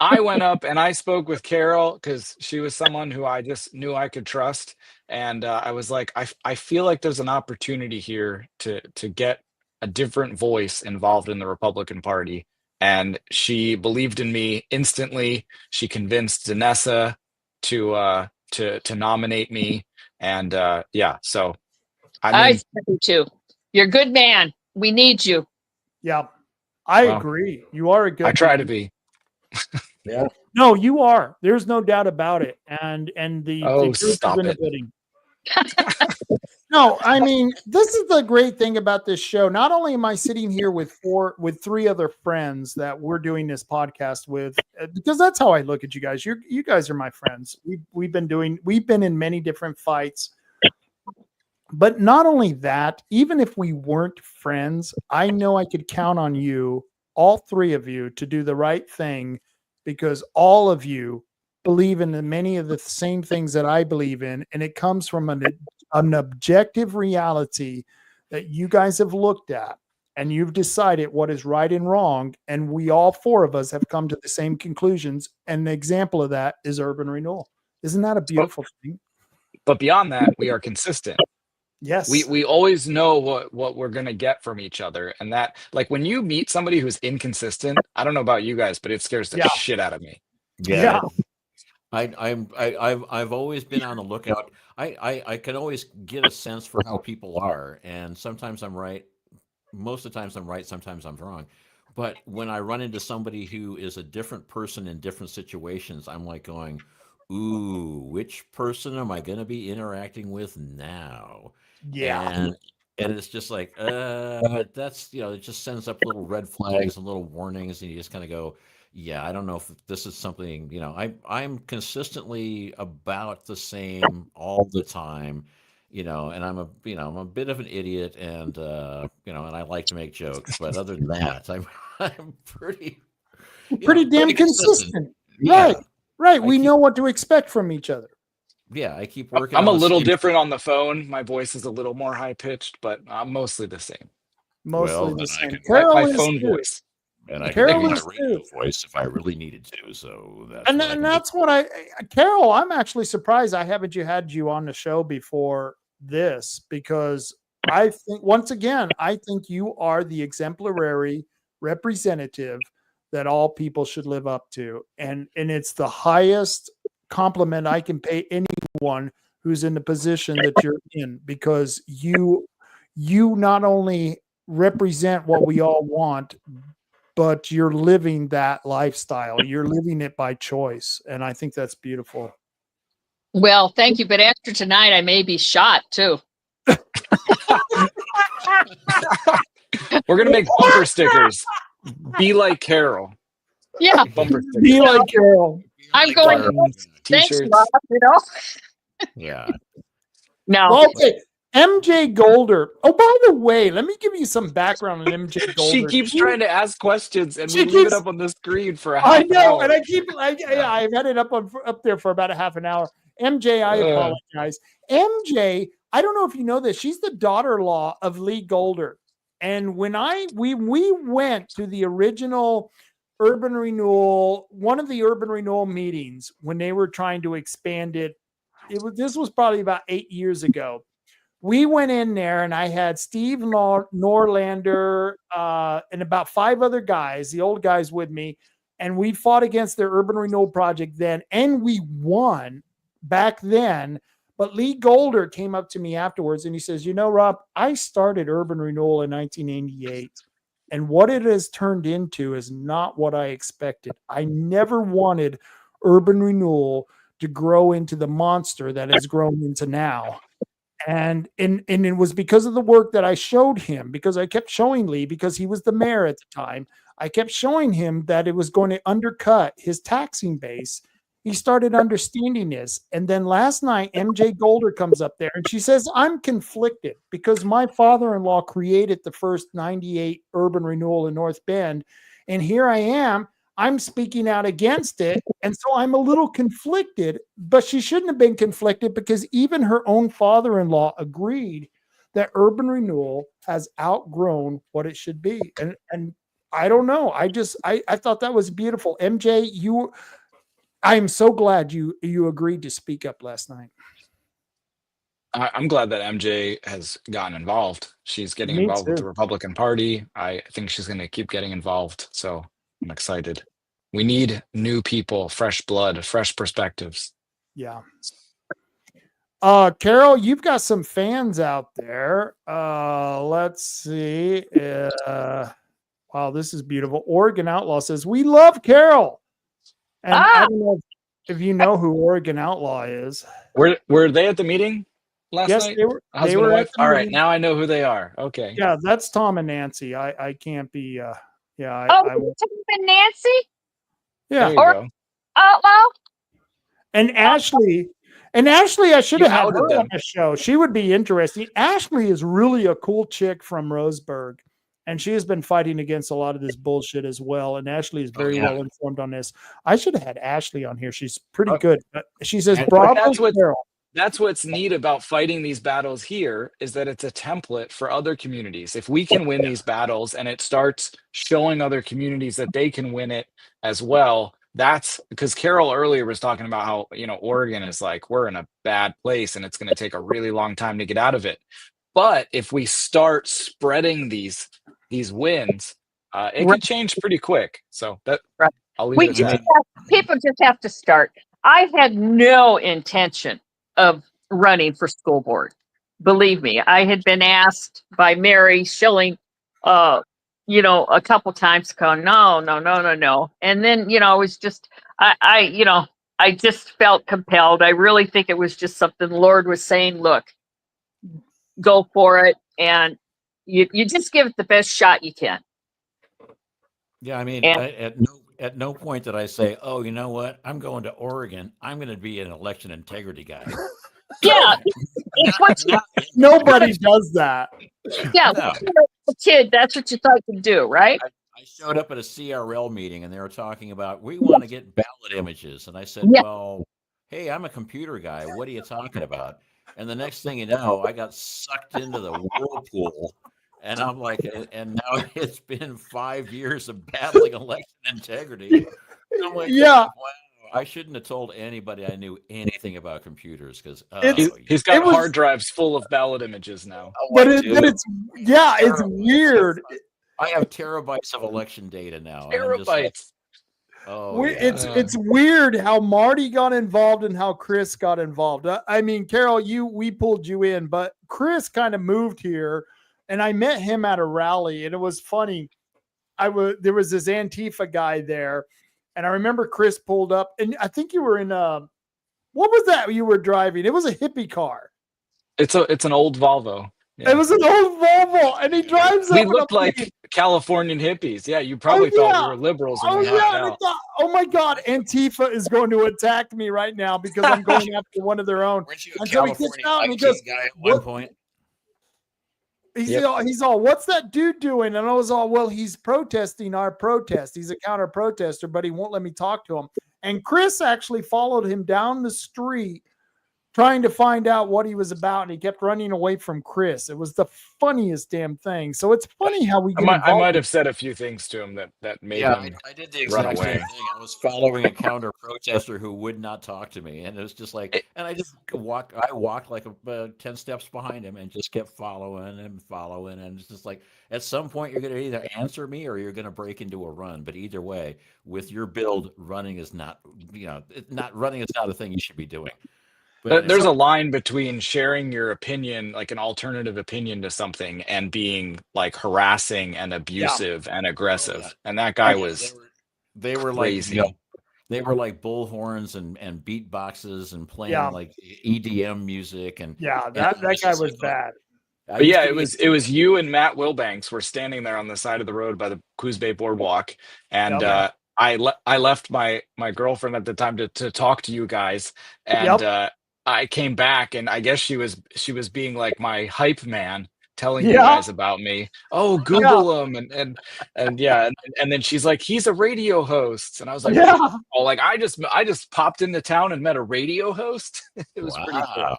I went up and I spoke with Carol because she was someone who I just knew I could trust. And I was like, I feel like there's an opportunity here to get a different voice involved in the Republican Party. And she believed in me instantly. She convinced Danessa to nominate me. And so I think you too. You're a good man. We need you. Yeah, I agree. You are a good I try man. to be. Yeah. No, you are. There's no doubt about it. And the stop it. No, I mean, this is the great thing about this show. Not only am I sitting here with three other friends that we're doing this podcast with, because that's how I look at you guys. You guys are my friends. We've been in many different fights. But not only that, even if we weren't friends, I know I could count on you, all three of you, to do the right thing, because all of you believe in many of the same things that I believe in, and it comes from an objective reality that you guys have looked at, and you've decided what is right and wrong, and we all four of us have come to the same conclusions, and the example of that is urban renewal. Isn't that a beautiful thing? But beyond that, we are consistent. Yes. We always know what we're gonna get from each other, and that, like, when you meet somebody who's inconsistent, I don't know about you guys, but it scares the shit out of me. Yeah. I've always been on the lookout. I can always get a sense for how people are, and sometimes I'm right. Most of the times I'm right. Sometimes I'm wrong. But when I run into somebody who is a different person in different situations, I'm like going, "Ooh, which person am I going to be interacting with now?" Yeah. And it's just like, that's, it just sends up little red flags and little warnings, and you just kind of go, yeah, I don't know if this is something, I'm consistently about the same all the time, and I'm a bit of an idiot, and and I like to make jokes, but other than that, I'm pretty damn consistent. Yeah. Right. We know what to expect from each other. Yeah, I keep working. I'm a little different on the phone. My voice is a little more high pitched, but I'm mostly the same. Mostly the same. My phone voice. And I Carol can make my radio voice if I really needed to. So that's what Carol, I'm actually surprised I haven't had you on the show before this, because I think, once again, I think you are the exemplary representative that all people should live up to. And it's the highest compliment I can pay anyone who's in the position that you're in, because you not only represent what we all want, but you're living that lifestyle. You're living it by choice. And I think that's beautiful. Well, thank you. But after tonight, I may be shot too. We're going to make bumper stickers. Be like Carol. Yeah. Bumper stickers. Be like Carol. I'm going, thanks, T-shirts. Rob, Yeah. No. Well, okay. MJ Golder. Oh, by the way, let me give you some background on MJ Golder. She keeps trying to ask questions, and we leave it up on the screen for a half I know, hour. and I've had it up there for about a half an hour. MJ, I apologize. MJ, I don't know if you know this. She's the daughter-in-law of Lee Golder. And when we went to the original urban renewal, one of the urban renewal meetings when they were trying to expand it, this was probably about 8 years ago. We went in there, and I had Steve Norlander and about 5 other guys, the old guys with me, and we fought against their urban renewal project then, and we won back then. But Lee Golder came up to me afterwards, and he says, Rob, I started urban renewal in 1988, and what it has turned into is not what I expected. I never wanted urban renewal to grow into the monster that has grown into now. And it was because of the work that I showed him, because I kept showing Lee, because he was the mayor at the time. I kept showing him that it was going to undercut his taxing base. He started understanding this. And then last night, MJ Golder comes up there and she says, I'm conflicted because my father-in-law created the first 98 urban renewal in North Bend. And here I am. I'm speaking out against it. And so I'm a little conflicted, but she shouldn't have been conflicted, because even her own father-in-law agreed that urban renewal has outgrown what it should be. And I don't know. I thought that was beautiful. MJ, I'm so glad you agreed to speak up last night. I'm glad that MJ has gotten involved. She's getting involved with the Republican Party. I think she's going to keep getting involved. So I'm excited. We need new people, fresh blood, fresh perspectives. Yeah. Carol, you've got some fans out there. Let's see. Wow, this is beautiful. Oregon Outlaw says, we love Carol. And I don't know if you know who Oregon Outlaw is. Were they at the meeting? last Yes, night? they were. A husband They and were at wife? the All right, meeting. now I know who they are. Okay. Yeah, that's Tom and Nancy. I can't be. Yeah, Oh, I won't. Tom and Nancy? There Yeah, you Or go. oh well, and Ashley. And Ashley, I should You have had outed her on them. the show. She would be interesting. Ashley is really a cool chick from Roseburg, and she has been fighting against a lot of this bullshit as well. And Ashley is very yeah. well informed on this. I should have had Ashley on here. She's pretty Oh. good. But she says, And- "Bravo, But Carol." that's what's neat about fighting these battles here is that it's a template for other communities. If we can win these battles and it starts showing other communities that they can win it as well, that's because Carol earlier was talking about how, Oregon is like, we're in a bad place and it's going to take a really long time to get out of it. But if we start spreading these wins, it Right. could change pretty quick. So that Right. I'll leave it at that. People just have to start. I had no intention of running for school board. Believe me, I had been asked by Mary Schilling, a couple times, going, no. And then, it was just, I just felt compelled. I really think it was just something the Lord was saying, look, go for it. And you just give it the best shot you can. Yeah, I mean, And- at no point did I say, "Oh, you know what? I'm going to Oregon. I'm going to be an election integrity guy." Yeah, it's what you, Nobody does that. yeah, No. when you were a kid, that's what you thought you'd do, right? I showed up at a CRL meeting and they were talking about, we want to get ballot images. And I said, Yeah. well, hey, I'm a computer guy. What are you talking about? And the next thing you know, I got sucked into the whirlpool. And I'm like, and now it's been 5 years of battling election integrity. And I'm like, Yeah. wow, I shouldn't have told anybody I knew anything about computers because He's got It was- hard drives full of ballot images now. But it's weird. I have terabytes of election data now. and I'm just like, Terabytes. oh, yeah. It's weird how Marty got involved and how Chris got involved. I mean, Carol, we pulled you in, but Chris kind of moved here, and I met him at a rally, and it was funny. There was this Antifa guy there, and I remember Chris pulled up, and I think you were in what was that you were driving? It was a hippie car. It's an old Volvo. Yeah. It was an old Volvo, and he drives up. We and looked I'm like thinking, Californian hippies. Yeah, you probably thought we were liberals when oh we yeah, hopped and I out. thought, oh my God, Antifa is going to attack me right now because I'm going after one of their own. Weren't you a And so he gets California out and he IT goes, guy at one "What?" point? He's all, what's that dude doing? And I was all, well, he's protesting our protest. He's a counter protester, but he won't let me talk to him. And Chris actually followed him down the street trying to find out what he was about, and he kept running away from Chris. It was the funniest damn thing. So it's funny how we get I involved. might have said a few things to him that made him. I did the run exact same away. thing. I was following a counter protester who would not talk to me, and it was just like, and I just walked. I walked like 10 steps behind him and just kept following, and it's just like, at some point you're going to either answer me or you're going to break into a run. But either way, with your build, running is not a thing you should be doing. But There's a line between sharing your opinion, like an alternative opinion to something, and being like harassing and abusive and aggressive. Oh, yeah. And that guy was they were crazy. like, they were like bullhorns and beatboxes and playing like EDM music and that was guy just was like, bad. But yeah, it was you and Matt Wilbanks were standing there on the side of the road by the Coos Bay Boardwalk, and I left my girlfriend at the time to talk to you guys, and I came back, and I guess she was being like my hype man, telling you guys about me. Oh, Google him, and then she's like, he's a radio host, and I was like, oh, like I just popped into town and met a radio host. It was pretty cool.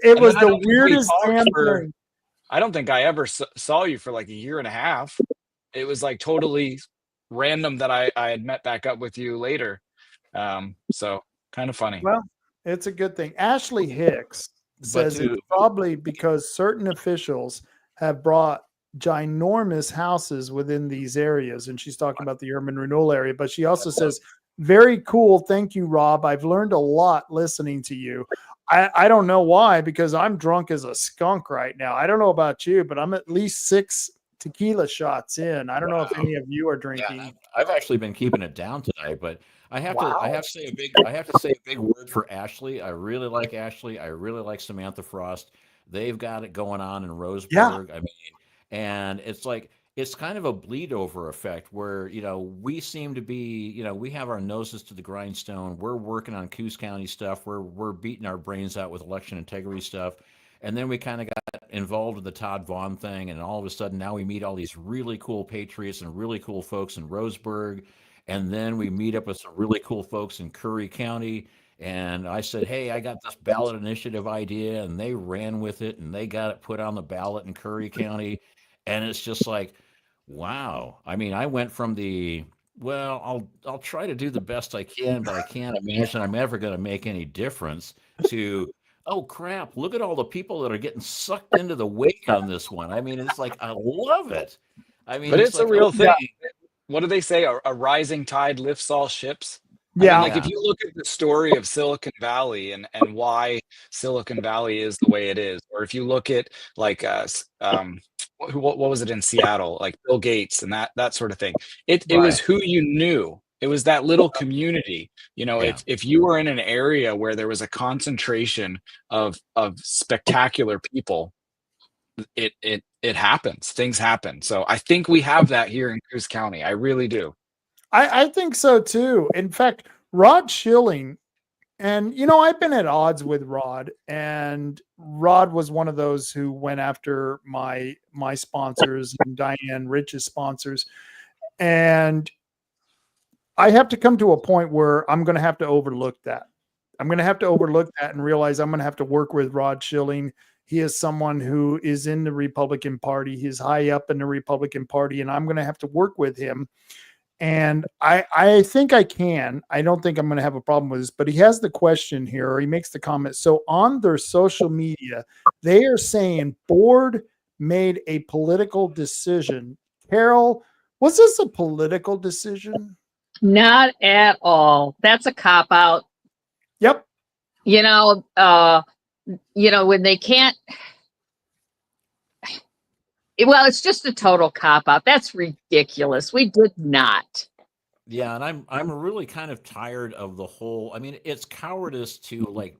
It was the weirdest damn thing. I don't think I ever saw you for like a year and a half. It was like totally random that I had met back up with you later. So kind of funny. Well, it's a good thing. Ashley Hicks says it's probably because certain officials have brought ginormous houses within these areas. And she's talking about the urban renewal area, but she also says, very cool. Thank you, Rob. I've learned a lot listening to you. I don't know why, because I'm drunk as a skunk right now. I don't know about you, but I'm at least 6 tequila shots in. I don't know if any of you are drinking. Yeah, I've actually been keeping it down tonight, but I have to say a big word for Ashley. I really like Ashley. I really like Samantha Frost. They've got it going on in Yeah. Roseburg. I mean, and it's like it's kind of a bleed over effect where, we seem to be, we have our noses to the grindstone. We're working on Coos County stuff. We're beating our brains out with election integrity stuff. And then we kind of got involved in the Todd Vaughn thing. And all of a sudden now we meet all these really cool patriots and really cool folks in Roseburg. And then we meet up with some really cool folks in Curry County. And I said, hey, I got this ballot initiative idea. And they ran with it and they got it put on the ballot in Curry County. And it's just like, wow. I mean, I went from I'll try to do the best I can, but I can't imagine I'm ever going to make any difference to, oh crap, look at all the people that are getting sucked into the wake on this one. I mean, it's like I love it. I mean, But it's it's a like, real thing. okay, What do they say? A rising tide lifts all ships. I Yeah. mean, like yeah, if you look at the story of Silicon Valley and why Silicon Valley is the way it is, or if you look at like what was it in Seattle, like Bill Gates and that sort of thing. It Right. was who you knew. It was that little community. yeah. If you were in an area where there was a concentration of spectacular people, it happens. Things happen. So I think we have that here in Coos County. I really do. I think so too. In fact, Rod Schilling, and I've been at odds with Rod, and Rod was one of those who went after my sponsors and Diane Rich's sponsors. And I have to come to a point where I'm going to have to overlook that. I'm going to have to overlook that and realize I'm going to have to work with Rod Schilling. He is someone who is in the Republican Party. He's high up in the Republican Party, and I'm going to have to work with him. And I think I can. I don't think I'm going to have a problem with this, but he has the question here, or he makes the comment. So on their social media, they are saying board made a political decision. Carol, was this a political decision? Not at all. That's a cop out. Yep. When they can't, well, it's just a total cop out. That's ridiculous. We did not. Yeah, and I'm really kind of tired of the whole. I mean, it's cowardice to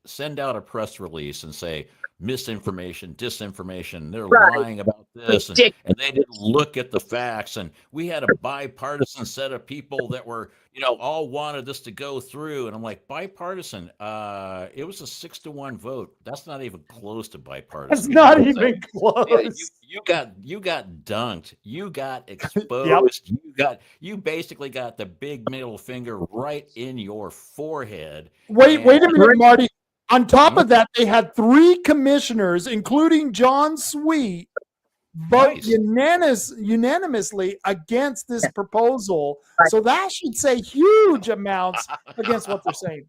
send out a press release and say misinformation, disinformation. They're Right. lying about this, and they didn't look at the facts. And we had a bipartisan set of people that were all wanted this to go through. And I'm like, bipartisan. It was a 6-1 vote. That's not even close to bipartisan. It's not even close. Yeah, you got dunked. You got exposed. Yep. You basically got the big middle finger right in your forehead. Wait a minute, Marty. On top of that, they had 3 commissioners, including John Sweet, vote unanimously against this proposal. So that should say huge amounts against what they're saying.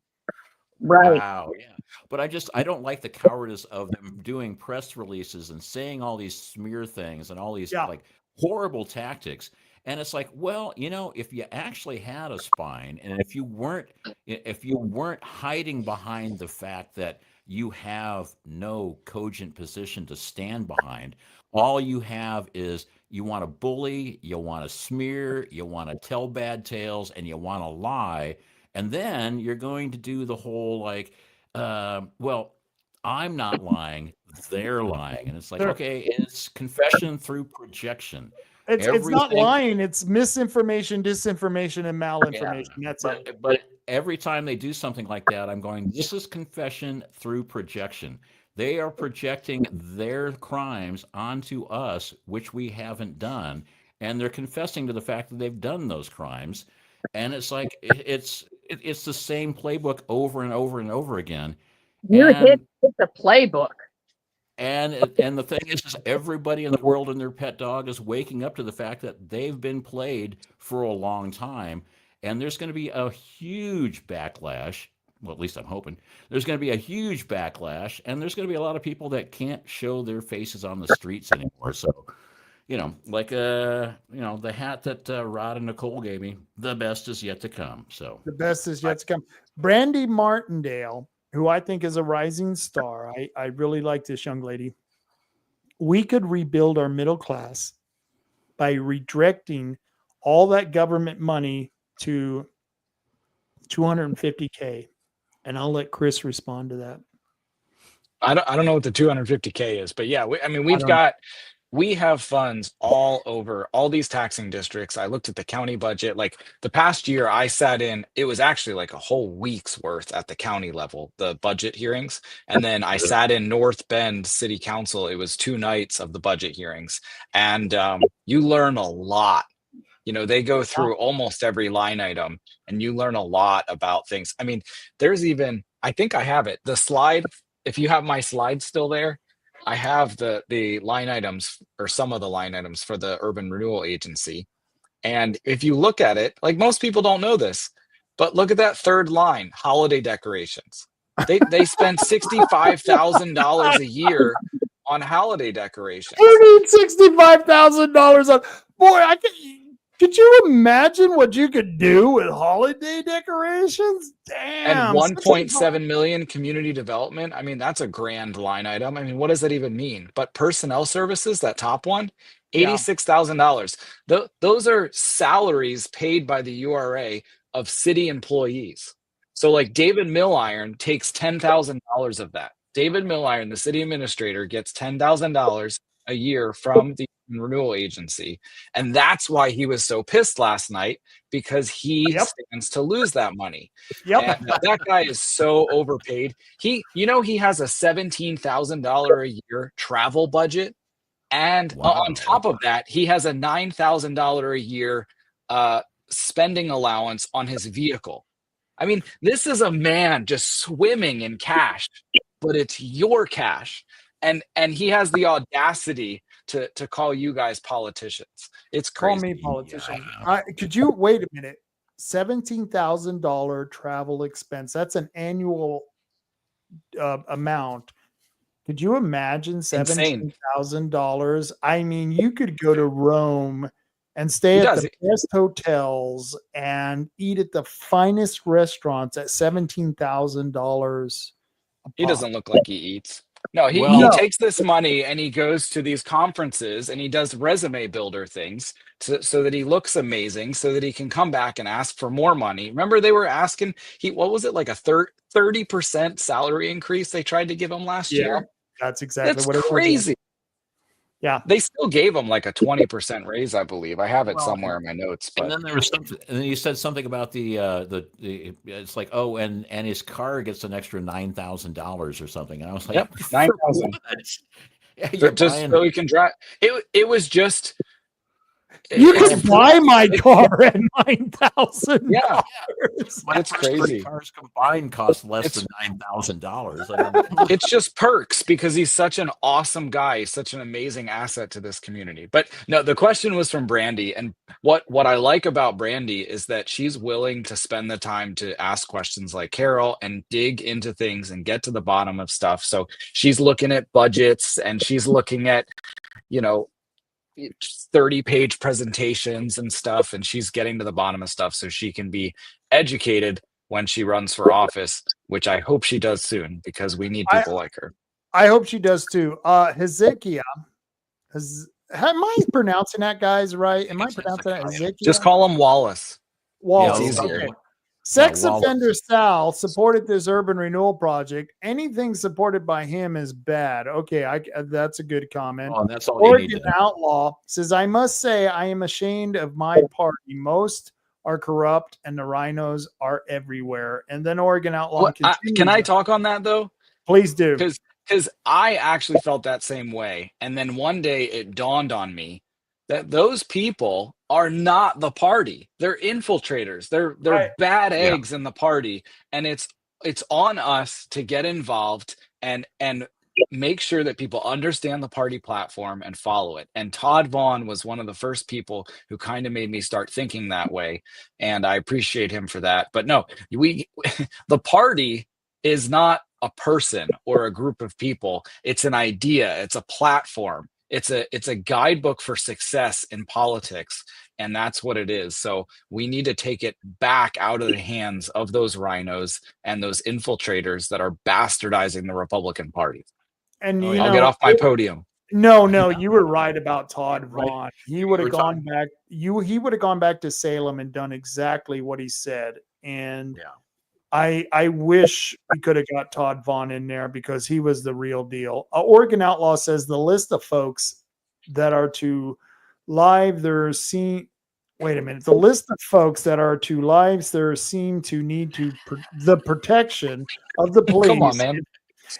Right. Wow. Yeah. But I don't like the cowardice of them doing press releases and saying all these smear things and all these like horrible tactics. And it's like, well, if you actually had a spine, and if you weren't hiding behind the fact that you have no cogent position to stand behind, all you have is you want to bully, you want to smear, you want to tell bad tales, and you want to lie. And then you're going to do the whole well, I'm not lying, they're lying. And it's like, okay, it's confession through projection. It's not lying, it's misinformation, disinformation, and malinformation. Yeah, That's it. But every time they do something like that, I'm going, this is confession through projection. They are projecting their crimes onto us, which we haven't done. And they're confessing to the fact that they've done those crimes. And it's like, it's the same playbook over and over and over again. You hit the playbook. And the thing is everybody in the world and their pet dog is waking up to the fact that they've been played for a long time. And there's going to be a huge backlash. Well, at least I'm hoping. There's going to be a huge backlash. And there's going to be a lot of people that can't show their faces on the streets anymore. So, the hat that Rod and Nicole gave me, the best is yet to come. So the best is yet to come. Brandy Martindale, who I think is a rising star. I really like this young lady. We could rebuild our middle class by redirecting all that government money to $250K. And I'll let Chris respond to that. I don't know what the 250K is, but yeah, I mean, we have funds all over all these taxing districts. I looked at the county budget. Like the past year, I sat in, it was actually like a whole week's worth at the county level, the budget hearings. And then I sat in North Bend City Council. It was 2 nights of the budget hearings. And you learn a lot. You know, they go through almost every line item and you learn a lot about things. I mean, there's even, I think I have it, the slide. If you have my slide still there, I have the line items, or some of the line items, for the Urban Renewal Agency. And if you look at it, like, most people don't know this, but look at that third line, holiday decorations. They spend $65,000 a year on holiday decorations. You need $65,000 on. Boy, could you imagine what you could do with holiday decorations? Damn. And 1.7 million community development. I mean, that's a grand line item. I mean, what does that even mean? But personnel services, that top one, $86,000. Those are salaries paid by the URA of city employees. So like David Milliron takes $10,000 of that. David Milliron, the city administrator, gets $10,000 a year from the renewal agency. And that's why he was so pissed last night, because he stands to lose that money. And that guy is so overpaid. He has a $17,000 a year travel budget. And on top of that, he has a $9,000 a year spending allowance on his vehicle. I mean, this is a man just swimming in cash, but it's your cash. And he has the audacity to call you guys politicians. It's crazy. Call me politician. Could you wait a minute? $17,000 travel expense. That's an annual amount. Could you imagine $17,000? I mean, you could go to Rome and stay at the best hotels and eat at the finest restaurants at $17,000. He doesn't look like he eats. No, he takes this money and he goes to these conferences and he does resume builder things so that he looks amazing, so that he can come back and ask for more money. Remember, they were asking, what was it, like a 30% salary increase they tried to give him last year? That's exactly what it was. Crazy. Yeah, they still gave him like a 20% raise, I believe. I have it somewhere in my notes. But and then there was something, and then you said something about the it's like, oh, and his car gets an extra $9,000 or something. And I was like, yep, 9,000. Just so he can drive. It was just. You could buy my car at $9,000. Yeah, it's crazy. Cars combined cost less than $9,000. It's just perks because he's such an awesome guy. He's such an amazing asset to this community. But no, the question was from Brandy, and what I like about Brandy is that she's willing to spend the time to ask questions like Carol and dig into things and get to the bottom of stuff. So she's looking at budgets and she's looking at, 30-page presentations and stuff, and she's getting to the bottom of stuff so she can be educated when she runs for office, which I hope she does soon, because we need people like her. I hope she does too. Hezekiah, am I pronouncing that, guys, right? Am I pronouncing that Hezekiah? Just call him Wallace. Wallace. It's easier. Okay. Sex Offender Sal supported this urban renewal project. Anything supported by him is bad. Okay, that's a good comment. Oh, that's all Oregon Outlaw says, I must say I am ashamed of my party. Most are corrupt and the rhinos are everywhere. And then Oregon Outlaw can I talk on that though? Please do. Because I actually felt that same way. And then one day it dawned on me that those people are not the party. They're infiltrators. They're bad eggs in the party. And it's on us to get involved and make sure that people understand the party platform and follow it. And Todd Vaughn was one of the first people who kind of made me start thinking that way. And I appreciate him for that. But no, the party is not a person or a group of people. It's an idea. It's a platform. It's a guidebook for success in politics, and that's what it is. So we need to take it back out of the hands of those rhinos and those infiltrators that are bastardizing the Republican Party. And I'll get off my podium. No, you were right about Todd Vaughn. He would have gone back. He would have gone back to Salem and done exactly what he said. And I wish we could have got Todd Vaughn in there because he was the real deal. Oregon Outlaw says the list of folks that are to live their scene. Wait a minute. The list of folks that are to lives there seem to need the protection of the police. Come on, man.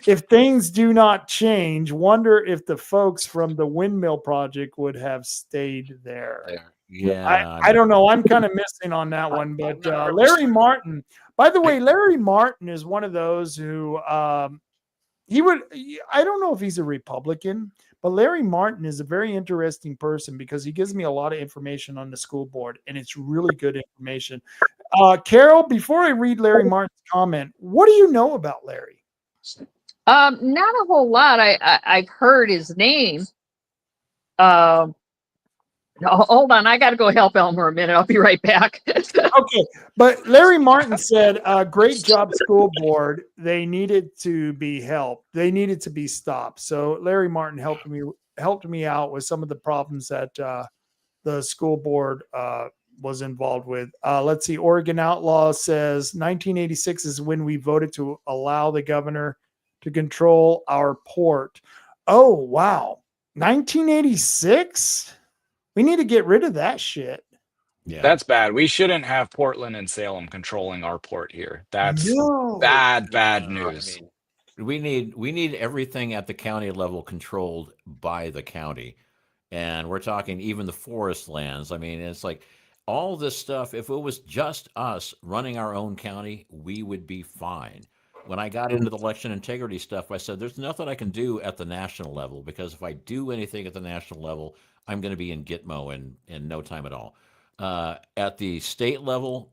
If things do not change, wonder if the folks from the windmill project would have stayed there. Yeah, I don't know. I'm kind of missing on that one, but Larry Martin. By the way, Larry Martin is one of those who he would. I don't know if he's a Republican, but Larry Martin is a very interesting person because he gives me a lot of information on the school board, and it's really good information. Carol, before I read Larry Martin's comment, what do you know about Larry? Not a whole lot. I've heard his name. Hold on, I got to go help Elmer a minute. I'll be right back. Okay, but Larry Martin said, "Great job, school board. They needed to be helped. They needed to be stopped." So Larry Martin helped me out with some of the problems that the school board was involved with. Let's see. Oregon Outlaw says 1986 is when we voted to allow the governor to control our port. Oh wow, 1986. We need to get rid of that shit. yeah. That's bad. We shouldn't have Portland and Salem controlling our port here. That's No. bad news. I mean, we need everything at the county level controlled by the county, and we're talking even the forest lands. I mean, it's like all this stuff. If it was just us running our own county, we would be fine. When I got into the election integrity stuff, I said there's nothing I can do at the national level because if I do anything at the national level, I'm going to be in Gitmo in no time at all. At the state level,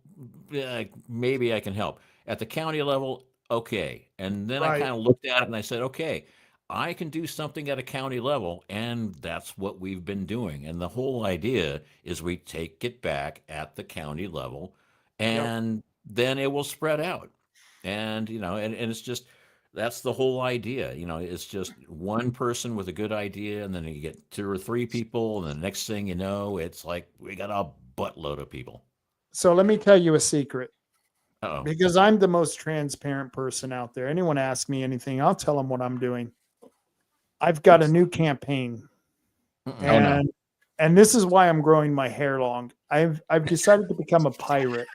maybe I can help. At the county level, okay. And then I Right. kind of looked at it and I said, okay, I can do something at a county level, and that's what we've been doing. And the whole idea is we take it back at the county level, and then it will spread out. And and it's just that's the whole idea. It's just one person with a good idea, and then you get 2 or 3 people, and the next thing you know, it's like we got a buttload of people. So let me tell you a secret. Uh-oh. Because I'm the most transparent person out there. Anyone ask me anything, I'll tell them what I'm doing. I've got a new campaign. Mm-mm. And this is why I'm growing my hair long. I've decided to become a pirate.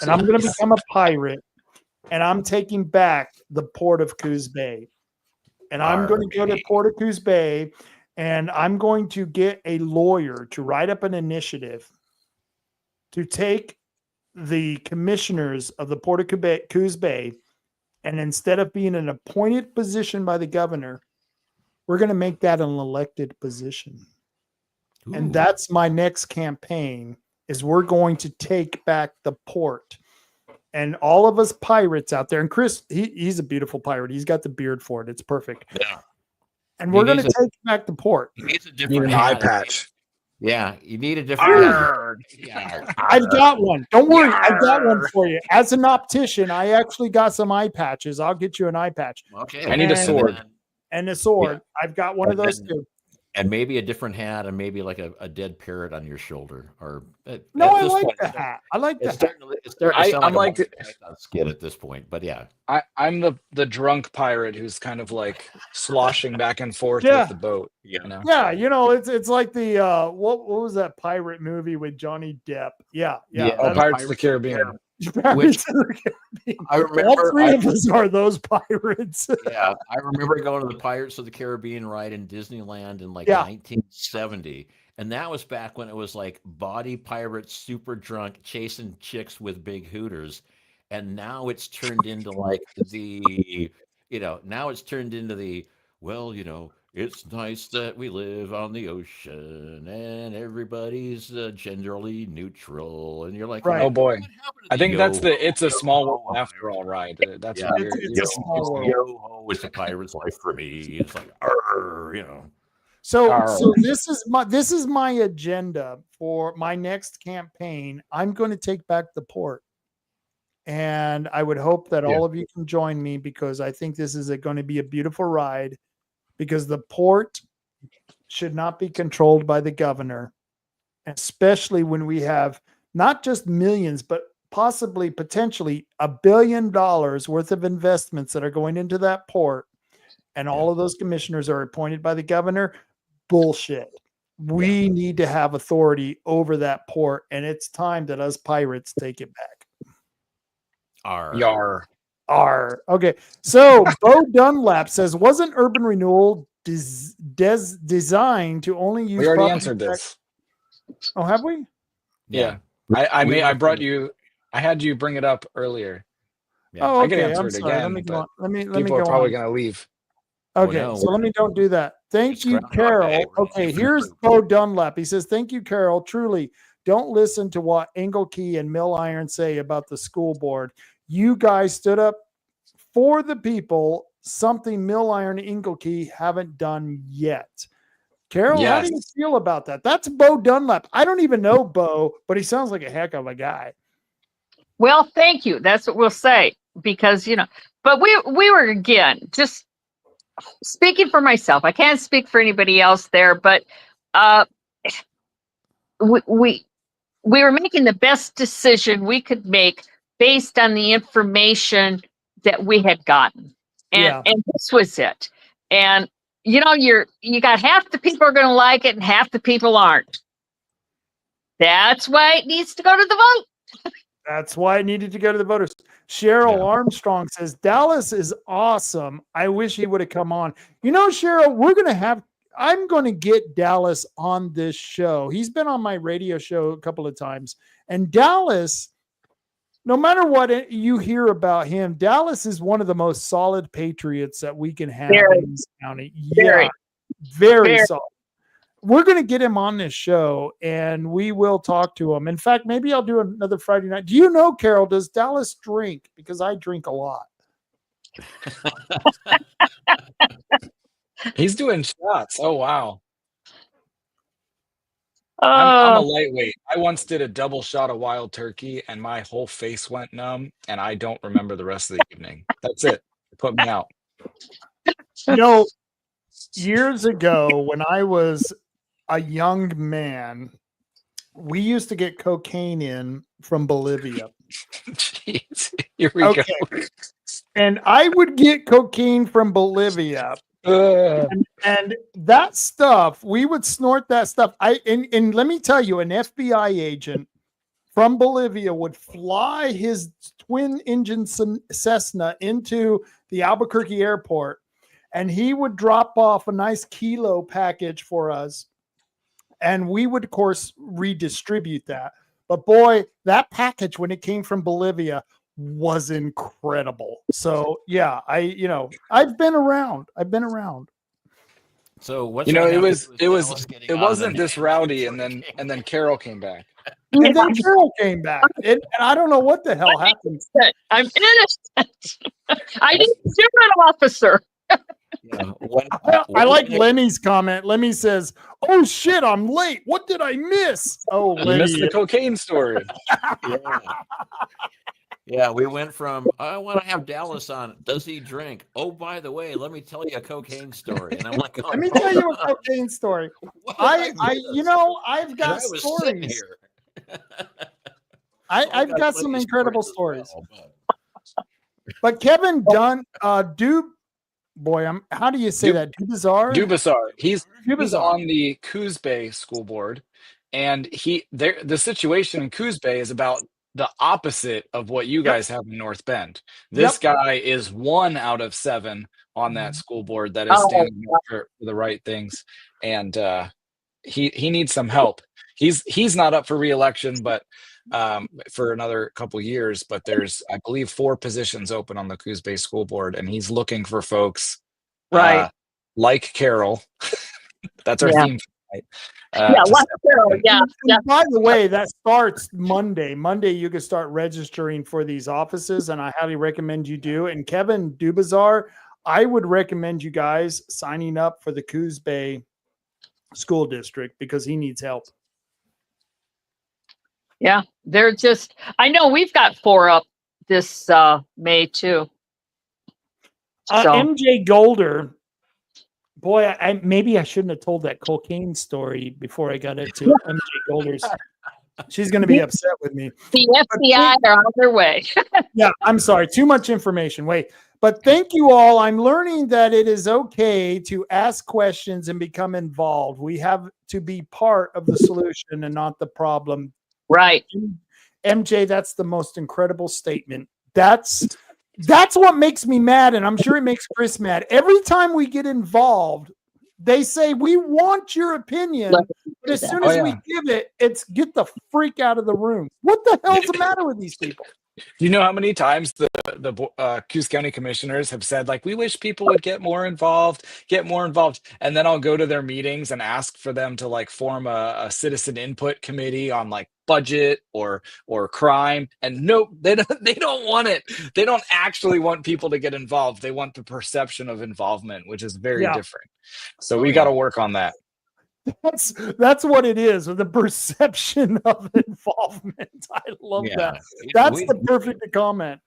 And I'm going to become a pirate, and I'm taking back the port of Coos Bay. And I'm going to go to Port of Coos Bay, and I'm going to get a lawyer to write up an initiative to take the commissioners of the Port of Coos Bay, and instead of being an appointed position by the governor, we're going to make that an elected position. Ooh. And that's my next campaign, is we're going to take back the port. And all of us pirates out there, and Chris, he's a beautiful pirate. He's got the beard for it. It's perfect. Yeah. And we're going to take back the port. He needs a You different need an eye hat. patch. Yeah, you need a different. I've got one. Don't worry. I've got one for you. As an optician, I actually got some eye patches. I'll get you an eye patch. Okay. I need a sword. And a sword. I've got one of those too. And maybe a different hat, and maybe like a dead parrot on your shoulder. Or No, I like the hat. I like the It's hat. starting to sound I'm like like a skit at this point, but yeah. I'm the drunk pirate who's kind of like sloshing back and forth Yeah. with the boat. Yeah. Yeah, it's like the what was that pirate movie with Johnny Depp? Yeah. Oh, Pirates of the Caribbean. Pirates of the Caribbean. I remember All three of us are those pirates. Yeah, I remember going to the Pirates of the Caribbean ride in Disneyland in like Yeah. 1970. And that was back when it was like body pirates, super drunk, chasing chicks with big hooters. And now it's turned into like now it's turned into it's nice that we live on the ocean and everybody's generally neutral. And you're like, Right. Oh boy. what happened to I think that's the yo-ho? it's a small world after all ride. That's Yeah, what it's a small world. yo-ho is the pirate's life for me. It's like, arr. So Carl. this is my agenda for my next campaign. I'm going to take back the port. And I would hope that all of you can join me, because I think this is going to be a beautiful ride, because the port should not be controlled by the governor, especially when we have not just millions, but possibly, potentially $1 billion worth of investments that are going into that port, and all of those commissioners are appointed by the governor. Bullshit. We need to have authority over that port, and it's time that us pirates take it back. Yar. Okay. So Bo Dunlap says, wasn't urban renewal designed to only use We already property answered tax- this. Oh, have we? Yeah. We I went brought from- you. I had you bring it up earlier. Yeah. Oh, I can okay. answer I'm it sorry. again, Let me go but on. Let me People go are probably on. going to leave. Okay, no, so let me don't do that. Thank It's you, Groundhog Day. Carol. We're Okay, different here's group. Bo Dunlap. He says, thank you, Carol. Truly, don't listen to what Engelke and Mill Iron say about the school board. You guys stood up for the people, something Mill Iron and Engelke haven't done yet. Carol, how do you Yes. feel about that? That's Bo Dunlap. I don't even know Bo, but he sounds like a heck of a guy. Well, thank you. That's what we'll say, because, but we were, again, just speaking for myself. I can't speak for anybody else there, but we were making the best decision we could make based on the information that we had gotten. And this was it. And you got half the people are going to like it and half the people aren't. That's why it needs to go to the vote. That's why it needed to go to the voters. Cheryl Armstrong says, Dallas is awesome. I wish he would have come on. Cheryl, I'm going to get Dallas on this show. He's been on my radio show a couple of times. And Dallas, no matter what you hear about him, Dallas is one of the most solid patriots that we can have in this county. Very solid. We're going to get him on this show and we will talk to him. In fact, maybe I'll do another Friday night. Do you know, Carol, does Dallas drink? Because I drink a lot. He's doing shots. Oh, wow. I'm a lightweight. I once did a double shot of wild turkey and my whole face went numb and I don't remember the rest of the evening. That's it. Put me out. Years ago when I was a young man, we used to get cocaine in from Bolivia. Jeez, here we go. And I would get cocaine from Bolivia. And that stuff, we would snort that stuff. And let me tell you, an FBI agent from Bolivia would fly his twin engine Cessna into the Albuquerque airport, and he would drop off a nice kilo package for us. And we would, of course, redistribute that. But boy, that package, when it came from Bolivia, was incredible. So yeah, I've been around. So what's it wasn't this rowdy, and then Carol came back. And then Carol came back, and I don't know what the hell happened. I'm innocent. I didn't shoot an officer. I like Lenny's comment. Lenny says, "Oh shit, I'm late. What did I miss?" Oh, You Lenny, missed the cocaine story. Yeah, we went from, I want to have Dallas on. Does he drink? Oh, by the way, let me tell you a cocaine story. And I'm like, oh, let me tell you a cocaine story. I've got stories. I've got some incredible stories. But Kevin Dunn, how do you say that? Dubasar. He's on the Coos Bay school board, and the situation in Coos Bay is about the opposite of what you guys have in North Bend. This guy is 1 out of 7 on that school board that is standing up for the right things, and he needs some help. He's not up for re-election, but for another couple years. But there's, I believe, 4 positions open on the Coos Bay school board, and he's looking for folks like Carol. That's our theme tonight. By the way, that starts Monday. Monday, you can start registering for these offices, and I highly recommend you do. And Kevin Dubasar, I would recommend you guys signing up for the Coos Bay School District because he needs help. Yeah, I know we've got 4 up this May too. MJ Golder. Boy, maybe I shouldn't have told that cocaine story before I got into MJ Golder's She's going to be upset with me. The FBI are on their way. Yeah, I'm sorry. Too much information. Wait. But thank you all. I'm learning that it is okay to ask questions and become involved. We have to be part of the solution and not the problem. Right. MJ, that's the most incredible statement. That's what makes me mad, and I'm sure it makes Chris mad. Every time we get involved, they say, we want your opinion, but as soon as we give it, it's get the freak out of the room. What the hell's the matter with these people? Do you know how many times the Coos County commissioners have said, like, we wish people would get more involved, and then I'll go to their meetings and ask for them to like form a citizen input committee on like budget or crime, and nope, they don't want it. They don't actually want people to get involved. They want the perception of involvement, which is very different. So we got to work on that. That's what it is, the perception of involvement. I love that. That's the perfect comment.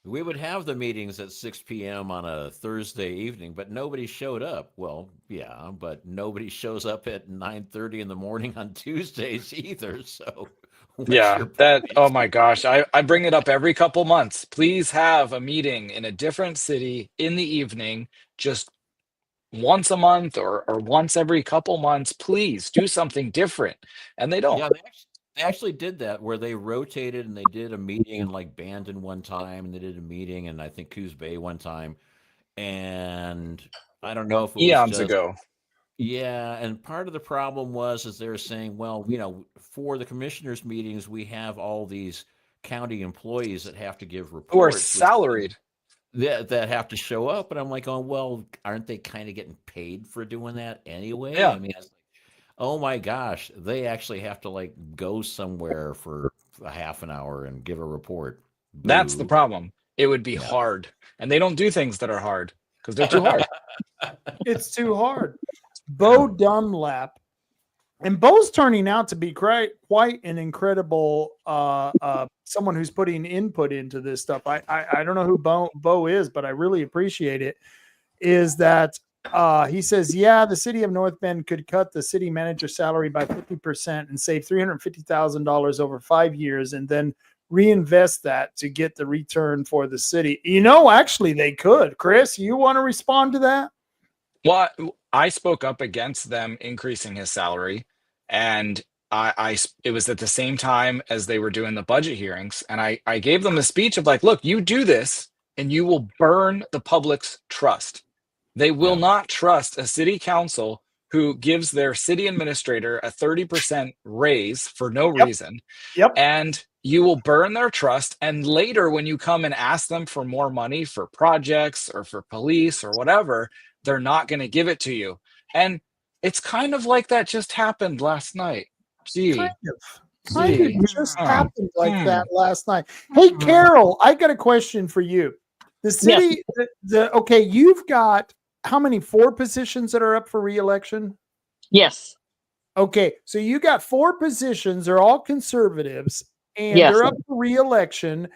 We would have the meetings at 6 p.m. on a Thursday evening, but nobody showed up. Well, yeah, but nobody shows up at 9:30 in the morning on Tuesdays either. So oh my gosh, I bring it up every couple months. Please have a meeting in a different city in the evening, just once a month or once every couple months. Please do something different. And they don't. Yeah, they actually did that, where they rotated and they did a meeting in like Bandon one time, and they did a meeting in I think Coos Bay one time. And I don't know if it was eons ago. Yeah, and part of the problem is they were saying, well, for the commissioners' meetings, we have all these county employees that have to give reports. Who are salaried. That have to show up, and I'm like, oh well, aren't they kind of getting paid for doing that anyway? Yeah. I mean, it's like, oh my gosh, they actually have to like go somewhere for a half an hour and give a report. Boo. That's the problem. It would be hard, and they don't do things that are hard because they're too hard. It's too hard. Bo Dunlap, and Bo's turning out to be quite an incredible someone who's putting input into this stuff. I don't know who Bo is, but I really appreciate it. Is that he says, the city of North Bend could cut the city manager salary by 50% and save $350,000 over 5 years, and then reinvest that to get the return for the city. Actually, they could. Chris, you want to respond to that? Well, I spoke up against them increasing his salary, and it was at the same time as they were doing the budget hearings, and I gave them a speech of like, look, you do this and you will burn the public's trust. They will not trust a city council who gives their city administrator a 30% raise for no reason. And you will burn their trust. And later, when you come and ask them for more money for projects or for police or whatever, they're not going to give it to you. And it's kind of like that just happened last night. Kind of just happened like that last night. Hey, Carol, I got a question for you. The city, okay, you've got how many? 4 positions that are up for re-election? Yes. Okay, so you got 4 positions. They're all conservatives, and they're up for re-election.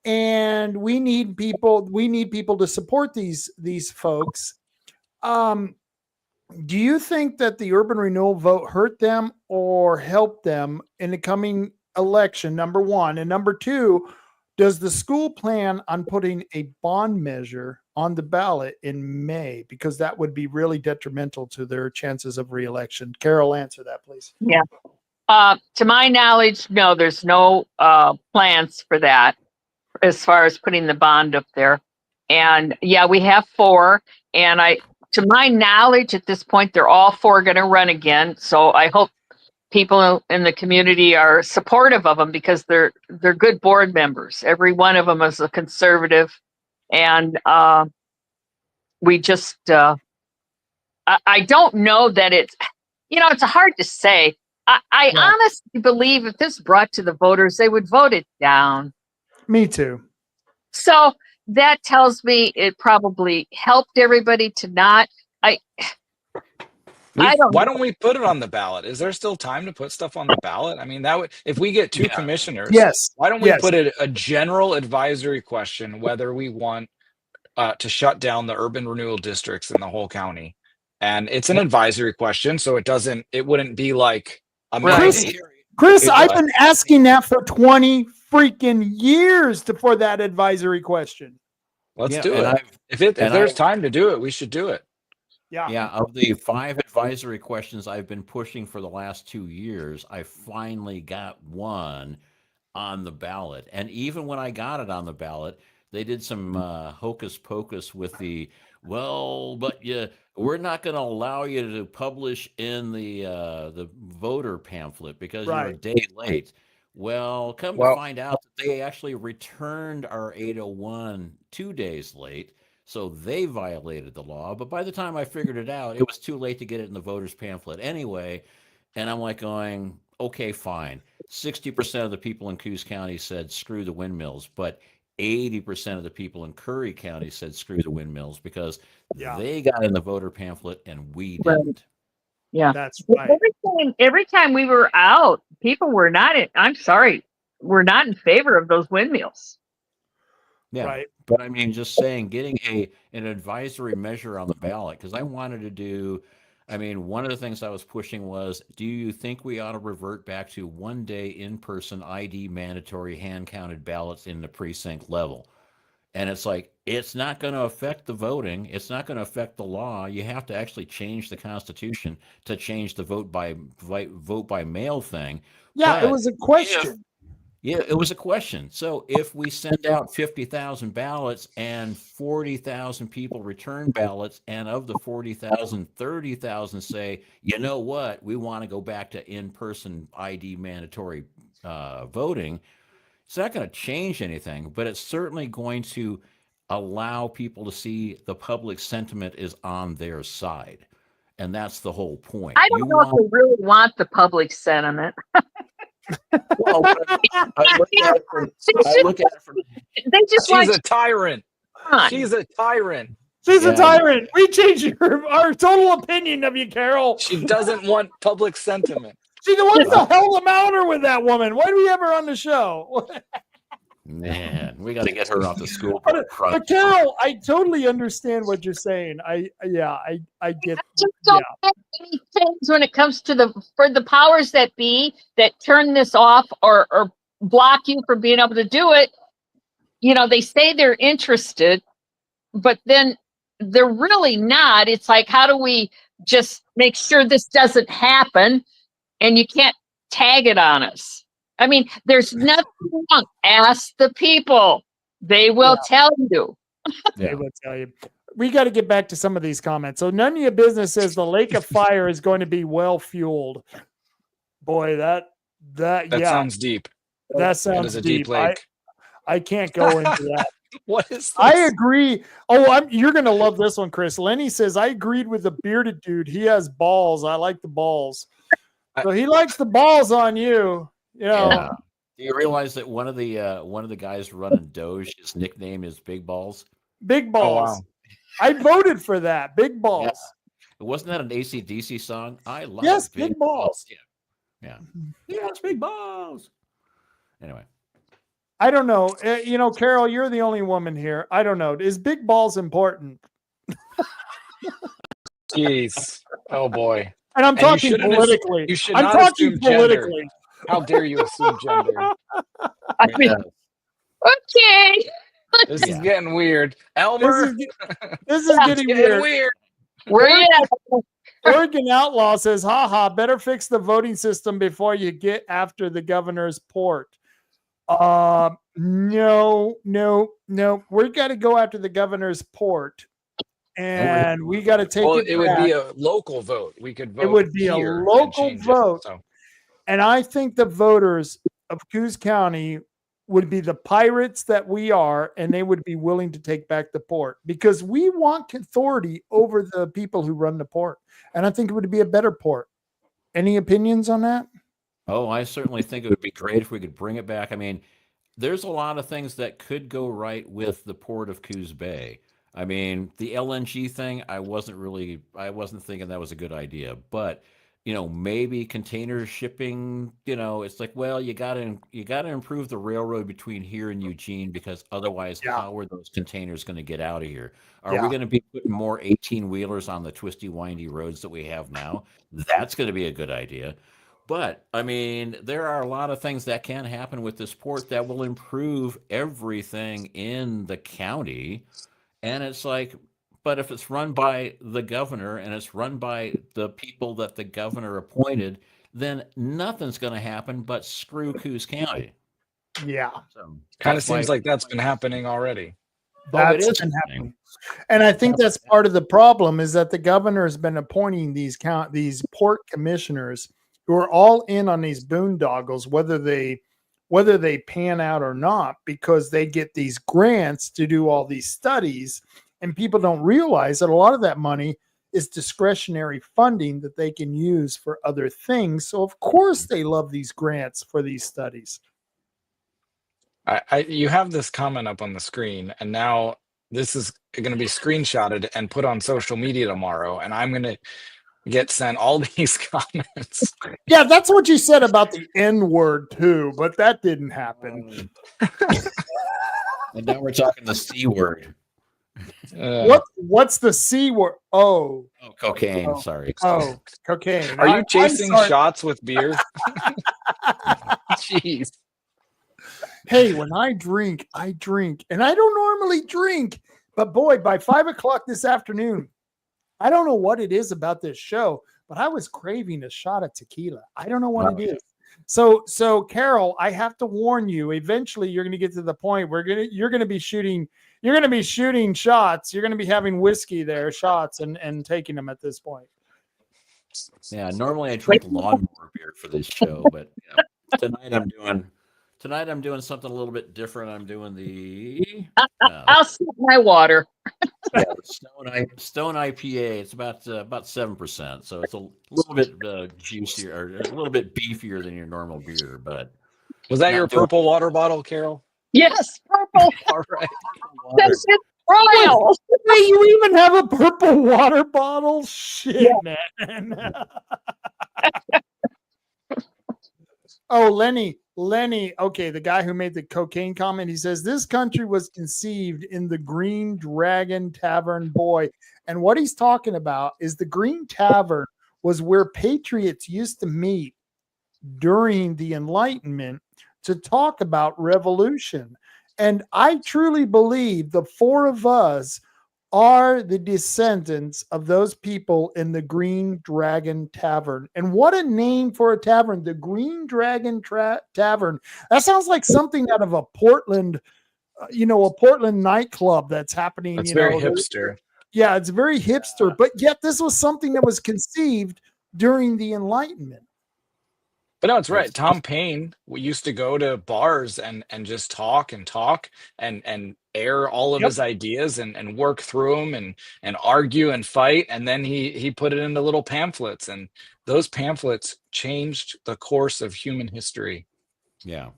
And we need people. We need people to support these folks. Do you think that the urban renewal vote hurt them or helped them in the coming election? Number one. And number two, does the school plan on putting a bond measure on the ballot in May? Because that would be really detrimental to their chances of reelection. Carol, answer that, please. Yeah. To my knowledge, no, there's no plans for that as far as putting the bond up there. And we have 4. And to my knowledge, at this point, they're all 4 going to run again. So I hope people in the community are supportive of them, because they're good board members. Every one of them is a conservative, and we just I don't know that it's it's hard to say. I honestly believe if this brought to the voters, they would vote it down. Me too. So that tells me it probably helped everybody to not. Why don't we put it on the ballot? Is there still time to put stuff on the ballot? I mean, that would, if we get 2 commissioners, why don't we put it a general advisory question whether we want to shut down the urban renewal districts in the whole county? And it's an advisory question, so it wouldn't be like a mandate. Chris, It I've does. been asking that for 20 freaking years for that advisory question. Let's Yeah, do and it. If and there's I time to do it, we should do it. yeah, of the 5 advisory questions I've been pushing for the last 2 years, I finally got one on the ballot. And even when I got it on the ballot, they did some hocus pocus with but we're not going to allow you to publish in the voter pamphlet because you're a Right. day late. Well, come to Well, find out that they actually returned our 801 2 days late. So they violated the law. But by the time I figured it out, it was too late to get it in the voters pamphlet anyway. And I'm like going, okay, fine. 60% of the people in Coos County said screw the windmills, but 80% of the people in Curry County said screw the windmills because Yeah. they got in the voter pamphlet and we Right. didn't. Yeah. That's right. Every time we were out, people were not I'm sorry, were not in favor of those windmills. Yeah. Right. But I mean, just saying, getting an advisory measure on the ballot, because I wanted to do, I mean, one of the things I was pushing was, do you think we ought to revert back to 1 day in-person ID mandatory hand-counted ballots in the precinct level? And it's like, it's not going to affect the voting. It's not going to affect the law. You have to actually change the Constitution to change the vote by mail thing. Yeah, it But was a question. yeah, it was a question. So if we send out 50,000 ballots and 40,000 people return ballots, and of the 40,000, 30,000 say, you know what, we want to go back to in-person ID mandatory voting, it's not going to change anything, but it's certainly going to allow people to see the public sentiment is on their side. And that's the whole point. I don't know if they really want the public sentiment. Well, I look at it from, They just she's want a tyrant. fun. She's a tyrant. She's a Yeah. tyrant. We changed our total opinion of you, Carol. She doesn't want public sentiment. She wants to hell the mounter with that woman. Why do we have her on the show? Man, we got to get her off the school. But Carol, I totally understand what you're saying. I get. Just don't have any things when it comes to for the powers that be that turn this off or block you from being able to do it. You know, they say they're interested, but then they're really not. It's like, how do we just make sure this doesn't happen? And you can't tag it on us. I mean, there's nothing wrong. Ask the people. They will tell you. They will tell you. We got to get back to some of these comments. So none of your business says the lake of fire is going to be well fueled. Boy, that Sounds deep. That sounds That is a deep lake. I can't go into that. What is this? I agree. Oh, you're going to love this one, Chris. Lenny says, I agreed with the bearded dude. He has balls. I like the balls. So he likes the balls on you. You know. Yeah. Do you realize that one of the guys running Doge, his nickname is Big Balls? Big balls. wow. I voted for that. Big balls. Yeah. Wasn't that an AC/DC song? I love Yes, big balls. Yeah. Yes, big balls. Anyway. I don't know. Carol, you're the only woman here. I don't know. Is big balls important? Jeez. Oh boy. And I'm And you talking shouldn't politically. You should I'm not talking assume gender. politically. How dare you assume gender? I mean, okay. This is getting weird. Elmer, This is getting weird. Where you at? Oregon Outlaw says, haha, better fix the voting system before you get after the governor's port. No. We got to go after the governor's port. And we got to take it it would back. be a local vote. We could vote. It would be a here and local change it, vote. so. And I think the voters of Coos County would be the pirates that we are, and they would be willing to take back the port because we want authority over the people who run the port. And I think it would be a better port. Any opinions on that? Oh, I certainly think it would be great if we could bring it back. I mean, there's a lot of things that could go right with the port of Coos Bay. I mean, the LNG thing, I wasn't thinking that was a good idea, but maybe container shipping, it's like, well, you got to improve the railroad between here and Eugene because otherwise how are those containers going to get out of here? Are we going to be putting more 18-wheelers on the twisty, windy roads that we have now? That's going to be a good idea. But I mean, there are a lot of things that can happen with this port that will improve everything in the county. And it's like, but if it's run by the governor and it's run by the people that the governor appointed, then nothing's going to happen but screw Coos County. Yeah, So Kind of that's my. seems like that's been happening already. Oh, it that's is been happening. happening. And I think that's part of the problem is that the governor has been appointing these port commissioners who are all in on these boondoggles, whether they pan out or not, because they get these grants to do all these studies, and people don't realize that a lot of that money is discretionary funding that they can use for other things. So of course they love these grants for these studies. You have this comment up on the screen, and now this is going to be screenshotted and put on social media tomorrow, and I'm going to get sent all these comments. Yeah, that's what you said about the N word too, but that didn't happen. And now we're talking the C word. What's the C word? Oh, Cocaine. Oh. Sorry. oh, cocaine. Are you I'm chasing sorry. shots with beer? Jeez. Hey, when I drink, and I don't normally drink, but boy, by 5 o'clock this afternoon, I don't know what it is about this show, but I was craving a shot of tequila. I don't know what it is. So Carol, I have to warn you. Eventually, you're going to get to the point where you're going to be shooting shots. You're going to be having whiskey there, shots, and taking them at this point. Yeah, normally I drink lawnmower beer for this show, but tonight I'm doing something a little bit different. I'm doing the I'll sip my water. the Stone IPA. It's about 7%, so it's a little bit juicier or a little bit beefier than your normal beer. But Was that your purple water bottle, Carol? Yes, purple. All right. Because it's royal. Hey, you even have a purple water bottle? Shit, man. Oh, Lenny. Okay, the guy who made the cocaine comment, he says, this country was conceived in the Green Dragon Tavern, boy. And what he's talking about is the Green Tavern was where patriots used to meet during the Enlightenment to talk about revolution. And I truly believe the four of us are the descendants of those people in the Green Dragon Tavern. And what a name for a tavern, the Green Dragon Tavern. That sounds like something out of a Portland, a Portland nightclub that's happening. That's very hipster. Yeah, it's very hipster, but yet this was something that was conceived during the Enlightenment. But no, it's right. Tom Paine used to go to bars and just talk and air all of his ideas and work through them and argue and fight. And then he put it into little pamphlets, and those pamphlets changed the course of human history. Yeah.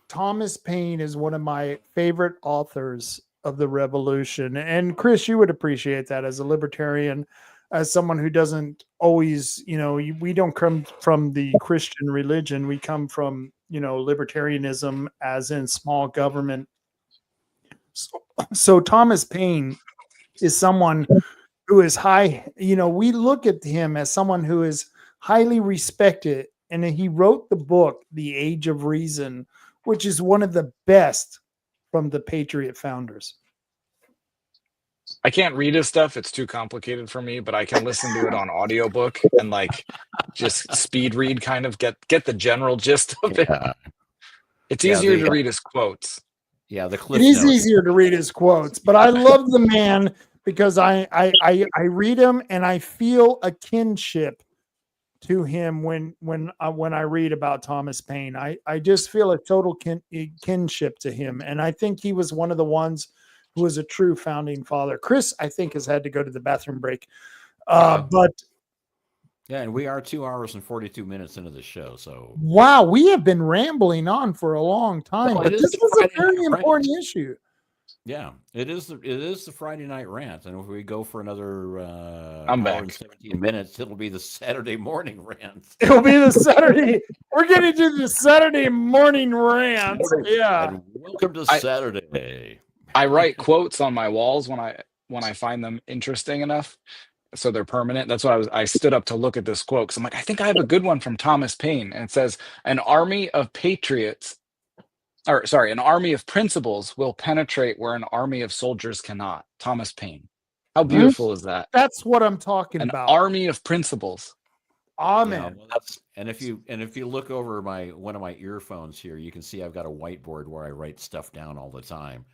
Thomas Paine is one of my favorite authors of the revolution. And Chris, you would appreciate that as a libertarian, as someone who doesn't always, we don't come from the Christian religion. We come from, libertarianism as in small government. So Thomas Paine is someone who is high, we look at him as someone who is highly respected. And he wrote the book, The Age of Reason, which is one of the best from the Patriot founders. I can't read his stuff. It's too complicated for me, but I can listen to it on audiobook and just speed read, kind of get the general gist of it. It's easier to read his quotes. Yeah, it is easier to read his quotes, but I love the man because I read him and I feel a kinship to him when I read about Thomas Paine. I just feel a total kinship to him, and I think he was one of the ones who was a true founding father. Chris, I think, has had to go to the bathroom break. But yeah, and we are 2 hours and 42 minutes into the show. So wow, we have been rambling on for a long time. Well, but this is a very important issue. Yeah, it is the Friday night rant, and if we go for another I'm hour back. and 17 minutes, it'll be the Saturday morning rant. It'll be the Saturday. We're getting to the Saturday morning rant. Yeah. And welcome to Saturday. I write quotes on my walls when I find them interesting enough. so they're permanent. That's what I stood up to look at this quote, because I'm like, I think I have a good one from Thomas Paine, and it says, an army of principles will penetrate where an army of soldiers cannot. Thomas Paine. How beautiful is that? That's what I'm talking An about. army of principles. Amen. Well, and if you look over one of my earphones here, you can see I've got a whiteboard where I write stuff down all the time.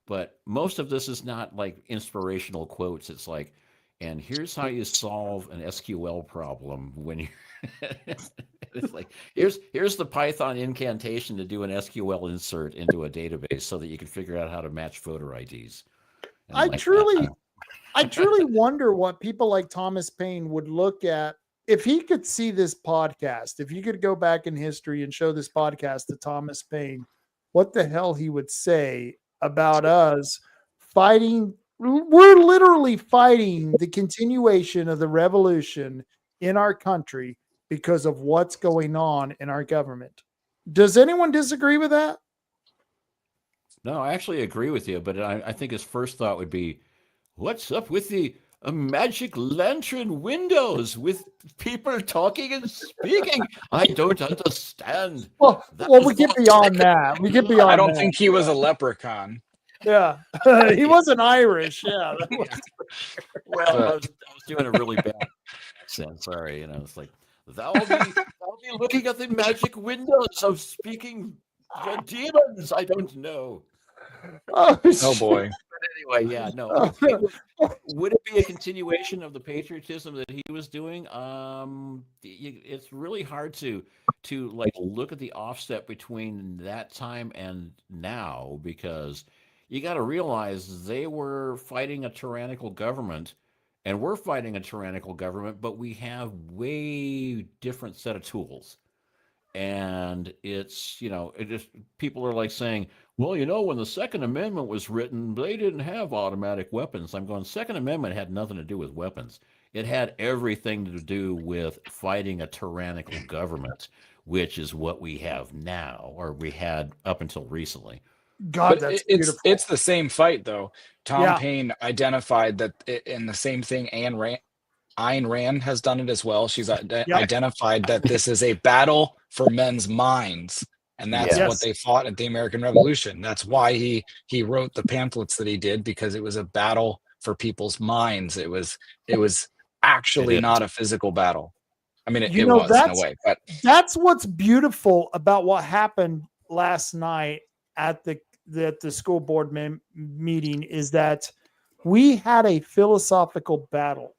But most of this is not like inspirational quotes. It's like, and here's how you solve an SQL problem when you. It's like here's the Python incantation to do an SQL insert into a database so that you can figure out how to match voter IDs. And I like, truly wonder what people like Thomas Paine would look at if he could see this podcast. If you could go back in history and show this podcast to Thomas Paine, what the hell he would say about us fighting. We're literally fighting the continuation of the revolution in our country because of what's going on in our government. Does anyone disagree with that? No, I actually agree with you, but I think his first thought would be, what's up with the magic lantern windows with people talking and speaking? I don't understand. Well, we get beyond that. We get beyond I don't that. think he was a leprechaun. Yeah, he wasn't Irish. Yeah. Well, I was doing a really bad accent. Sorry, it's like thou be looking at the magic windows of speaking demons. I don't know. Oh boy. But anyway, yeah, no. Would it be a continuation of the patriotism that he was doing? It's really hard to like look at the offset between that time and now, because you got to realize they were fighting a tyrannical government, and we're fighting a tyrannical government, but we have way different set of tools. And it's, it just, people are like saying, well, when the Second Amendment was written, they didn't have automatic weapons. I'm going, Second Amendment had nothing to do with weapons. It had everything to do with fighting a tyrannical government, which is what we have now, or we had up until recently. God, that's beautiful. It's the same fight, though. Tom Paine identified that in the same thing. Ayn Rand has done it as well. She's identified that this is a battle for men's minds, and that's what they fought at the American Revolution. That's why he wrote the pamphlets that he did, because it was a battle for people's minds. It was actually not a physical battle. I mean, it was in a way, but that's what's beautiful about what happened last night at the school board meeting, is that we had a philosophical battle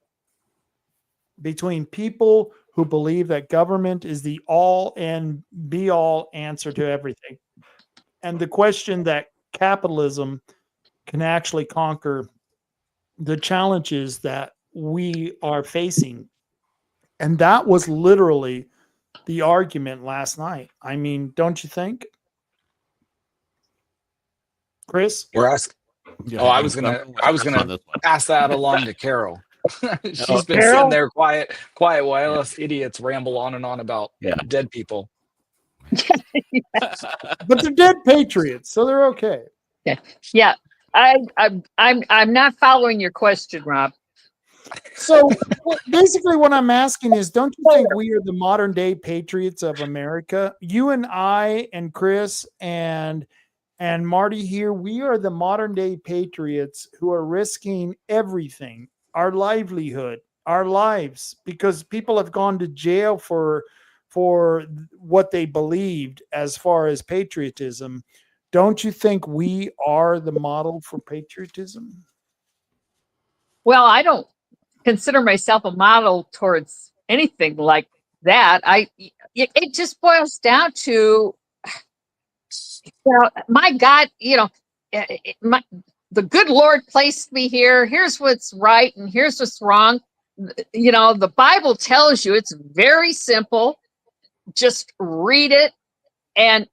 between people who believe that government is the all and be all answer to everything, and the question that capitalism can actually conquer the challenges that we are facing. And that was literally the argument last night. I mean, don't you think, Chris? we're asking. Yeah, I was gonna pass that along to Carol. She's been Carol? sitting there quiet while us idiots ramble on and on about dead people. But they're dead patriots, so they're okay. Yeah. I'm not following your question, Rob. So basically what I'm asking is, don't you think we are the modern day patriots of America? You and I and Chris and Marty here, we are the modern day patriots who are risking everything, our livelihood, our lives, because people have gone to jail for what they believed as far as patriotism. Don't you think we are the model for patriotism? Well, I don't consider myself a model towards anything like that. It just boils down to, my God, the good Lord placed me here. Here's what's right and here's what's wrong. The Bible tells you it's very simple. Just read it and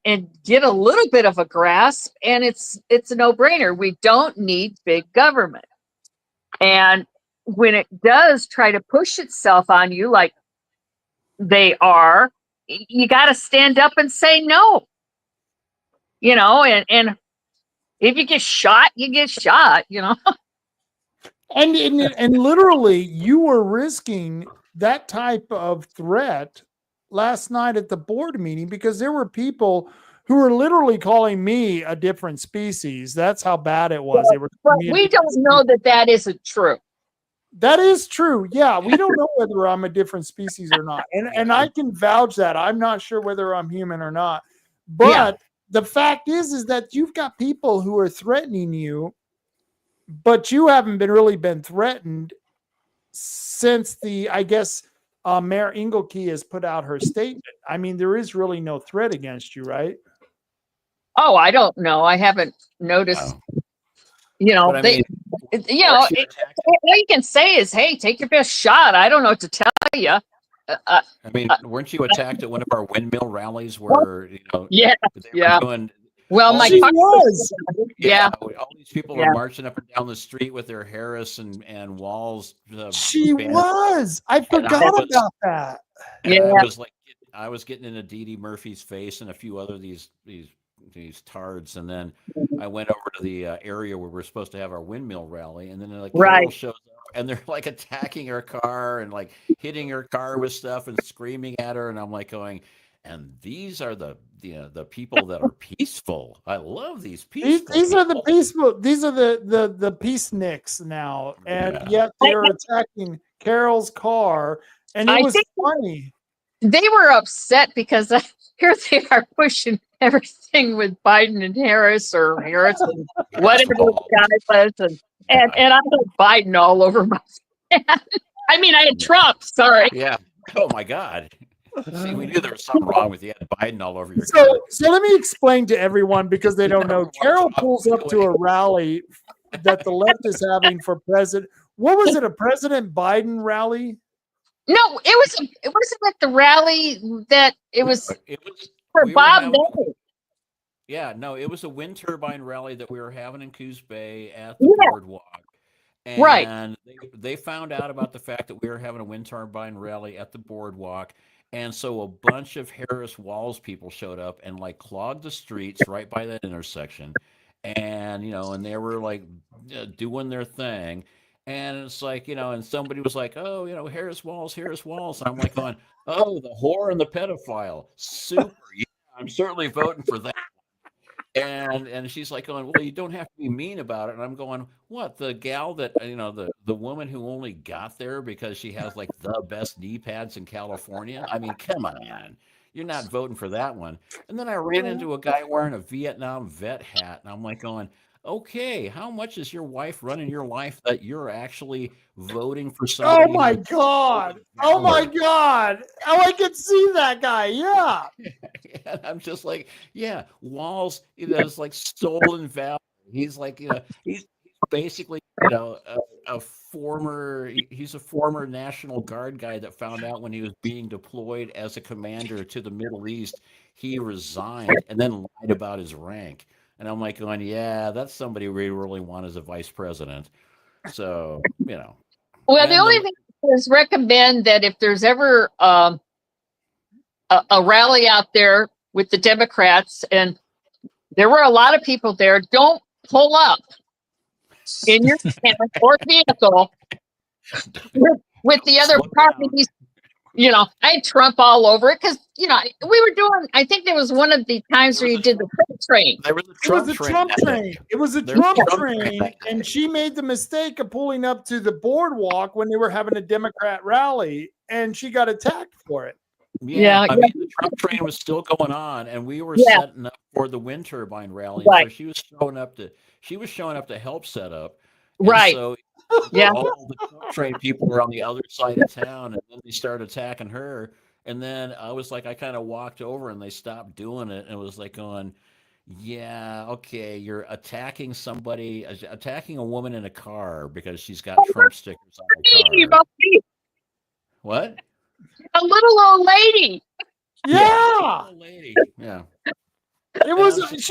get a little bit of a grasp, and it's a no-brainer. We don't need big government. And when it does try to push itself on you like they are, you got to stand up and say no. And if you get shot, you get shot, And literally, you were risking that type of threat last night at the board meeting because there were people who were literally calling me a different species. That's how bad it was. They were But calling me a we different don't know that that isn't true. That is true. Yeah, we don't know whether I'm a different species or not. And I can vouch that. I'm not sure whether I'm human or not. But Yeah. the fact is that you've got people who are threatening you, but you haven't been threatened since I guess Mayor Engelke has put out her statement. I mean, there is really no threat against you, right? Oh, I don't know. I haven't noticed. Wow. You know, But I mean, all you can say is, "Hey, take your best shot." I don't know what to tell you. I mean, weren't you attacked at one of our windmill rallies where Yeah, they were doing? Well, my She was. Yeah, all these people Yeah. were marching up and down the street with their Harris and Walls. She banners. was. I forgot about that. And Yeah. I was getting into Dee Dee Murphy's face and a few other these tards, and then I went over to the area where we're supposed to have our windmill rally, and then Carol shows up, and they're like attacking her car and like hitting her car with stuff and screaming at her, and I'm like going, and these are the people that are peaceful. I love these peaceful. These are the peaceful. These are the peaceniks now, and yet they're attacking Carol's car, and it was funny. They were upset because here they are pushing everything with Biden and Harris, or Harris and whatever the guy was, and I had Biden all over my hand. I mean, I had Trump. Sorry. Yeah. Oh my God. See, we knew there was something wrong with you. Had Biden all over your So let me explain to everyone because they don't know. Carol pulls up to a rally that the left is having for president. What was it? A President Biden rally? No, it wasn't at the rally that it was for Bob Miller. Yeah, no, it was a wind turbine rally that we were having in Coos Bay at the boardwalk. And they found out about the fact that we were having a wind turbine rally at the boardwalk. And so a bunch of Harris Walls people showed up and like clogged the streets right by that intersection. And, and they were like doing their thing. And it's like, and somebody was like, oh, Harris Walls. And I'm like going, oh, the whore and the pedophile. Super. Yeah, I'm certainly voting for that. And she's like going, well, you don't have to be mean about it. And I'm going, what? The gal that, the woman who only got there because she has like the best knee pads in California. I mean, come on. You're not voting for that one. And then I ran into a guy wearing a Vietnam vet hat. And I'm like going, okay, how much is your wife running your life that you're actually voting for somebody? Oh my God. Oh my God. Oh, I can see that guy. Yeah. And I'm just like, yeah, Walls, is like stolen valor. He's like, he's basically, a former National Guard guy that found out when he was being deployed as a commander to the Middle East, he resigned and then lied about his rank. And I'm like going, yeah, that's somebody we really want as a vice president. So, Well, the only thing is recommend that if there's ever a rally out there with the Democrats, and there were a lot of people there, don't pull up in your car or vehicle with the other parties. I had Trump all over it because, we were doing, I think there was one of the times where you did the Trump train. It was a Trump train. It was a Trump train. And she made the mistake of pulling up to the boardwalk when they were having a Democrat rally, and she got attacked for it. Yeah. I mean, the Trump train was still going on, and we were setting up for the wind turbine rally. Right. So she was showing up to help set up. Right. So all the Trump train people were on the other side of town, and then they started attacking her. And then I was like, I kind of walked over, and they stopped doing it, and it was like going, yeah, okay, you're attacking somebody, attacking a woman in a car because she's got Trump stickers on her car. What? A little old lady. Yeah. Old lady. Yeah. She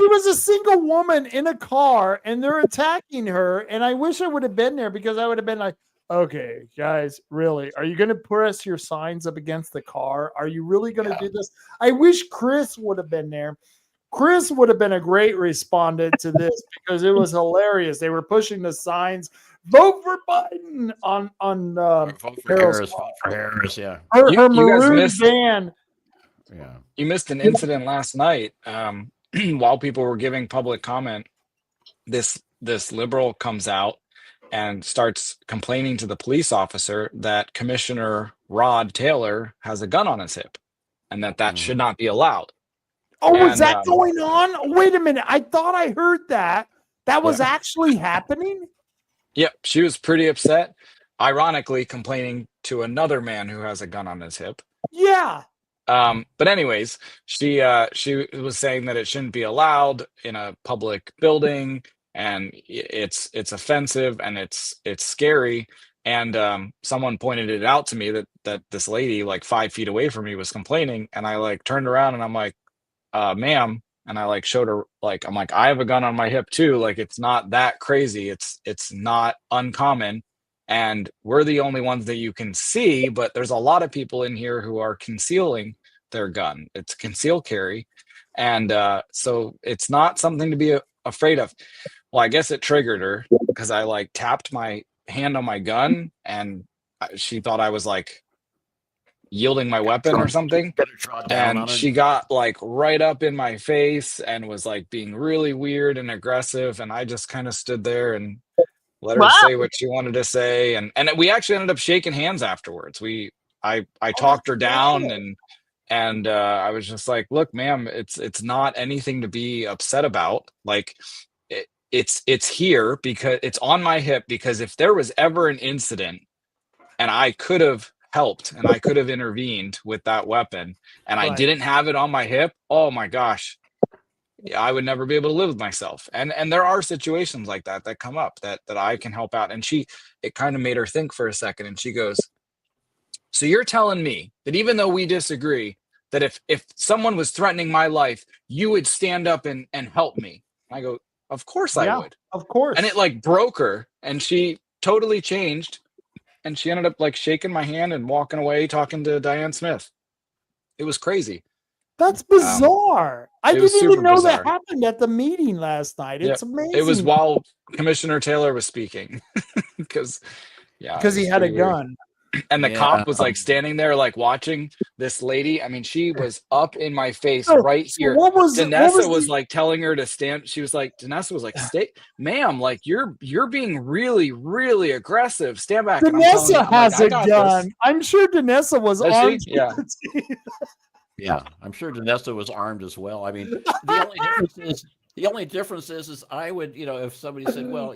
was a single woman in a car, and they're attacking her. And I wish I would have been there because I would have been like, okay, guys, really, are you going to press your signs up against the car? Are you really going to do this? I wish Chris would have been there. Chris would have been a great respondent to this because it was hilarious. They were pushing the signs vote for Biden on Vote for Carol's Harris. Vote for Harris. Yeah. her You guys maroon missed van. Yeah. you missed an incident last night. While people were giving public comment, this liberal comes out and starts complaining to the police officer that Commissioner Rod Taylor has a gun on his hip, and that should not be allowed. Oh, was And, that going on? Wait a minute. I thought I heard that. That was actually happening? Yep, she was pretty upset, ironically complaining to another man who has a gun on his hip. Yeah. But anyways, she was saying that it shouldn't be allowed in a public building, and it's offensive and it's scary. And someone pointed it out to me that this lady like 5 feet away from me was complaining, and I like turned around and I'm like, ma'am, and I like showed her, like, I'm like, I have a gun on my hip too. Like, it's not that crazy. It's not uncommon. And we're the only ones that you can see, but there's a lot of people in here who are concealing their gun. It's concealed carry. And so it's not something to be afraid of. Well, I guess it triggered her because I like tapped my hand on my gun, and she thought I was like yielding my weapon or something. And she got like right up in my face and was like being really weird and aggressive. And I just kind of stood there and let her say what she wanted to say. And we actually ended up shaking hands afterwards. I talked her down, and I was just like, look, ma'am, it's not anything to be upset about. Like, it's here because it's on my hip, because if there was ever an incident and I could have helped and I could have intervened with that weapon and I didn't have it on my hip, oh my gosh, I would never be able to live with myself. And there are situations like that come up that I can help out. And it kind of made her think for a second, and she goes, so you're telling me that even though we disagree, that if someone was threatening my life, you would stand up and help me? I go, of course I would. Of course. And it like broke her, and she totally changed. And she ended up like shaking my hand and walking away, talking to Diane Smith. It was crazy. That's bizarre. I was didn't even super know bizarre. that happened at the meeting last night. It's amazing. It was while Commissioner Taylor was speaking, because he had a gun. And the cop was like standing there, like watching this lady. I mean, she was up in my face right here. Danessa was like telling her to stand. She was like, Danessa was like, stay, ma'am, like you're being really, really aggressive. Stand back. Danessa has a gun. I'm sure Danessa was armed. Yeah. Yeah, I'm sure Danessa was armed as well. I mean, the only difference is I would, if somebody said, well,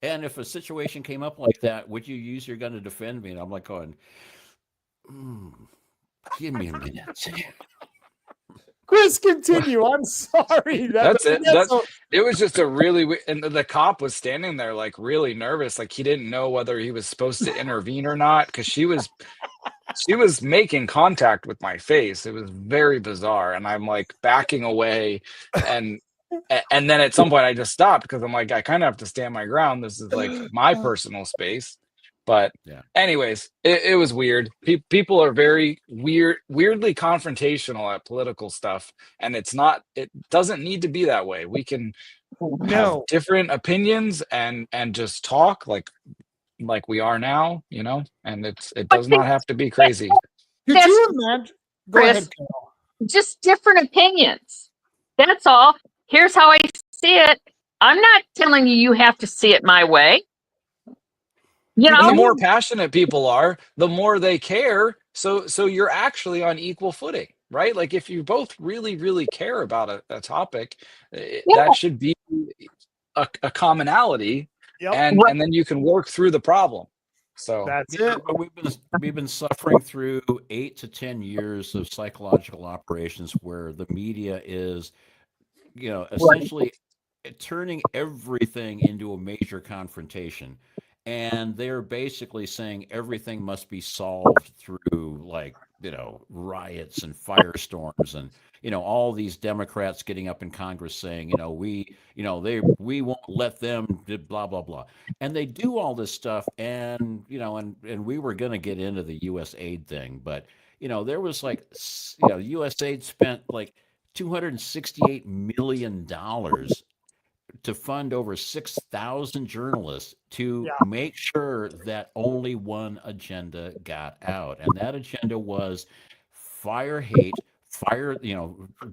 and if a situation came up like that, would you use your gun to defend me? And I'm like going, give me a minute. Chris, continue. I'm sorry. That's it. It was just a really, and the cop was standing there like really nervous, like he didn't know whether he was supposed to intervene or not, because she was making contact with my face. It was very bizarre, and I'm like backing away, and then at some point I just stopped because I'm like, I kind of have to stand my ground. This is like my personal space. But anyways, it was weird. People are very weirdly confrontational at political stuff, and it doesn't need to be that way. We can have different opinions and just talk like we are now, and it does not have to be crazy. Could you imagine? Go ahead, Carol. Just different opinions. That's all. Here's how I see it. I'm not telling you have to see it my way. The more passionate people are, the more they care. So you're actually on equal footing, right? Like if you both really, really care about a topic, that should be a commonality, and then you can work through the problem. So that's it. We've been suffering through 8 to 10 years of psychological operations where the media is, essentially turning everything into a major confrontation. And they're basically saying everything must be solved through riots and firestorms and, all these Democrats getting up in Congress saying, we won't let them blah, blah, blah. And they do all this stuff. And, and we were going to get into the U.S. aid thing, but, there was U.S. aid spent like $268 million to fund over 6,000 journalists to Yeah. make sure that only one agenda got out. And that agenda was fire hate,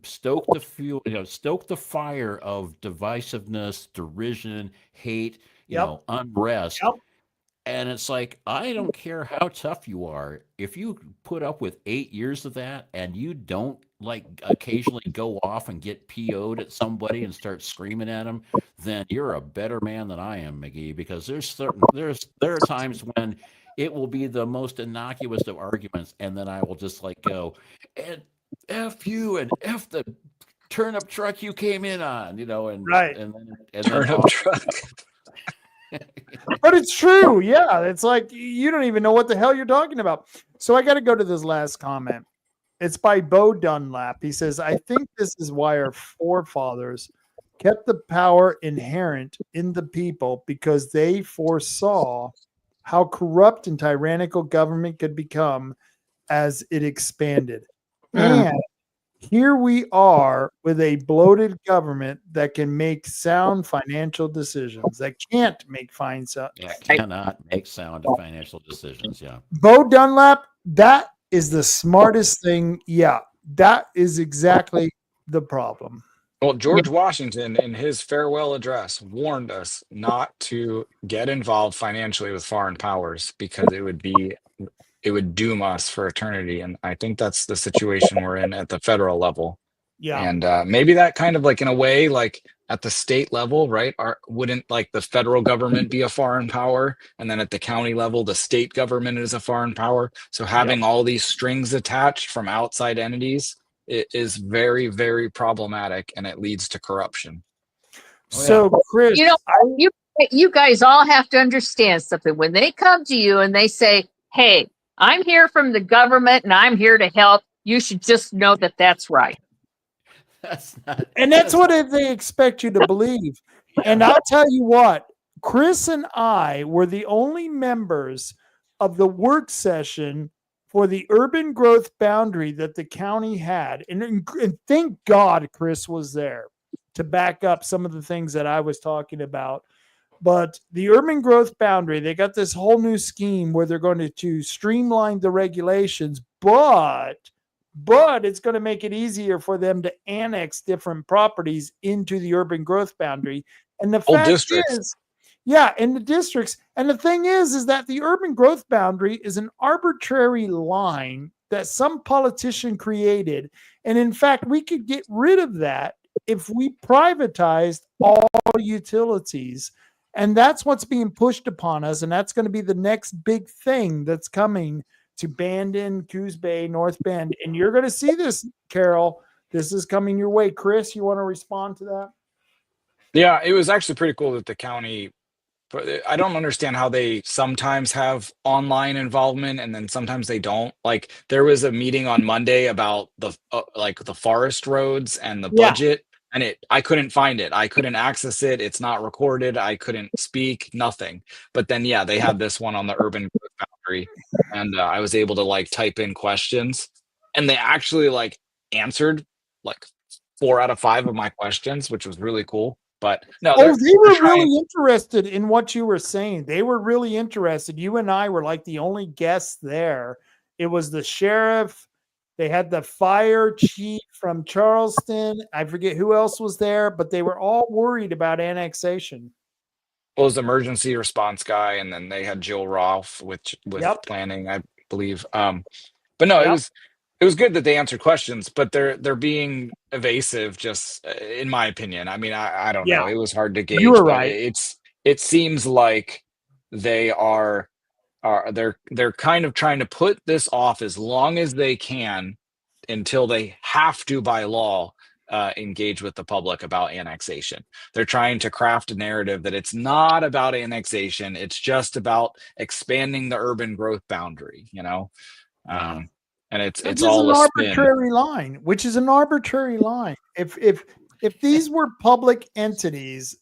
stoke the fuel, stoke the fire of divisiveness, derision, hate, Yep. unrest. Yep. And it's like, I don't care how tough you are. If you put up with 8 years of that and you don't like occasionally go off and get PO'd at somebody and start screaming at them, then you're a better man than I am, McGee, because there are times when it will be the most innocuous of arguments, and then I will just like go, and F you and F the turnip truck you came in on, and Right. and then Turnip off. truck. But it's true. Yeah. It's like you don't even know what the hell you're talking about. So I got to go to this last comment. It's by Bo Dunlap. He says, I think this is why our forefathers kept the power inherent in the people, because they foresaw how corrupt and tyrannical government could become as it expanded. And here we are with a bloated government that can make sound financial decisions, that can't make Cannot make sound financial decisions. Yeah. Bo Dunlap, that is the smartest thing. Yeah, that is exactly the problem. Well, George Washington, in his farewell address, warned us not to get involved financially with foreign powers because it would doom us for eternity. And I think that's the situation we're in at the federal level. Yeah. And maybe that kind of like in a way, like at the state level, right? Wouldn't like the federal government be a foreign power? And then at the county level, the state government is a foreign power. So having all these strings attached from outside entities, it is very, very problematic, and it leads to corruption. So, Chris, you guys all have to understand something. When they come to you and they say, hey, I'm here from the government and I'm here to help, you should just know that that's right. That's not, and that's what they expect you to believe. And I'll tell you what, Chris and I were the only members of the work session for the urban growth boundary that the county had. And thank God Chris was there to back up some of the things that I was talking about. But the urban growth boundary, they got this whole new scheme where they're going to streamline the regulations, but it's going to make it easier for them to annex different properties into the urban growth boundary. And the fact is, in the districts. And the thing is that the urban growth boundary is an arbitrary line that some politician created. And in fact, we could get rid of that if we privatized all utilities. And that's what's being pushed upon us. And that's going to be the next big thing that's coming to Bandon, Coos Bay, North Bend. And you're going to see this, Carol. This is coming your way. Chris, you want to respond to that? Yeah, it was actually pretty cool that the county, I don't understand how they sometimes have online involvement and then sometimes they don't. Like there was a meeting on Monday about the the forest roads and the budget, and I couldn't find it. I couldn't access it. It's not recorded. I couldn't speak, nothing. But then, they had this one on the urban growth boundary, and I was able to like type in questions, and they actually answered 4 out of 5 of my questions, which was really cool. But no, they were really interested in what you were saying. They were really interested. You and I were like the only guests there. It was the sheriff. They had the fire chief from Charleston. I forget who else was there, but they were all worried about annexation. Well, it was the emergency response guy, and then they had Jill Rolfe with planning, I believe. But no, it was good that they answered questions, but they're being evasive, just in my opinion. I mean, I don't know. It was hard to gauge. You were right. It seems like they they're kind of trying to put this off as long as they can until they have to by law engage with the public about annexation. They're trying to craft a narrative that it's not about annexation. It's just about expanding the urban growth boundary, and it's all an a arbitrary line, which is an arbitrary line. If these were public entities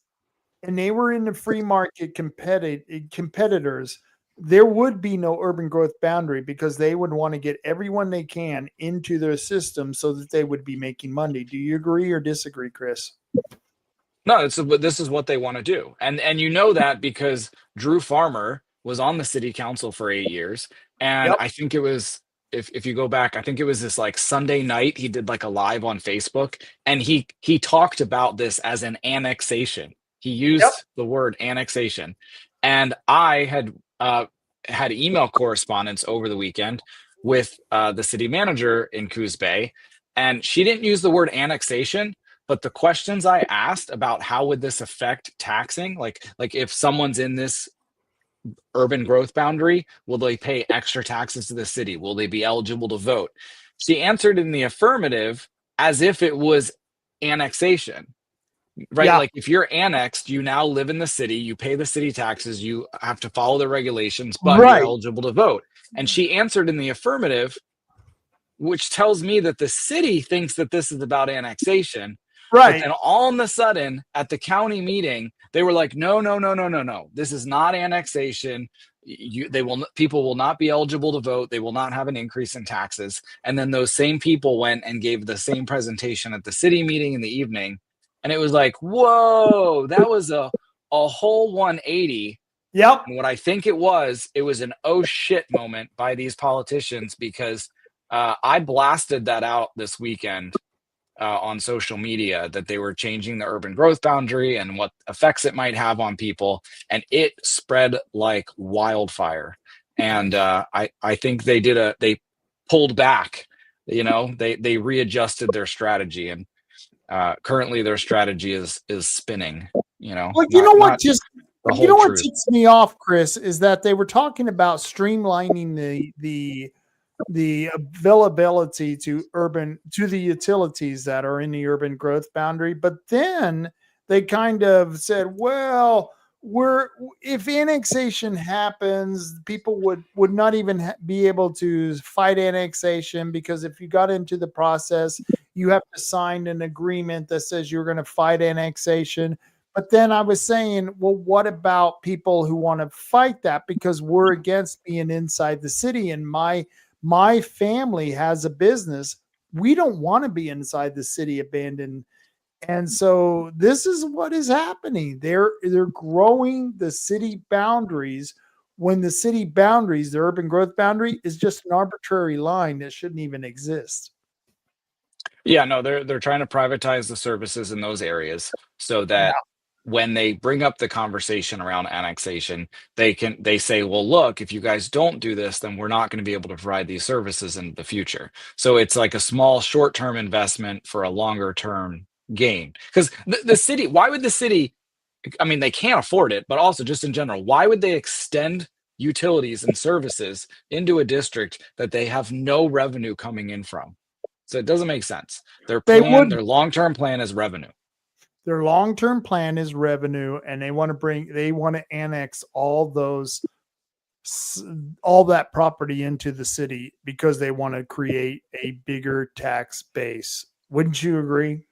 and they were in the free market competitors, there would be no urban growth boundary because they would want to get everyone they can into their system so that they would be making money. Do you agree or disagree, Chris? No, this is what they want to do, and you know that because Drew Farmer was on the city council for 8 years, and Yep. I think it was if you go back, I think it was this like Sunday night he did like a live on Facebook, and he talked about this as an annexation. He Yep. used the word annexation, and I had email correspondence over the weekend with the city manager in Coos Bay, and she didn't use the word annexation. But the questions I asked about how would this affect taxing, like if someone's in this urban growth boundary, will they pay extra taxes to the city? Will they be eligible to vote? She answered in the affirmative as if it was annexation, right? Yeah. Like if you're annexed, you now live in the city, you pay the city taxes, you have to follow the regulations, but Right. you're eligible to vote. And she answered in the affirmative, which tells me that the city thinks that this is about annexation. But Right. then all of a sudden at the county meeting, they were like, no, no, no, no, no, no. This is not annexation. People will not be eligible to vote. They will not have an increase in taxes. And then those same people went and gave the same presentation at the city meeting in the evening. And it was like, whoa, that was a whole 180. Yep. And what I think it was an oh shit moment by these politicians, because I blasted that out this weekend on social media that they were changing the urban growth boundary and what effects it might have on people, and it spread like wildfire. And I think they pulled back. They readjusted their strategy, and currently their strategy is spinning. Well, you know what ticks me off, Chris, is that they were talking about streamlining the availability to the utilities that are in the urban growth boundary, but then they kind of said, well, if annexation happens, people would not even be able to fight annexation, because if you got into the process, you have to sign an agreement that says you're going to fight annexation. But then I was saying, well, what about people who want to fight that because we're against being inside the city, and my family has a business. We don't want to be inside the city abandoned. And so this is what is happening. They're growing the city boundaries when the city boundaries, the urban growth boundary, is just an arbitrary line that shouldn't even exist. Yeah, no, they're trying to privatize the services in those areas so that when they bring up the conversation around annexation, they say, well, look, if you guys don't do this, then we're not going to be able to provide these services in the future. So it's like a small short-term investment for a longer-term gain. Because the city, why would the city, I mean, they can't afford it, but also just in general, why would they extend utilities and services into a district that they have no revenue coming in from? So it doesn't make sense. Their long-term plan is revenue. Their long-term plan is revenue, and they want to annex all that property into the city because they want to create a bigger tax base. Wouldn't you agree?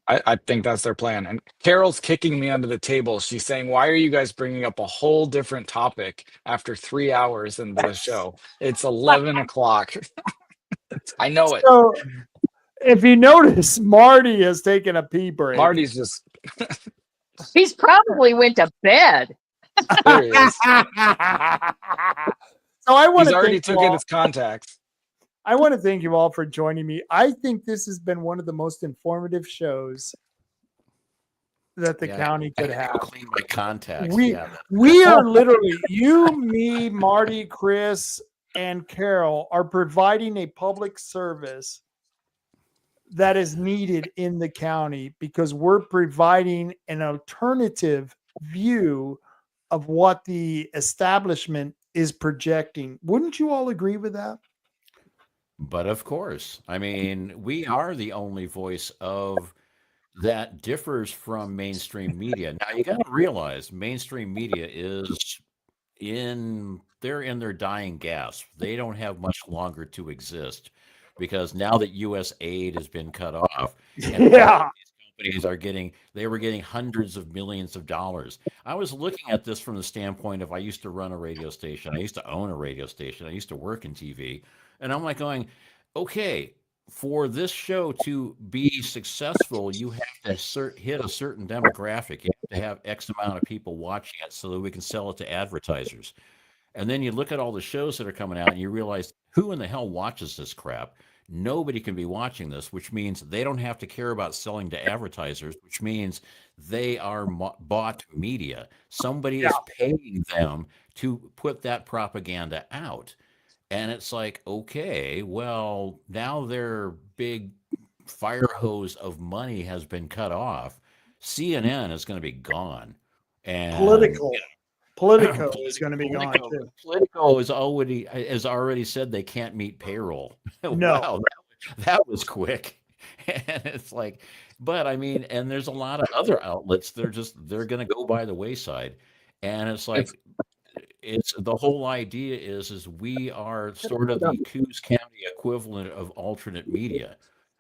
I think that's their plan. And Carol's kicking me under the table. She's saying, why are you guys bringing up a whole different topic after 3 hours into the show? It's 11 o'clock. I know it. So, if you notice, Marty has taken a pee break. Marty's just... He's probably went to bed. There he is. So He's already took in his contacts. I want to thank you all for joining me. I think this has been one of the most informative shows that the county could have. Clean my contacts. We are literally, you, me, Marty, Chris, and Carol are providing a public service that is needed in the county because we're providing an alternative view of what the establishment is projecting. Wouldn't you all agree with that? But of course, I mean, we are the only voice of that differs from mainstream media. Now you got to realize mainstream media is they're in their dying gasp. They don't have much longer to exist because now that U.S. aid has been cut off, and these companies were getting hundreds of millions of dollars. I was looking at this from the standpoint of I used to run a radio station. I used to own a radio station. I used to work in TV. And I'm like going, okay, for this show to be successful, you have to hit a certain demographic. You have to have X amount of people watching it so that we can sell it to advertisers. And then you look at all the shows that are coming out and you realize who in the hell watches this crap? Nobody can be watching this, which means they don't have to care about selling to advertisers, which means they are bought media. Somebody is paying them to put that propaganda out. And it's like, okay, well, now their big fire hose of money has been cut off. CNN is going to be gone. And Politico is going to be gone too. Politico has already said they can't meet payroll. No. Wow, that was quick. And it's like, but I mean, and there's a lot of other outlets. They're going to go by the wayside. And it's like, it's the whole idea is we are sort of the Coos County equivalent of alternate media.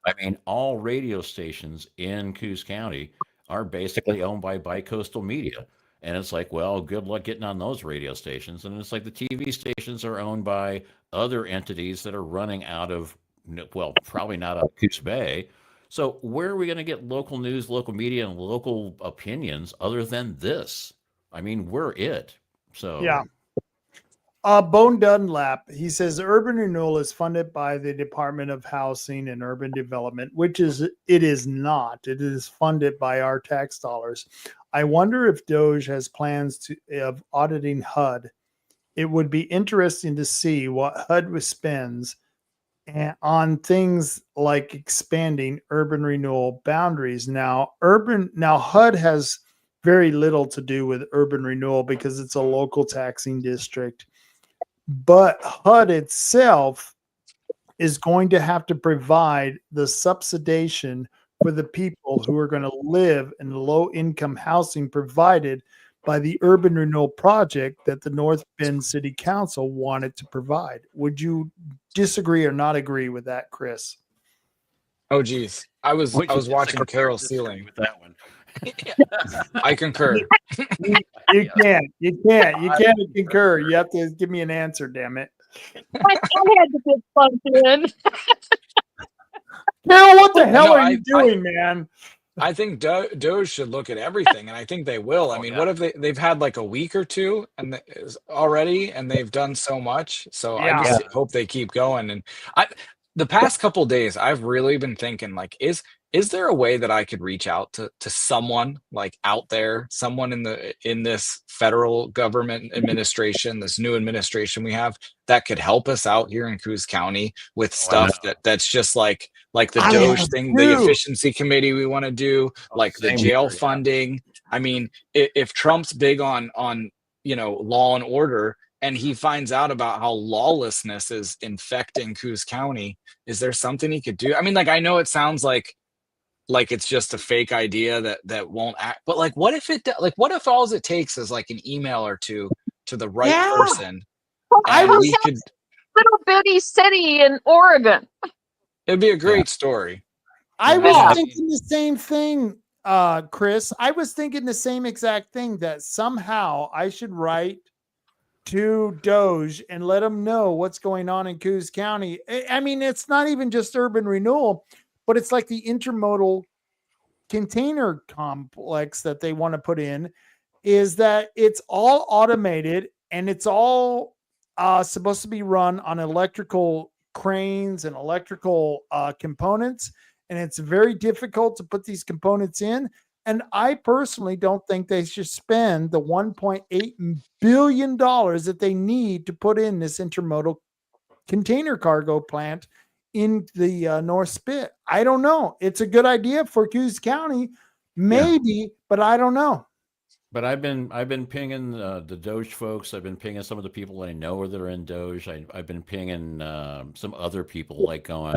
I mean, all radio stations in Coos County are basically owned by bicoastal media. And it's like, well, good luck getting on those radio stations. And it's like the TV stations are owned by other entities that are running out of, well, probably not out of Coos Bay. So where are we going to get local news, local media, and local opinions other than this? I mean, we're it. So yeah. Bone Dunlap, he says urban renewal is funded by the Department of Housing and Urban Development, which it is not. It is funded by our tax dollars. I wonder if DOJ has plans of auditing HUD. It would be interesting to see what HUD spends on things like expanding urban renewal boundaries. Now HUD has very little to do with urban renewal because it's a local taxing district. But HUD itself is going to have to provide the subsidization for the people who are going to live in low-income housing provided by the urban renewal project that the North Bend City Council wanted to provide. Would you disagree or not agree with that, Chris? Oh, geez. I was watching Carol Ceiling with that one. I concur. You can't concur. You have to give me an answer, damn it. I had to get plugged in. Carol, what the hell are you doing, man? I think DOJ should look at everything, and I think they will. I mean, what if they've had like a week or two and already, and they've done so much. So I just hope they keep going. And the past couple of days, I've really been thinking, like, is there a way that I could reach out to someone like out there, someone in this federal government administration, this new administration we have, that could help us out here in Coos County with stuff that's just like the DOJ thing, the efficiency committee we want to do, like the jail funding. I mean, if Trump's big on law and order, and he finds out about how lawlessness is infecting Coos County, is there something he could do? I mean, like, I know it sounds like it's just a fake idea that won't act, but like, what if all it takes is like an email or two to the right person? I was in a little bitty city in Oregon. It'd be a great story. I was thinking the same thing, Chris. I was thinking the same exact thing, that somehow I should write to DOJ and let them know what's going on in Coos County. I mean, it's not even just urban renewal, but it's like the intermodal container complex that they want to put in, is that it's all automated and it's all supposed to be run on electrical cranes and electrical components. And it's very difficult to put these components in. And I personally don't think they should spend the $1.8 billion that they need to put in this intermodal container cargo plant in the North Spit. I don't know. It's a good idea for Coos County, maybe, but I don't know. But I've been pinging the DOJ folks. I've been pinging some of the people that I know that are in DOJ. I've been pinging some other people, like going,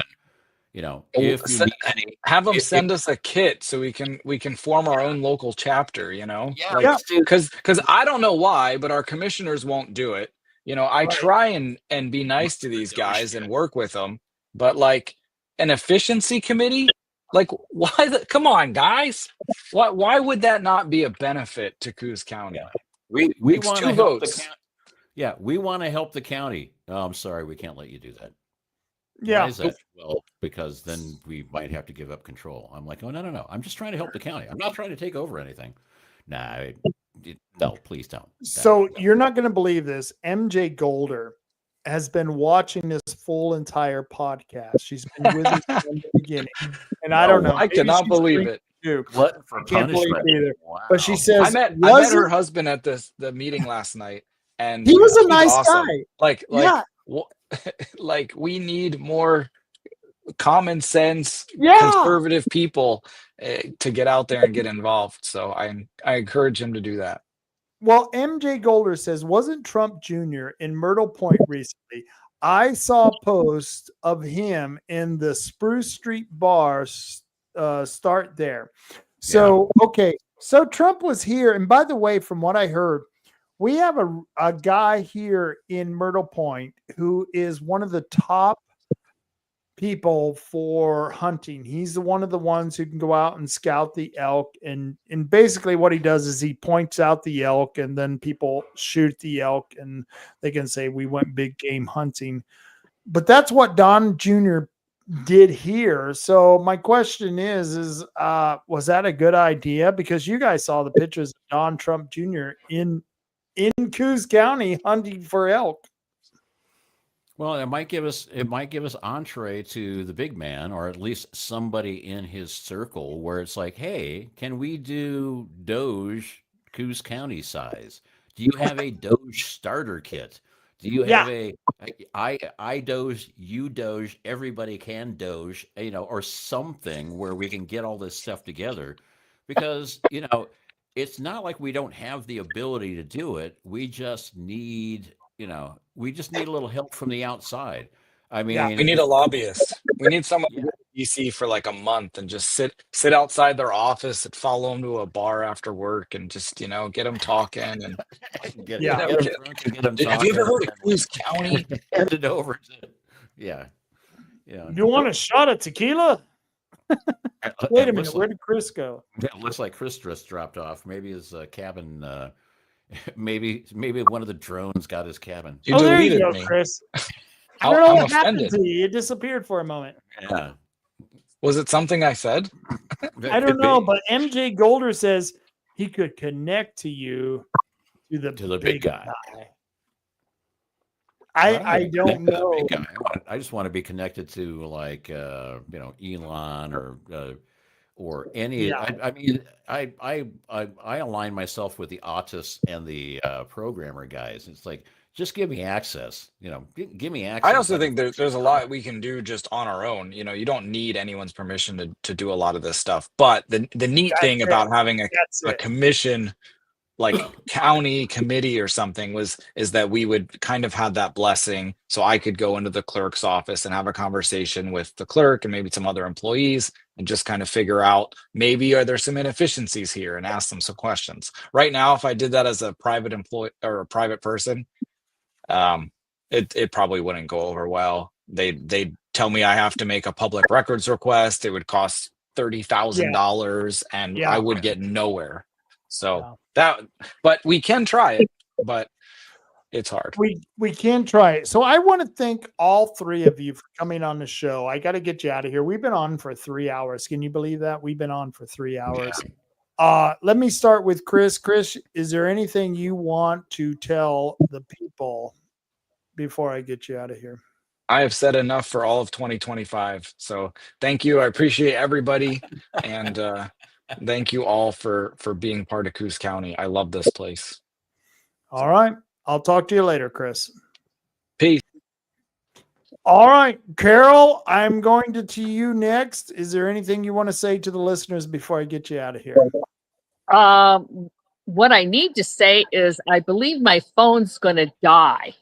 if you need any, have them send us a kit so we can form our own local chapter. Because I don't know why, but our commissioners won't do it. I try and be nice to these guys and work with them. But like an efficiency committee, like why? Come on, guys. Why would that not be a benefit to Coos County? We want to help the county. Yeah, we want to help the county. Oh, I'm sorry, we can't let you do that. Yeah. Why is that? Well, because then we might have to give up control. I'm like, oh, no, no, no. I'm just trying to help the county. I'm not trying to take over anything. Nah, no, please don't. So No. you're not going to believe this. MJ Golder has been watching this full entire podcast. She's been with us from the beginning. And I don't know. I maybe cannot she's believe drinking it. too. Glutton for I can't believe punishment. it either. Wow. But she says, I met was her it? husband at the meeting last night, and He was a he's nice awesome. guy. Like Yeah. like we need more common sense, Yeah. conservative people to get out there and get involved. So I encourage him to do that. Well, MJ Golder says, wasn't Trump Jr. in Myrtle Point recently? I saw a post of him in the Spruce Street bar. Start there. So, okay. So Trump was here. And by the way, from what I heard, we have a guy here in Myrtle Point who is one of the top people for hunting. He's one of the ones who can go out and scout the elk. And basically what he does is he points out the elk and then people shoot the elk and they can say, we went big game hunting. But that's what Don Jr. did here. So my question is was that a good idea? Because you guys saw the pictures of Don Trump Jr. in Coos County hunting for elk. Well, it might give us entree to the big man, or at least somebody in his circle, where it's like, hey, can we do Doge Coos County size? Do you have a Doge starter kit? Do you have I Doge, you Doge, everybody can Doge, or something where we can get all this stuff together? Because, it's not like we don't have the ability to do it. We just need a little help from the outside. I mean, we need a lobbyist. We need someone to go to DC for like a month and just sit outside their office and follow them to a bar after work and just get them talking and get them drunk and get them talking. Have you ever heard of Coos County? Hand it over to yeah. You want a shot of tequila? Wait a minute, where did Chris go? It looks like Chris just dropped off. Maybe his cabin. Maybe one of the drones got his cabin. You there you go, me. Chris. I don't know I'm what happened offended. to you. You disappeared for a moment. Yeah. Was it something I said? I don't know, but MJ Golder says he could connect to you to the big guy. I don't know. Big guy. I just want to be connected to like Elon or any. Yeah. I mean, I align myself with the autists and the programmer guys. It's like, just give me access. Give me access. I also think there's a lot we can do just on our own. You don't need anyone's permission to do a lot of this stuff. But the neat thing about having a commission, like county committee or something, is that we would kind of have that blessing. So I could go into the clerk's office and have a conversation with the clerk and maybe some other employees and just kind of figure out, maybe are there some inefficiencies here, and ask them some questions. Right now, if I did that as a private employee or a private person, it probably wouldn't go over well. They'd tell me I have to make a public records request. It would cost $30,000 and I would get nowhere. So but we can try it, but it's hard. We can try it. So I want to thank all three of you for coming on the show. I got to get you out of here. We've been on for 3 hours. Can you believe that? We've been on for 3 hours. Yeah. Let me start with Chris. Chris, is there anything you want to tell the people before I get you out of here? I have said enough for all of 2025. So thank you. I appreciate everybody. And thank you all for being part of Coos County. I love this place. All right. I'll talk to you later, Chris. Peace. All right, Carol, I'm going to you next. Is there anything you want to say to the listeners before I get you out of here? What I need to say is I believe my phone's going to die.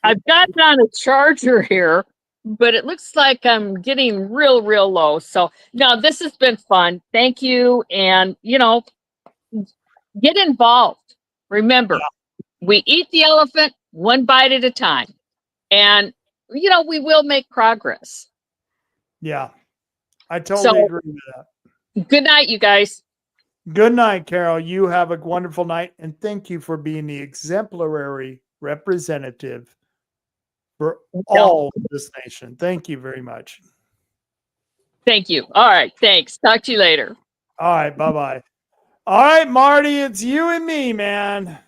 I've got it on a charger here, but it looks like I'm getting real low. So no, this has been fun. Thank you. And, get involved. Remember, we eat the elephant one bite at a time. And, we will make progress. Yeah, I totally agree with that. Good night, you guys. Good night, Carol. You have a wonderful night. And thank you for being the exemplary representative for all of this nation. Thank you very much. Thank you. All right. Thanks. Talk to you later. All right. Bye-bye. All right, Marty, it's you and me, man.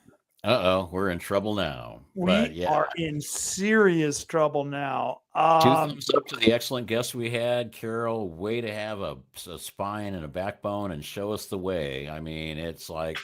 We're in trouble now. We are in serious trouble now. 2 thumbs up to the excellent guest we had, Carol. Way to have a spine and a backbone and show us the way. I mean, it's like,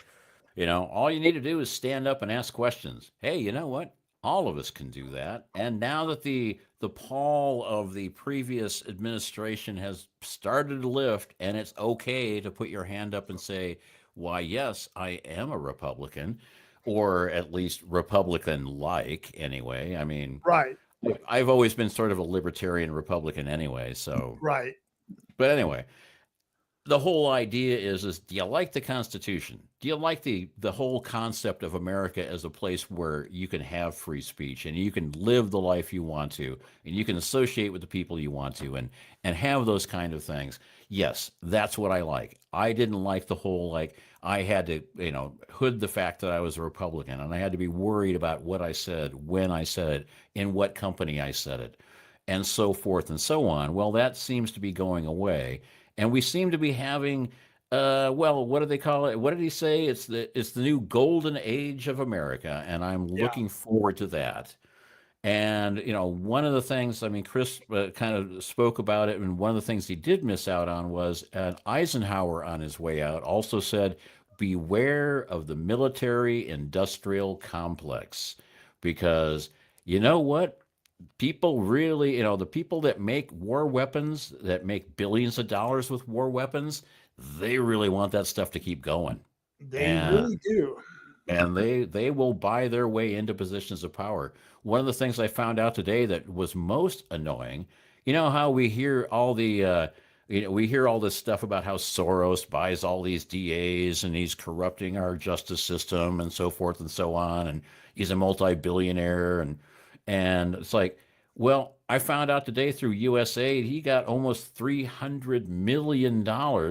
all you need to do is stand up and ask questions. Hey, you know what? All of us can do that. And now that the pall of the previous administration has started to lift, and it's okay to put your hand up and say, why, yes, I am a Republican, or at least Republican-like anyway. I mean, right. I've always been sort of a libertarian Republican anyway. So, right. But anyway, the whole idea is do you like the Constitution? Do you like the whole concept of America as a place where you can have free speech and you can live the life you want to, and you can associate with the people you want to, and have those kind of things? Yes, that's what I like. I didn't like the whole, I had to, hood the fact that I was a Republican, and I had to be worried about what I said, when I said it, in what company I said it, and so forth and so on. Well, that seems to be going away. And we seem to be having, what do they call it? What did he say? It's the new golden age of America, and I'm looking forward to that. And one of the things, Chris kind of spoke about it, and one of the things he did miss out on was Eisenhower on his way out also said, beware of the military-industrial complex, because you know what? People really, the people that make war weapons, that make billions of dollars with war weapons, they really want that stuff to keep going. They really do. And they will buy their way into positions of power. One of the things I found out today that was most annoying, how we hear all the, we hear all this stuff about how Soros buys all these DAs and he's corrupting our justice system and so forth and so on, and he's a multi-billionaire, and it's like, well, I found out today through USAID, he got almost $300 million.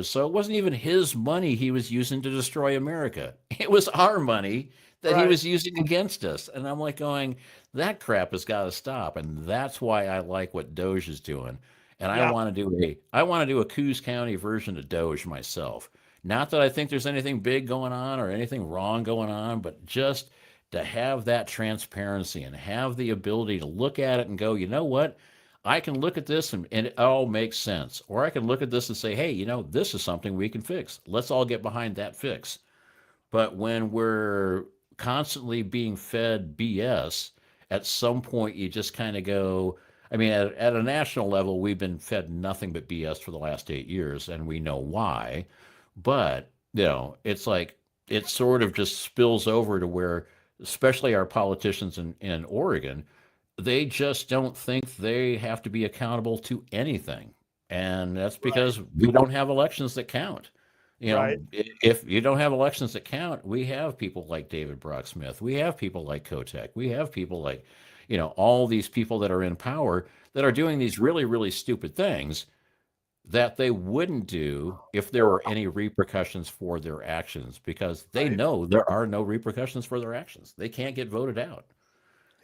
So it wasn't even his money he was using to destroy America. It was our money that he was using against us. And I'm like going, that crap has got to stop. And that's why I like what Doge is doing. And I want to do a Coos County version of Doge myself. Not that I think there's anything big going on or anything wrong going on, but just to have that transparency and have the ability to look at it and go, you know what? I can look at this and it all makes sense. Or I can look at this and say, hey, this is something we can fix. Let's all get behind that fix. But when we're constantly being fed BS, at some point you just kind of go, at a national level, we've been fed nothing but BS for the last 8 years, and we know why. But, it's like it sort of just spills over to where, especially our politicians in Oregon, they just don't think they have to be accountable to anything. And that's because we don't have elections that count. If you don't have elections that count, we have people like David Brock Smith. We have people like Kotek. We have people like, all these people that are in power that are doing these really, really stupid things that they wouldn't do if there were any repercussions for their actions, because they know there are no repercussions for their actions. They can't get voted out.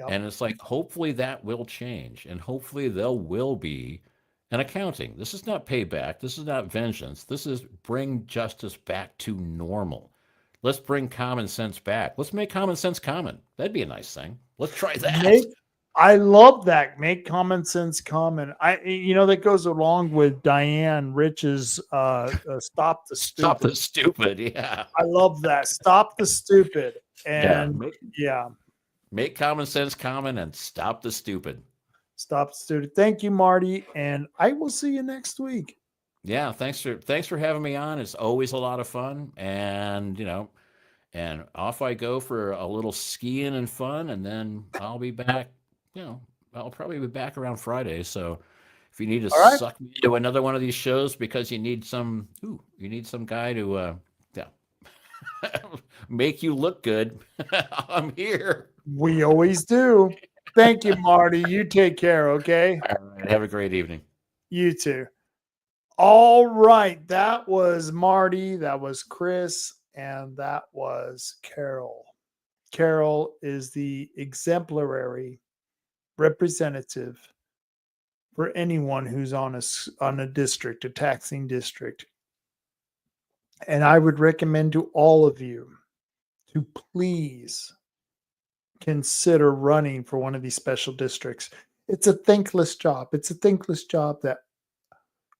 And it's like, hopefully that will change, and hopefully there will be an accounting. This is not payback. This is not vengeance. This is bring justice back to normal. Let's bring common sense back. Let's make common sense common. That'd be a nice thing. Let's try that. I love that. Make common sense common. That goes along with Diane Rich's stop the stupid. Stop the stupid. Yeah. I love that. Stop the stupid. And make common sense common and stop the stupid. Stop the stupid. Thank you, Marty. And I will see you next week. Yeah. Thanks for having me on. It's always a lot of fun. And, and off I go for a little skiing and fun. And then I'll be back. I'll probably be back around Friday. So if you need to suck me into another one of these shows because you need some guy to make you look good, I'm here. We always do. Thank you, Marty. You take care, okay? All right. Have a great evening. You too. All right. That was Marty. That was Chris. And that was Carol. Carol is the exemplary representative for anyone who's on a district, a taxing district. And I would recommend to all of you to please consider running for one of these special districts. It's a thankless job. It's a thankless job that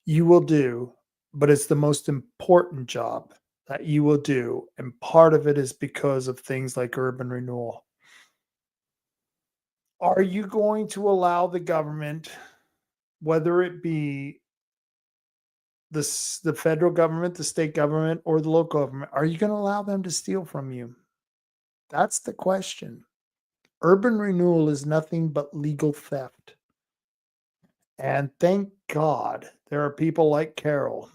you will do, but it's the most important job that you will do. And part of it is because of things like urban renewal. Are you going to allow the government, whether it be the federal government, the state government, or the local government, are you going to allow them to steal from you? That's the question. Urban renewal is nothing but legal theft. And thank God there are people like Carol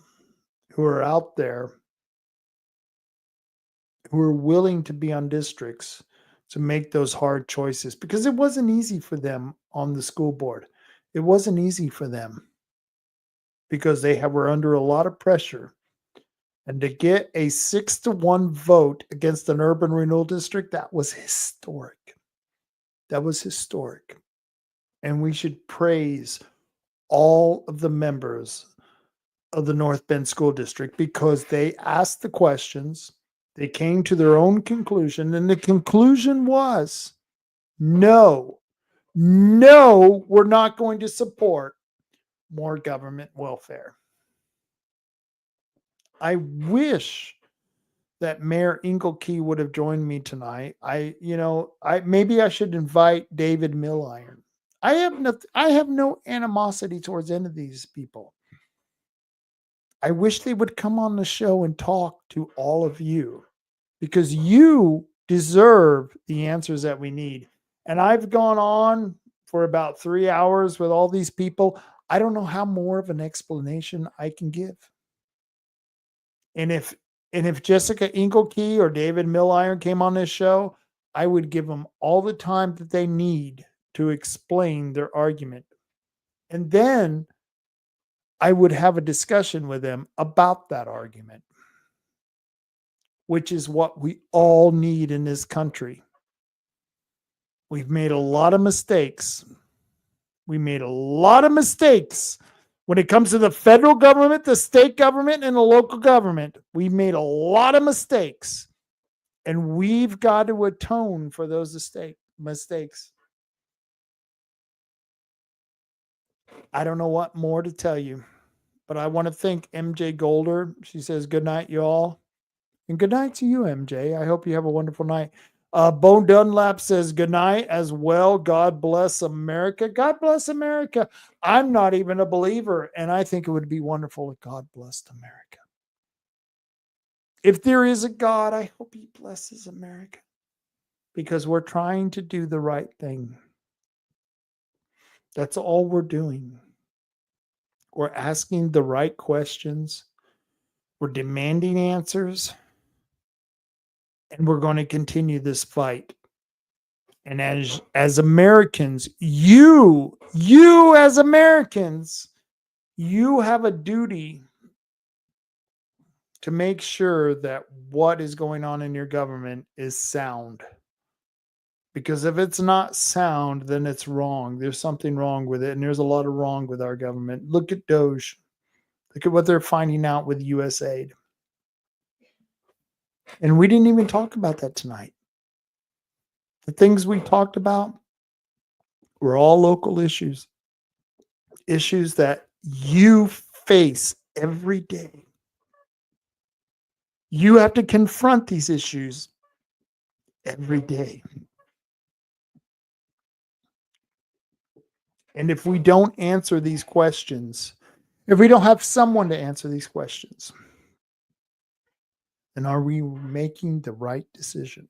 who are out there who are willing to be on districts to make those hard choices, because it wasn't easy for them on the school board. It wasn't easy for them because they were under a lot of pressure. And to get a 6-1 vote against an urban renewal district, that was historic. That was historic. And we should praise all of the members of the North Bend School District because they asked the questions, they came to their own conclusion, and the conclusion was no, we're not going to support more government welfare. I wish that Mayor Inglekey would have joined me tonight. Maybe I should invite David Milliron. I have no animosity towards any of these people. I wish they would come on the show and talk to all of you because you deserve the answers that we need. And I've gone on for about 3 hours with all these people. I don't know how more of an explanation I can give. And if Jessica Inglekey or David Milliron came on this show, I would give them all the time that they need to explain their argument. And then I would have a discussion with them about that argument, which is what we all need in this country. We've made a lot of mistakes. We made a lot of mistakes when it comes to the federal government, the state government, and the local government. We made a lot of mistakes, and we've got to atone for those mistakes. I don't know what more to tell you, but I want to thank MJ Golder. She says, good night, y'all. And good night to you, MJ. I hope you have a wonderful night. Bo Dunlap says, good night as well. God bless America. God bless America. I'm not even a believer, and I think it would be wonderful if God blessed America. If there is a God, I hope he blesses America because we're trying to do the right thing. That's all we're doing. We're asking the right questions. We're demanding answers. And we're going to continue this fight. And as Americans, you as Americans, you have a duty to make sure that what is going on in your government is sound. Because if it's not sound, then it's wrong. There's something wrong with it. And there's a lot of wrong with our government. Look at Doge. Look at what they're finding out with USAID. And we didn't even talk about that tonight. The things we talked about were all local issues. Issues that you face every day. You have to confront these issues every day. And if we don't answer these questions, if we don't have someone to answer these questions, then are we making the right decision?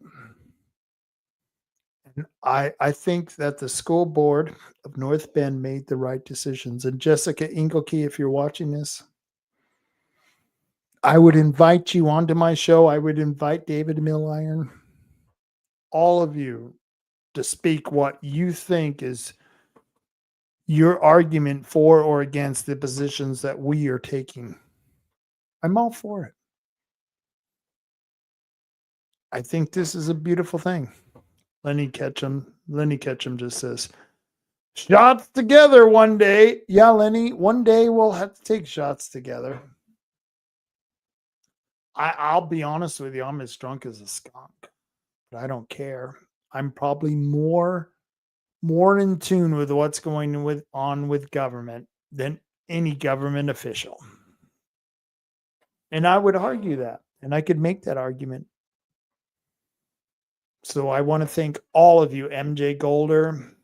And I think that the school board of North Bend made the right decisions. And Jessica Inglekey, if you're watching this, I would invite you onto my show. I would invite David Milliron, all of you, to speak what you think is your argument for or against the positions that we are taking. I'm all for it. I think this is a beautiful thing. Lenny Ketchum just says, Shots together one day. Yeah, Lenny, one day we'll have to take shots together. I'll be honest with you, I'm as drunk as a skunk, but I don't care. I'm probably more in tune with what's going on with government than any government official. And I would argue that, and I could make that argument. So I want to thank all of you, MJ Golder,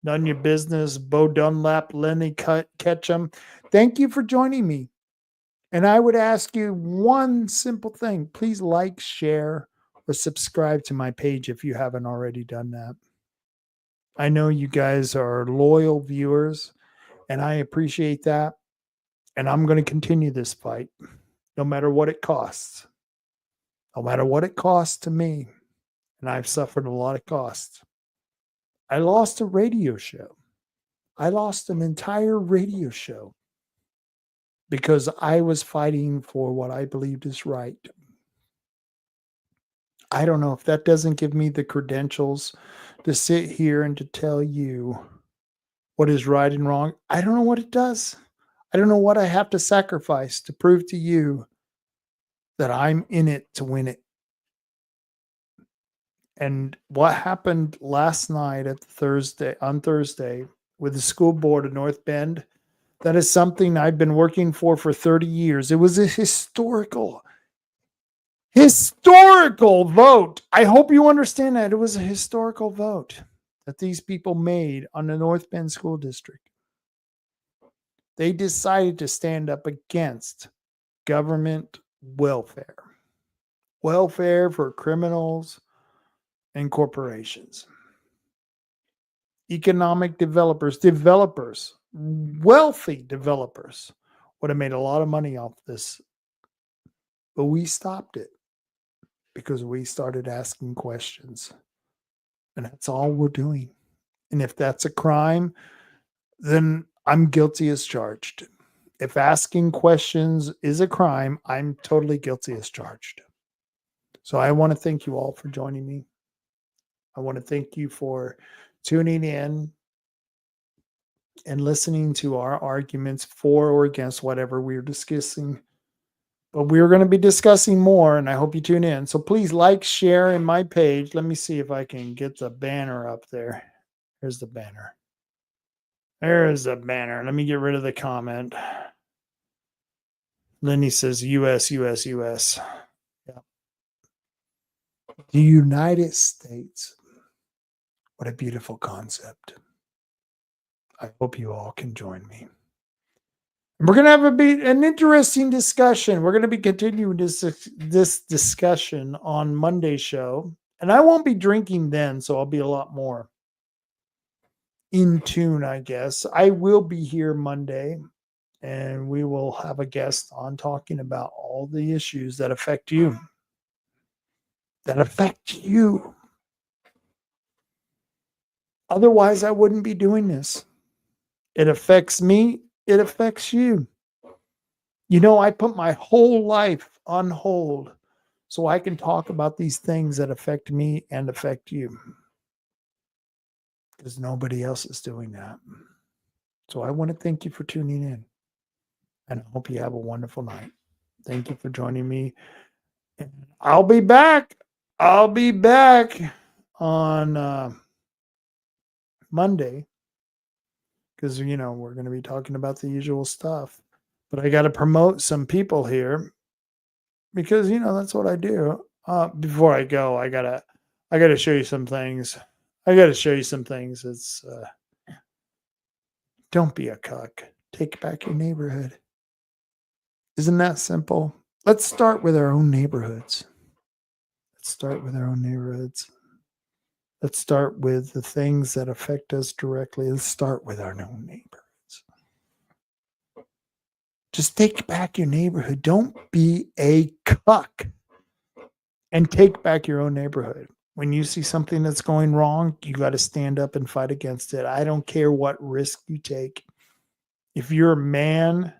None Your Business, Bo Dunlap, Lenny Ketchum. Thank you for joining me. And I would ask you one simple thing. Please like, share, or subscribe to my page if you haven't already done that. I know you guys are loyal viewers, and I appreciate that. And I'm going to continue this fight, no matter what it costs. No matter what it costs to me. And I've suffered a lot of costs. I lost a radio show. I lost an entire radio show because I was fighting for what I believed is right. I don't know if that doesn't give me the credentials to sit here and to tell you what is right and wrong. I don't know what it does. I don't know what I have to sacrifice to prove to you that I'm in it to win it. And what happened last night on Thursday with the school board of North Bend, that is something I've been working for 30 years. It was a historical vote. I hope you understand that. It was a historical vote that these people made on the North Bend School District. They decided to stand up against government welfare. Welfare for criminals and corporations. Economic developers, wealthy developers would have made a lot of money off this. But we stopped it because we started asking questions. And that's all we're doing. And if that's a crime, then I'm guilty as charged. If asking questions is a crime, I'm totally guilty as charged. So I want to thank you all for joining me. I want to thank you for tuning in and listening to our arguments for or against whatever we're discussing. But we're going to be discussing more, and I hope you tune in. So please like, share in my page. Let me see if I can get the banner up there. There's the banner. There's the banner. Let me get rid of the comment. Lenny says US, US, US. Yeah. The United States. What a beautiful concept. I hope you all can join me. And we're going to have an interesting discussion. We're going to be continuing this discussion on Monday's show. And I won't be drinking then, so I'll be a lot more in tune, I guess. I will be here Monday, and we will have a guest on talking about all the issues that affect you. Otherwise, I wouldn't be doing this. It affects me. It affects you. You know, I put my whole life on hold so I can talk about these things that affect me and affect you. Because nobody else is doing that. So I want to thank you for tuning in. And I hope you have a wonderful night. Thank you for joining me. And I'll be back. I'll be back on Monday. Because, you know, we're going to be talking about the usual stuff. But I got to promote some people here. Because, you know, that's what I do. Before I go, I gotta show you some things. It's don't be a cuck. Take back your neighborhood. Isn't that simple? Let's start with our own neighborhoods. Let's start with the things that affect us directly. Let's start with our own neighborhoods. Just take back your neighborhood. Don't be a cuck. And take back your own neighborhood. When you see something that's going wrong, you got to stand up and fight against it. I don't care what risk you take. If you're a man,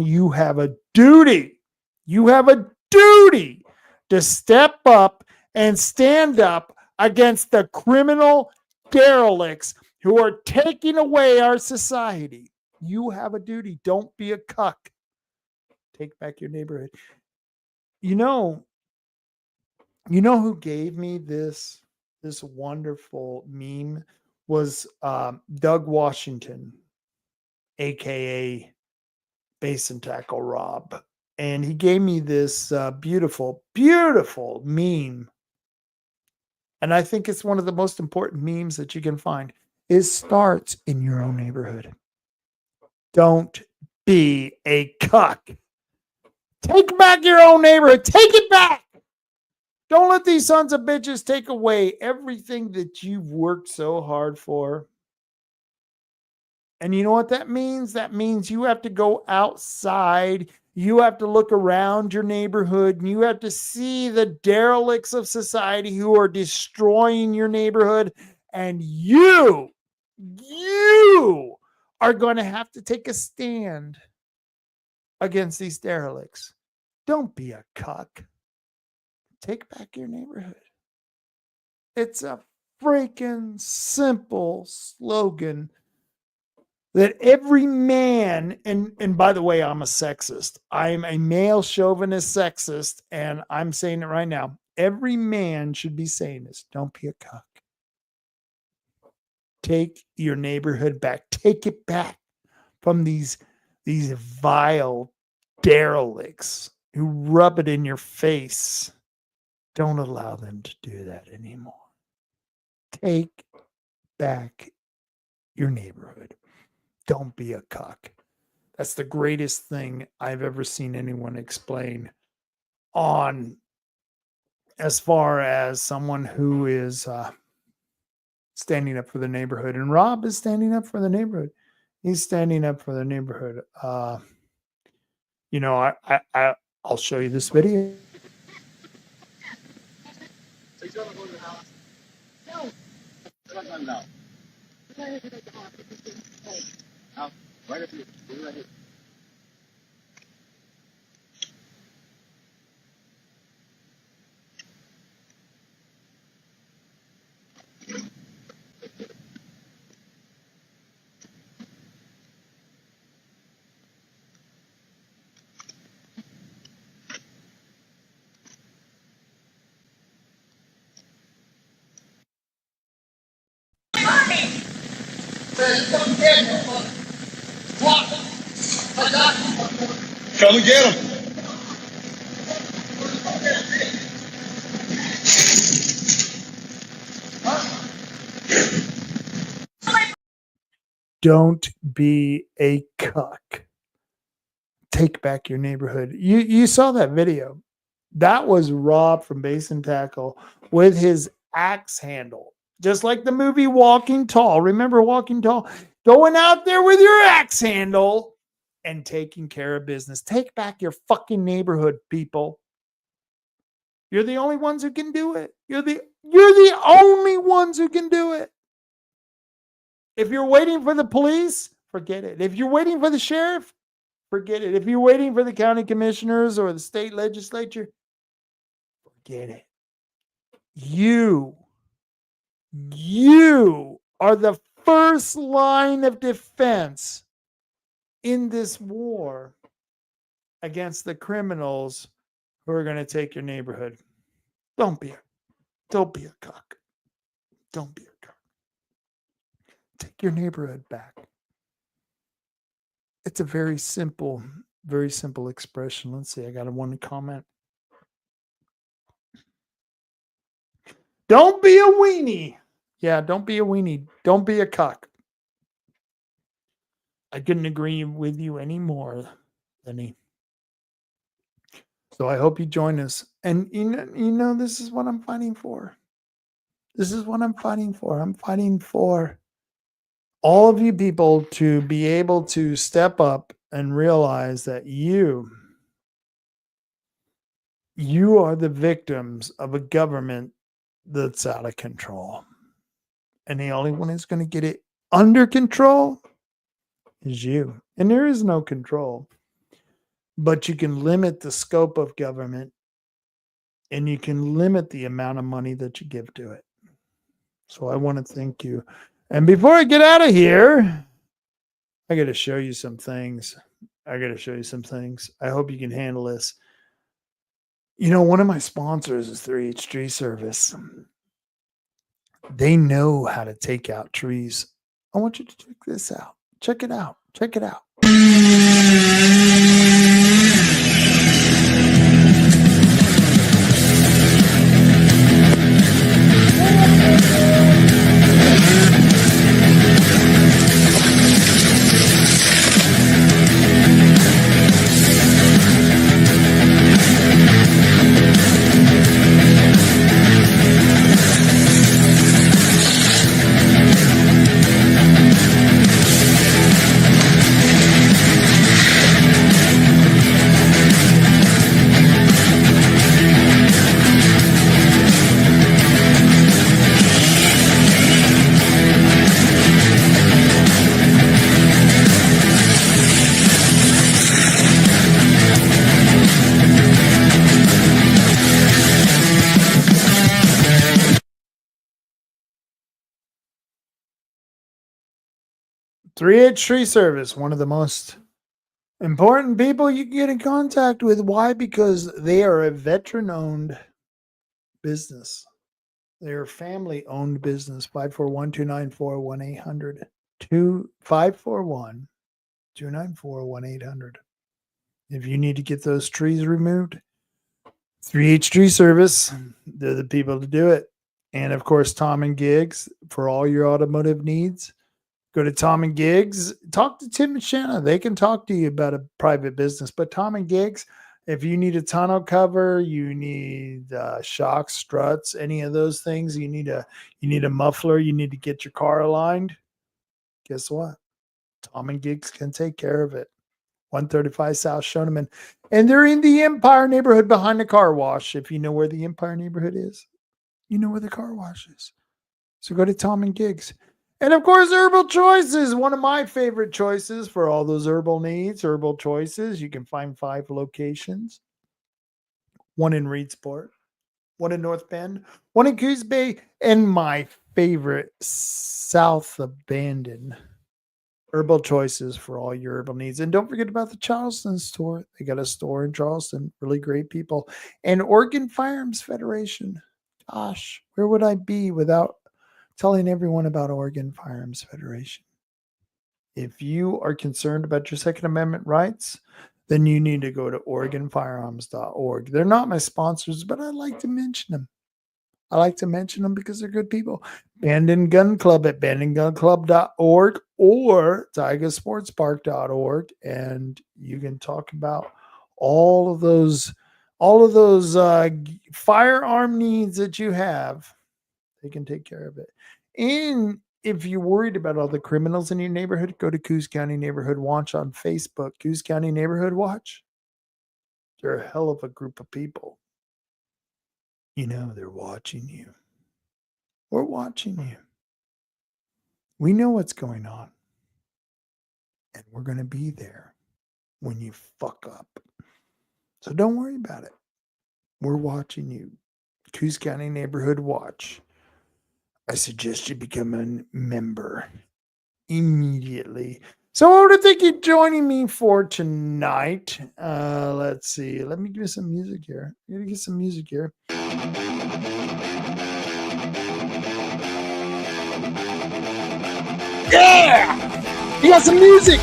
you have a duty. You have a duty to step up and stand up against the criminal derelicts who are taking away our society. You have a duty. Don't be a cuck. Take back your neighborhood. You know who gave me this wonderful meme was Doug Washington, aka Base and Tackle Rob. And he gave me this beautiful, beautiful meme. And I think it's one of the most important memes that you can find. It starts in your own neighborhood. Don't be a cuck. Take back your own neighborhood. Take it back. Don't let these sons of bitches take away everything that you've worked so hard for. And you know what that means? That means you have to go outside. You have to look around your neighborhood and you have to see the derelicts of society who are destroying your neighborhood. And you are going to have to take a stand against these derelicts. Don't be a cuck. Take back your neighborhood. It's a freaking simple slogan that every man, and by the way, I'm a sexist. I'm a male chauvinist sexist, and I'm saying it right now. Every man should be saying this. Don't be a cuck. Take your neighborhood back. Take it back from these vile derelicts who rub it in your face. Don't allow them to do that anymore. Take back your neighborhood. Don't be a cuck. That's the greatest thing I've ever seen anyone explain on as far as someone who is standing up for the neighborhood. And Rob is standing up for the neighborhood. He's standing up for the neighborhood. I'll show you this video. Come and get him. Don't be a cuck. Take back your neighborhood. You saw that video. That was Rob from Base and Tackle with his axe handle. Just like the movie Walking Tall. Remember Walking Tall? Going out there with your axe handle and taking care of business. Take back your fucking neighborhood, people. You're the only ones who can do it. You're the only ones who can do it. If you're waiting for the police, forget it. If you're waiting for the sheriff, forget it. If you're waiting for the county commissioners or the state legislature, forget it. You are the first line of defense in this war against the criminals who are going to take your neighborhood. Don't be a cuck. Don't be a cuck. Take your neighborhood back. It's a very simple expression. Let's see. I got one comment. Don't be a weenie. Yeah, don't be a weenie. Don't be a cuck. I couldn't agree with you any more, Lenny. So I hope you join us. And you know, this is what I'm fighting for. This is what I'm fighting for. I'm fighting for all of you people to be able to step up and realize that you are the victims of a government that's out of control. And the only one who's going to get it under control is you. And there is no control. But you can limit the scope of government and you can limit the amount of money that you give to it. So I want to thank you. And before I get out of here, I got to show you some things. I hope you can handle this. You know, one of my sponsors is 3H Tree Service. They know how to take out trees. I want you to check this out. Check it out. Check it out. 3H Tree Service, one of the most important people you can get in contact with. Why? Because they are a veteran-owned business. They're a family-owned business. 541-294-1800. 541-294-1800. If you need to get those trees removed, 3H Tree Service, they're the people to do it. And of course, Tom and Gigs for all your automotive needs. Go to Tom and Gigs. Talk to Tim and Shanna. They can talk to you about a private business. But Tom and Gigs, if you need a tonneau cover, you need shocks, struts, any of those things, you need a muffler, you need to get your car aligned. Guess what? Tom and Gigs can take care of it. 135 South Shoneman. And they're in the Empire neighborhood behind the car wash. If you know where the Empire neighborhood is, you know where the car wash is. So go to Tom and Gigs. And of course, Herbal Choices, one of my favorite choices for all those herbal needs. Herbal Choices, you can find 5 locations. One in Reedsport, one in North Bend, one in Coos Bay, and my favorite, South Abandon. Herbal Choices for all your herbal needs. And don't forget about the Charleston store. They got a store in Charleston. Really great people. And Oregon Firearms Federation. Gosh, where would I be without telling everyone about Oregon Firearms Federation? If you are concerned about your Second Amendment rights, then you need to go to OregonFirearms.org. They're not my sponsors, but I like to mention them. I like to mention them because they're good people. Bandon Gun Club at bandongunclub.org or tigersportspark.org. And you can talk about all of those firearm needs that you have. They can take care of it. And if you're worried about all the criminals in your neighborhood, go to Coos County Neighborhood Watch on Facebook. Coos County Neighborhood Watch. They're a hell of a group of people. You know, they're watching you. We're watching you. We know what's going on. And we're going to be there when you fuck up. So don't worry about it. We're watching you. Coos County Neighborhood Watch. I suggest you become a member immediately. So I want to thank you joining me for tonight. Let's see. Let me give you some music here. I'm going to get some music here. Yeah! You got some music!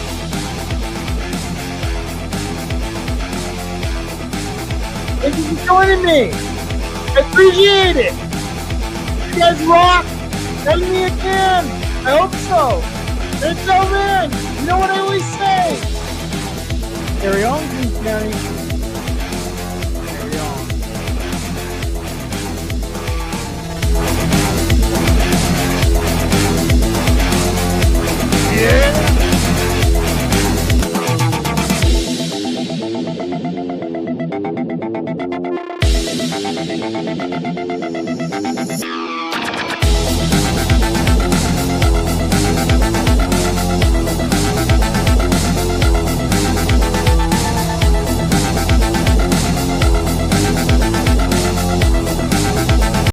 Thank you for joining me. I appreciate it. You guys rock. Send me again. I hope so. Until then, you know what I always say. Carry on, Coos County. Carry on. Yeah.